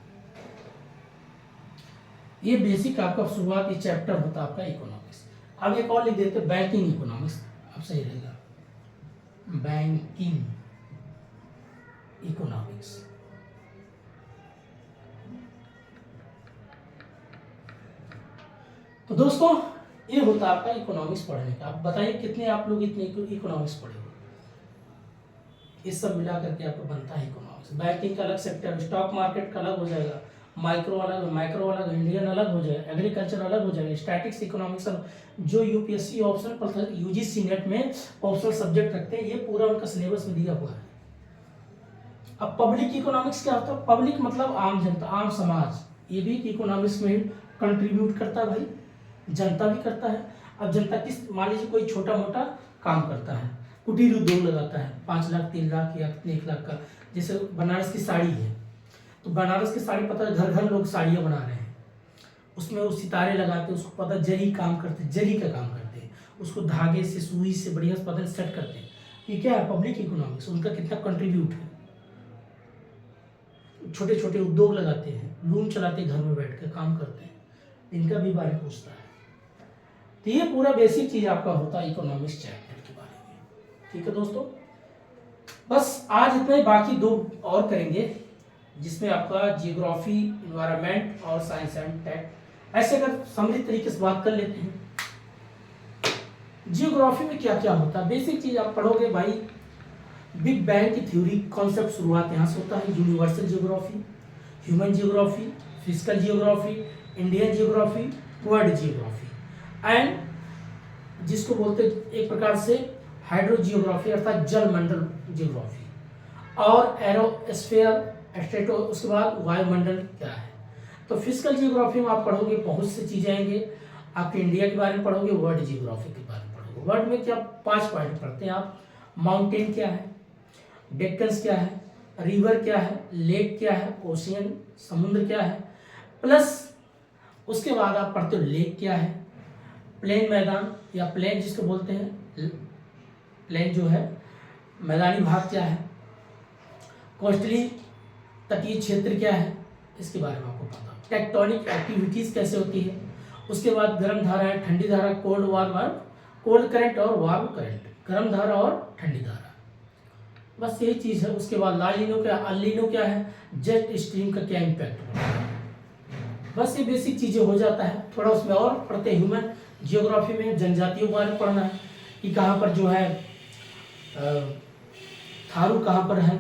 ये बेसिक आपका शुरुआत, ये चैप्टर होता है आपका इकोनॉमिक्स। अब एक और लिख देते हैं बैंकिंग इकोनॉमिक्स, अब सही रहेगा, बैंकिंग इकोनॉमिक्स। तो दोस्तों ये होता है आपका इकोनॉमिक्स पढ़ने का। आप बताइए कितने आप लोग इतने इकोनॉमिक्स पढ़े हो? इस सब मिला करके आपको बनता है इकोनॉमिक्स। बैंकिंग का अलग सेक्टर, स्टॉक मार्केट का अलग हो जाएगा, माइक्रो अलग, इंडियन अलग हो जाएगा, एग्रीकल्चर अलग हो जाएगा, स्टैटिक्स इकोनॉमिक्स जो यूपीएससी ऑप्शनल पर यूजीसी नेट में ऑप्शनल सब्जेक्ट रखते हैं, ये पूरा उनका सिलेबस में दिया हुआ है। अब पब्लिक इकोनॉमिक्स क्या होता है? पब्लिक मतलब आम जनता, आम समाज, ये भी इकोनॉमिक्स में कंट्रीब्यूट करता है भाई, जनता भी करता है। अब जनता किस, मान लीजिए कोई छोटा मोटा काम करता है, कुटीर उद्योग लगाता है, 5 लाख 3 लाख या 1 लाख का, जैसे बनारस की साड़ी है, तो बनारस की साड़ी पता है घर घर लोग साड़ियाँ बना रहे हैं, उसमें वो सितारे लगाते हैं, उसको पता जरी काम करते हैं, जरी का काम करते हैं, उसको धागे से सुई से बढ़िया पता सेट करते हैं। ये क्या है? पब्लिक इकोनॉमिक्स, उनका कितना कंट्रीब्यूट है। छोटे छोटे उद्योग लगाते हैं, लूम चलाते हैं, घर में बैठ कर काम करते हैं, इनका भी बारे में पूछता है। तो ये पूरा बेसिक चीज आपका होता है इकोनॉमिक्स चैप्टर के बारे में। ठीक है दोस्तों, बस आज इतना ही, बाकी 2 और करेंगे जिसमें आपका जियोग्राफी, इन्वायरमेंट और साइंस एंड टेक, ऐसे अगर समृद्ध तरीके से बात कर लेते हैं। जियोग्राफी में क्या क्या होता है, बेसिक चीज आप पढ़ोगे भाई, बिग बैंग की थ्योरी कॉन्सेप्ट शुरुआत यहाँ से होता है, universal geography, human geography, physical geography, Indian geography, world geography, and जिसको बोलते हैं एक प्रकार से हाइड्रो जियोग्राफी अर्थात जल मंडल जियोग्राफी, और एरोस्फेयर स्टेटो, उसके बाद वायुमंडल क्या है। तो फिजिकल जियोग्राफी में आप पढ़ोगे बहुत सी चीजें आएंगे, आपके इंडिया के बारे में पढ़ोगे, वर्ल्ड जियोग्राफी के बारे में पढ़ोगे। वर्ल्ड में क्या 5 पॉइंट पढ़ते हैं आप, माउंटेन क्या है, डेक्कन्स क्या है, रिवर क्या है, लेक क्या है, ओशियन समुद्र क्या है, प्लस उसके बाद आप पढ़ते हो लेक क्या है, प्लेन मैदान या प्लेन जिसको बोलते हैं, प्लेन जो है मैदानी भाग क्या है, कोस्टली तटीय क्षेत्र क्या है, इसके बारे में आपको पता। टेक्टोनिक एक्टिविटीज कैसे होती है, उसके बाद गर्म धारा, ठंडी धारा, कोल्ड वार्म, कोल्ड करंट और वार्म करंट, गर्म धारा और ठंडी धारा, बस यही चीज है। उसके बाद लालिनो क्या, अलिनो क्या है, जेट स्ट्रीम का क्या इम्पैक्ट होता है, बस ये बेसिक चीजें हो जाता है। थोड़ा उसमें और पढ़ते हैं, ह्यूमन जियोग्राफी में जनजातियों के बारे में पढ़ना है कि कहाँ पर जो है थारू कहाँ पर है,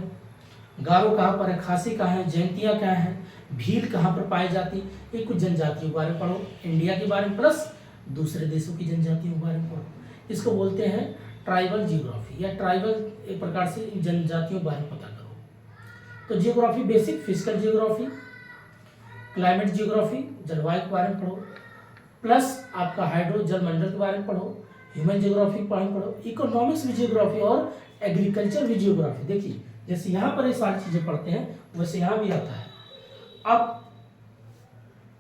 गारो कहाँ पर है, खासी कहाँ है, जयंतिया क्या है, भील कहाँ पर पाई जाती, ये कुछ जनजातियों के बारे में पढ़ो, इंडिया के बारे में प्लस दूसरे देशों की जनजातियों के बारे में पढ़ो। इसको बोलते हैं ट्राइबल जियोग्राफी, या ट्राइबल एक प्रकार से जनजातियों के बारे में पता करो। तो geography basic, physical geography, climate geography, जलवायु के बारे में पढ़ो, प्लस आपका हाइड्रो जल मंडल के बारे में पढ़ो, ह्यूमन जियोग्राफी के बारे में पढ़ो, इकोनॉमिक्स भी जियोग्राफी और एग्रीकल्चर भी जियोग्राफी। देखिए जैसे यहाँ पर ये सारी चीजें पढ़ते हैं वैसे यहाँ भी आता है। अब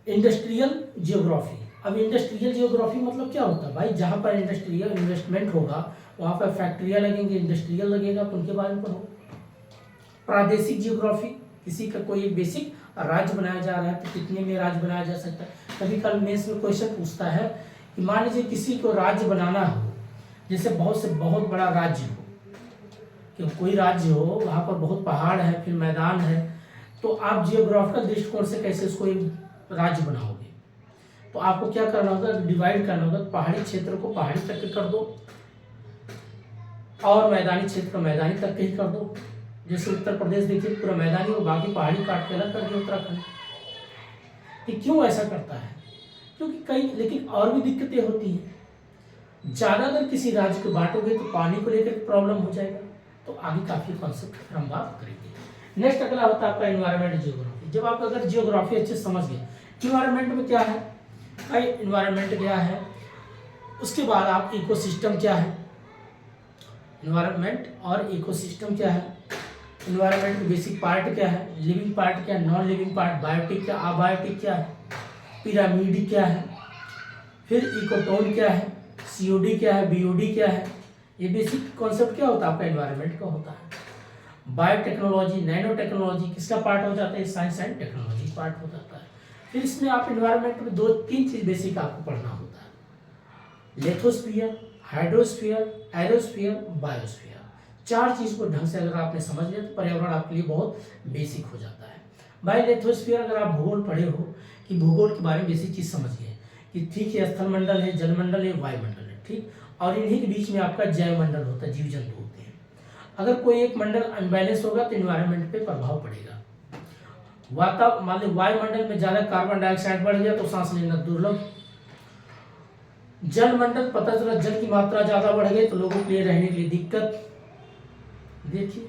इंडस्ट्रियल जियोग्राफी, अब इंडस्ट्रियल जियोग्राफी मतलब क्या होता है भाई, जहाँ पर इंडस्ट्रियल इन्वेस्टमेंट होगा वहाँ पर फैक्ट्रियाँ लगेंगे, इंडस्ट्रियल लगेगा, तो उनके बारे में पढ़ो। प्रादेशिक जियोग्राफी, किसी का कोई बेसिक राज्य बनाया जा रहा है तो कितने में राज्य बनाया जा सकता है। कभी कल मेंस में क्वेश्चन पूछता है कि मान लीजिए किसी को राज्य बनाना हो, जैसे बहुत बड़ा राज्य हो, कि कोई राज्य हो वहाँ पर बहुत पहाड़ है, फिर मैदान है, तो आप जियोग्राफिकल दृष्टिकोण से कैसे उसको एक राज्य बनाओगे। तो आपको क्या करना होगा, डिवाइड करना होगा, पहाड़ी क्षेत्र को पहाड़ी तक के कर दो और मैदानी क्षेत्र को मैदानी तक के ही कर दो। जैसे उत्तर प्रदेश देखिए पूरा मैदानी और बाकी पहाड़ी काट के अलग कर दिया उत्तराखंड। ये क्यों ऐसा करता है, क्योंकि कई लेकिन और भी दिक्कतें होती हैं। ज़्यादा अगर किसी राज्य को बांटोगे तो पानी को लेकर प्रॉब्लम हो जाएगा, तो आगे काफ़ी कॉन्सेप्ट हम बात करेंगे। नेक्स्ट अगला होता है आपका एनवायरमेंट जियोग्राफी। जब आप अगर जियोग्राफी अच्छे से समझ गए, इन्वायरमेंट में क्या है भाई, इन्वायरमेंट क्या है, उसके बाद आप इकोसिस्टम क्या है, इन्वायरमेंट और इकोसिस्टम क्या है, इन्वायरमेंट में बेसिक पार्ट क्या है, लिविंग पार्ट क्या है, नॉन लिविंग पार्ट, बायोटिक क्या, अबायोटिक क्या है, पिरामिड क्या है, फिर इकोटोन क्या है, सीओडी क्या है, बीओडी क्या है। ये बेसिक कॉन्सेप्ट क्या होता है आपका एनवायरनमेंट का होता है। बायोटेक्नोलॉजी, नैनो टेक्नोलॉजी किसका पार्ट हो जाता है, साइंस एंड टेक्नोलॉजी पार्ट हो जाता है। फिर इसमें आप एनवायरनमेंट में 2-3 चीज बेसिक आपको पढ़ना होता है, लिथोस्फीयर, हाइड्रोस्फीयर, एरोस्फीयर, बायोस्फीयर। 4 चीज को ढंग से अगर आपने समझ लिया तो पर्यावरण आपके लिए बहुत बेसिक हो जाता है। बाय लिथोस्फीयर अगर आप भूगोल पढ़े हो कि भूगोल के बारे में बेसिक चीज समझ गए कि ठीक है, स्थलमंडल है, जलमंडल है, वायुमंडल है, ठीक, और इन्हीं के बीच में आपका जैवमंडल होता है, जीव जंतु होते हैं। अगर कोई एक मंडल अनबैलेंस होगा तो इन्वायरमेंट पे प्रभाव पड़ेगा। मान लो वायुमंडल में ज्यादा कार्बन डाइऑक्साइड बढ़ गया तो सांस लेना दुर्लभ। जलमंडल पता चला जल की मात्रा ज्यादा बढ़ गई तो लोगों के लिए रहने के लिए दिक्कत। देखिए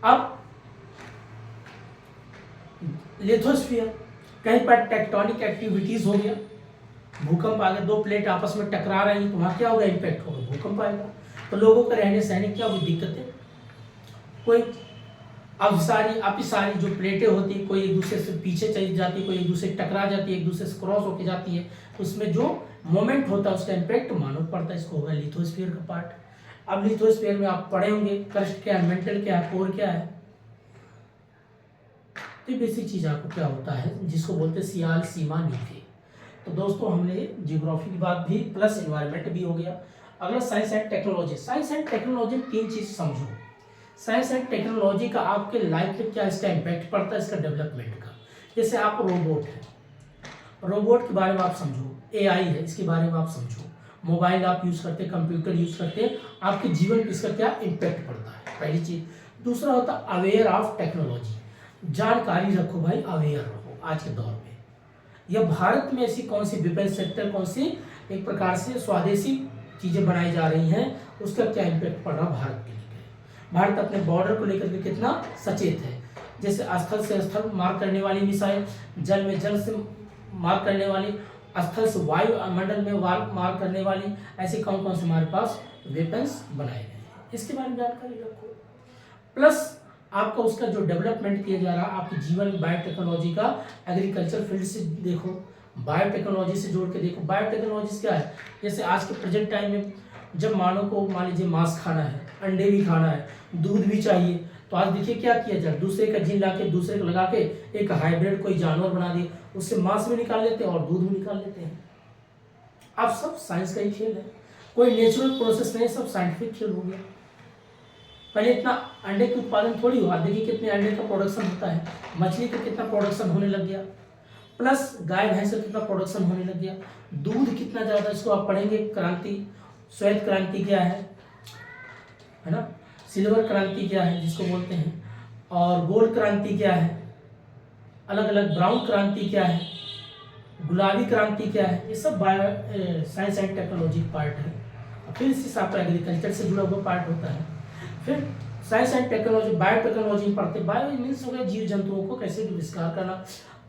अब लिथोस्फीयर, कहीं पर टेक्टोनिक एक्टिविटीज हो गया, भूकंप आ गया, 2 प्लेट आपस में टकरा रही हैं तो वहां क्या होगा, इम्पैक्ट होगा, भूकंप आएगा, तो लोगों को रहने सहने क्या होगी, दिक्कतें। कोई अब सारी जो प्लेटें होती है कोई एक दूसरे से पीछे चली जाती है, कोई एक दूसरे से टकरा जाती है, एक दूसरे से क्रॉस होकर जाती है, उसमें जो मोमेंट होता है उसका इम्पैक्ट मानव पड़ता है, इसको होगा लिथोस्फीयर का पार्ट। अब लिथोस्फीयर में आप पढ़े होंगे क्रस्ट क्या है, मेंटल क्या है, कोर क्या है। तो बेसिक चीज आपको क्या होता है जिसको बोलते हैं सियाल, सीमा, नीति। तो दोस्तों हमने जियोग्राफी की बात भी प्लस एनवायरनमेंट भी हो गया। अगला science and technology. Science and technology में 3 चीज समझो। साइंस एंड टेक्नोलॉजी का आपके लाइफ में क्या इसका इम्पैक्ट पड़ता है, इसका डेवलपमेंट का। जैसे आप रोबोट है, रोबोट के बारे में आप समझो, एआई है इसके बारे में आप समझो, मोबाइल आप यूज करते हैं, कंप्यूटर यूज करते हैं, आपके जीवन पर इसका क्या इम्पैक्ट पड़ता है, पहली चीज। दूसरा होता है अवेयर ऑफ टेक्नोलॉजी, जानकारी रखो भाई, अवेयर रहो आज के दौर में। यह भारत में ऐसी कौन सी डिफेंस सेक्टर, कौन सी एक प्रकार से स्वदेशी चीजें बनाई जा रही हैं, उसका क्या इम्पैक्ट पड़ रहा भारत के लिए। भारत अपने बॉर्डर को लेकर के कितना सचेत है। जैसे स्थल से स्थल मार करने वाली मिसाइल, जल में जल से मार करने वाली, स्थल से वायु मंडल में मार करने वाली, ऐसे कौन कौन से हमारे पास वेपन्स बनाए गए हैं, इसके बारे में जानकारी रखो। प्लस आपका उसका जो डेवलपमेंट किया जा रहा है आपके जीवन में, बायोटेक्नोलॉजी का एग्रीकल्चर फील्ड से देखो, बायोटेक्नोलॉजी से जोड़ के देखो। बायोटेक्नोलॉजी क्या है, जैसे आज के प्रेजेंट टाइम में जब मानव को मान लीजिए मांस खाना है, अंडे भी खाना है, दूध भी चाहिए, तो आज देखिए क्या किया जाए, दूसरे का जीन लाके दूसरे को लगा के एक हाइब्रिड कोई जानवर बना दिए, उससे मांस भी निकाल लेते हैं और दूध भी निकाल लेते हैं। अब सब साइंस का ही खेल है, कोई नेचुरल प्रोसेस नहीं, सब साइंटिफिक खेल हो गया। पहले इतना अंडे के उत्पादन थोड़ी हुआ, देखिए कितने अंडे का प्रोडक्शन होता है, मछली का कितना प्रोडक्शन होने लग गया, प्लस गाय भैंस का कितना प्रोडक्शन होने लग गया, दूध कितना ज्यादा, इसको आप पढ़ेंगे। क्रांति, श्वेत क्रांति क्या है ना, सिल्वर क्रांति क्या है जिसको बोलते हैं, और गोल्ड क्रांति क्या है, अलग अलग ब्राउन क्रांति क्या है, गुलाबी क्रांति क्या है, ये सब bio science and technology part है। फिर इससे आपका एग्रीकल्चर से जुड़ा हुआ पार्ट होता है। फिर साइंस एंड टेक्नोलॉजी, बायोटेक्नोलॉजी पढ़ते, बायो मीन्स हो गया जीव जंतुओं को कैसे विस्तार करना,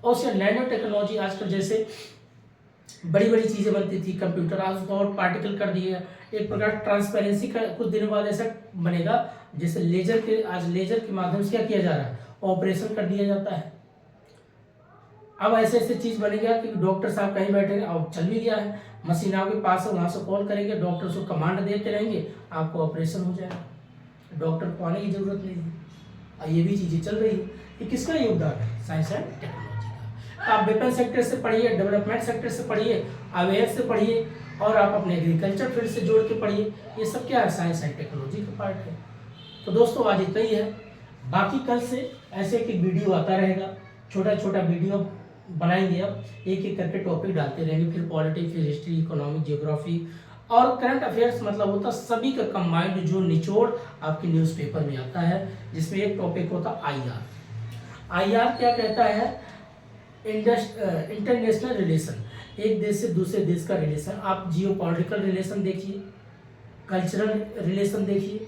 और उससे नैनो टेक्नोलॉजी, आजकल जैसे बड़ी बड़ी चीजें बनती थी, कंप्यूटर आज तो और पार्टिकल कर दिए, एक प्रकार ट्रांसपेरेंसी का कुछ दिनों बाद ऐसा बनेगा जैसे लेजर के, आज लेजर के माध्यम से क्या किया जा रहा है, ऑपरेशन कर दिया जाता है। अब ऐसे ऐसे चीज बनेगा कि डॉक्टर साहब कहीं बैठे और चल भी गया है, मशीन आपके पास है, वहां से कॉल करेंगे, डॉक्टर को कमांड देते रहेंगे, आपको ऑपरेशन हो जाएगा, डॉक्टर को आने की जरूरत नहीं है। और ये भी चीजें चल रही है, ये किसका योगदान है, साइंस एंड टेक्नोलॉजी का। आप वेपन सेक्टर से पढ़िए, डेवलपमेंट सेक्टर से पढ़िए, अवेयर से पढ़िए, और आप अपने एग्रीकल्चर फील्ड से जोड़ के पढ़िए, ये सब क्या है, साइंस एंड टेक्नोलॉजी का पार्ट है। तो दोस्तों आज इतना ही है, बाकी कल से ऐसे एक वीडियो आता रहेगा, छोटा छोटा वीडियो बनाएंगे, अब एक एक करके टॉपिक डालते रहेंगे, फिर पॉलिटिक्स, फिर हिस्ट्री, इकोनॉमिक, जियोग्राफी और करंट अफेयर्स, मतलब होता सभी का कंबाइंड जो निचोड़ आपके न्यूज़पेपर में आता है, जिसमें एक टॉपिक होता आईआर। आईआर क्या कहता है, इंटरनेशनल रिलेशन, एक देश से दूसरे देश का रिलेशन। आप जियोपॉलिटिकल रिलेशन देखिए, कल्चरल रिलेशन देखिए,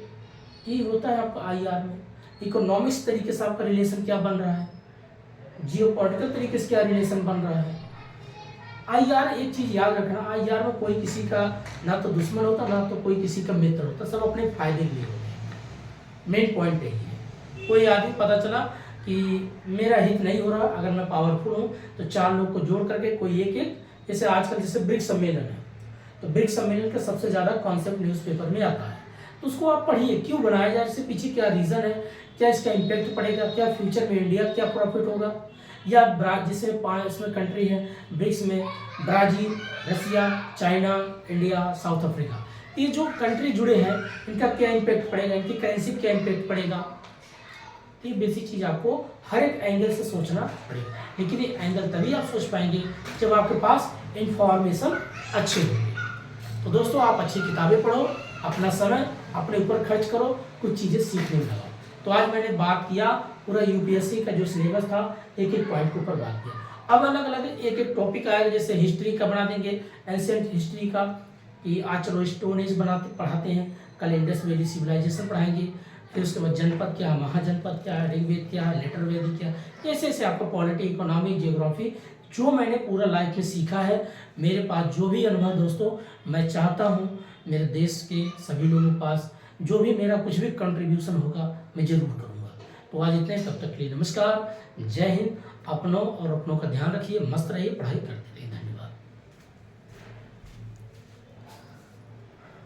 ये होता है आपका आईआर में। इकोनॉमिक्स तरीके से आपका रिलेशन क्या बन रहा है, जियोपॉलिटिकल तरीके से क्या रिलेशन बन रहा है। आईआर एक चीज याद रखना, आईआर में कोई किसी का ना तो दुश्मन होता, ना तो कोई किसी का मित्र होता, सब अपने फायदे के लिए होते हैं। मेन पॉइंट यही है। कोई आदमी पता चला कि मेरा हित नहीं हो रहा, अगर मैं पावरफुल हूँ तो 4 लोग को जोड़ करके कोई एक एक, जैसे आजकल जैसे ब्रिक्स सम्मेलन है, तो ब्रिक्स सम्मेलन का सबसे ज़्यादा कॉन्सेप्ट न्यूज़पेपर में आता है, तो उसको आप पढ़िए, क्यों बनाया जाए, इसके पीछे क्या रीज़न है, क्या इसका इम्पैक्ट पड़ेगा, क्या फ्यूचर में इंडिया क्या प्रॉफिट होगा, या जैसे 5 इसमें कंट्री है ब्रिक्स में, ब्राज़ील, रसिया, चाइना, इंडिया, साउथ अफ्रीका, ये जो कंट्री जुड़े हैं इनका क्या इम्पैक्ट पड़ेगा, इनकी करेंसी क्या इम्पैक्ट पड़ेगा। तो ये बेसिक चीज़ आपको हर एक एंगल से सोचना पड़ेगा, लेकिन ये एंगल तभी आप सोच पाएंगे जब आपके पास इंफॉर्मेशन अच्छी होगी। तो दोस्तों आप अच्छी किताबें पढ़ो, अपना समय अपने ऊपर खर्च करो, कुछ चीज़ें सीखने में लगाओ। तो आज मैंने बात किया पूरा यूपीएससी का जो सिलेबस था, एक एक पॉइंट के ऊपर बात किया। अब अलग अलग एक एक टॉपिक आएगा, जैसे हिस्ट्री का बना देंगे, एंशिएंट हिस्ट्री का, कि आज चलो स्टोन एज पढ़ाते हैं, कल इंडस वैली सिविलाइजेशन पढ़ाएंगे, फिर उसके बाद जनपद क्या, महाजनपद क्या, ऋग्वेद क्या, लेटर वेद क्या, ऐसे ऐसे आपको पॉलिटी, इकोनॉमी, जियोग्राफी, जो मैंने पूरा लाइफ में सीखा है, मेरे पास जो भी अनुभव दोस्तों, मैं चाहता हूँ मेरे देश के सभी लोगों के पास जो भी मेरा कुछ भी कंट्रीब्यूशन होगा मैं जरूर करूँगा। तो आज इतने, तब तक के लिए नमस्कार, जय हिंद। अपनों और अपनों का ध्यान रखिए, मस्त रहिए, पढ़ाई करते रहिए।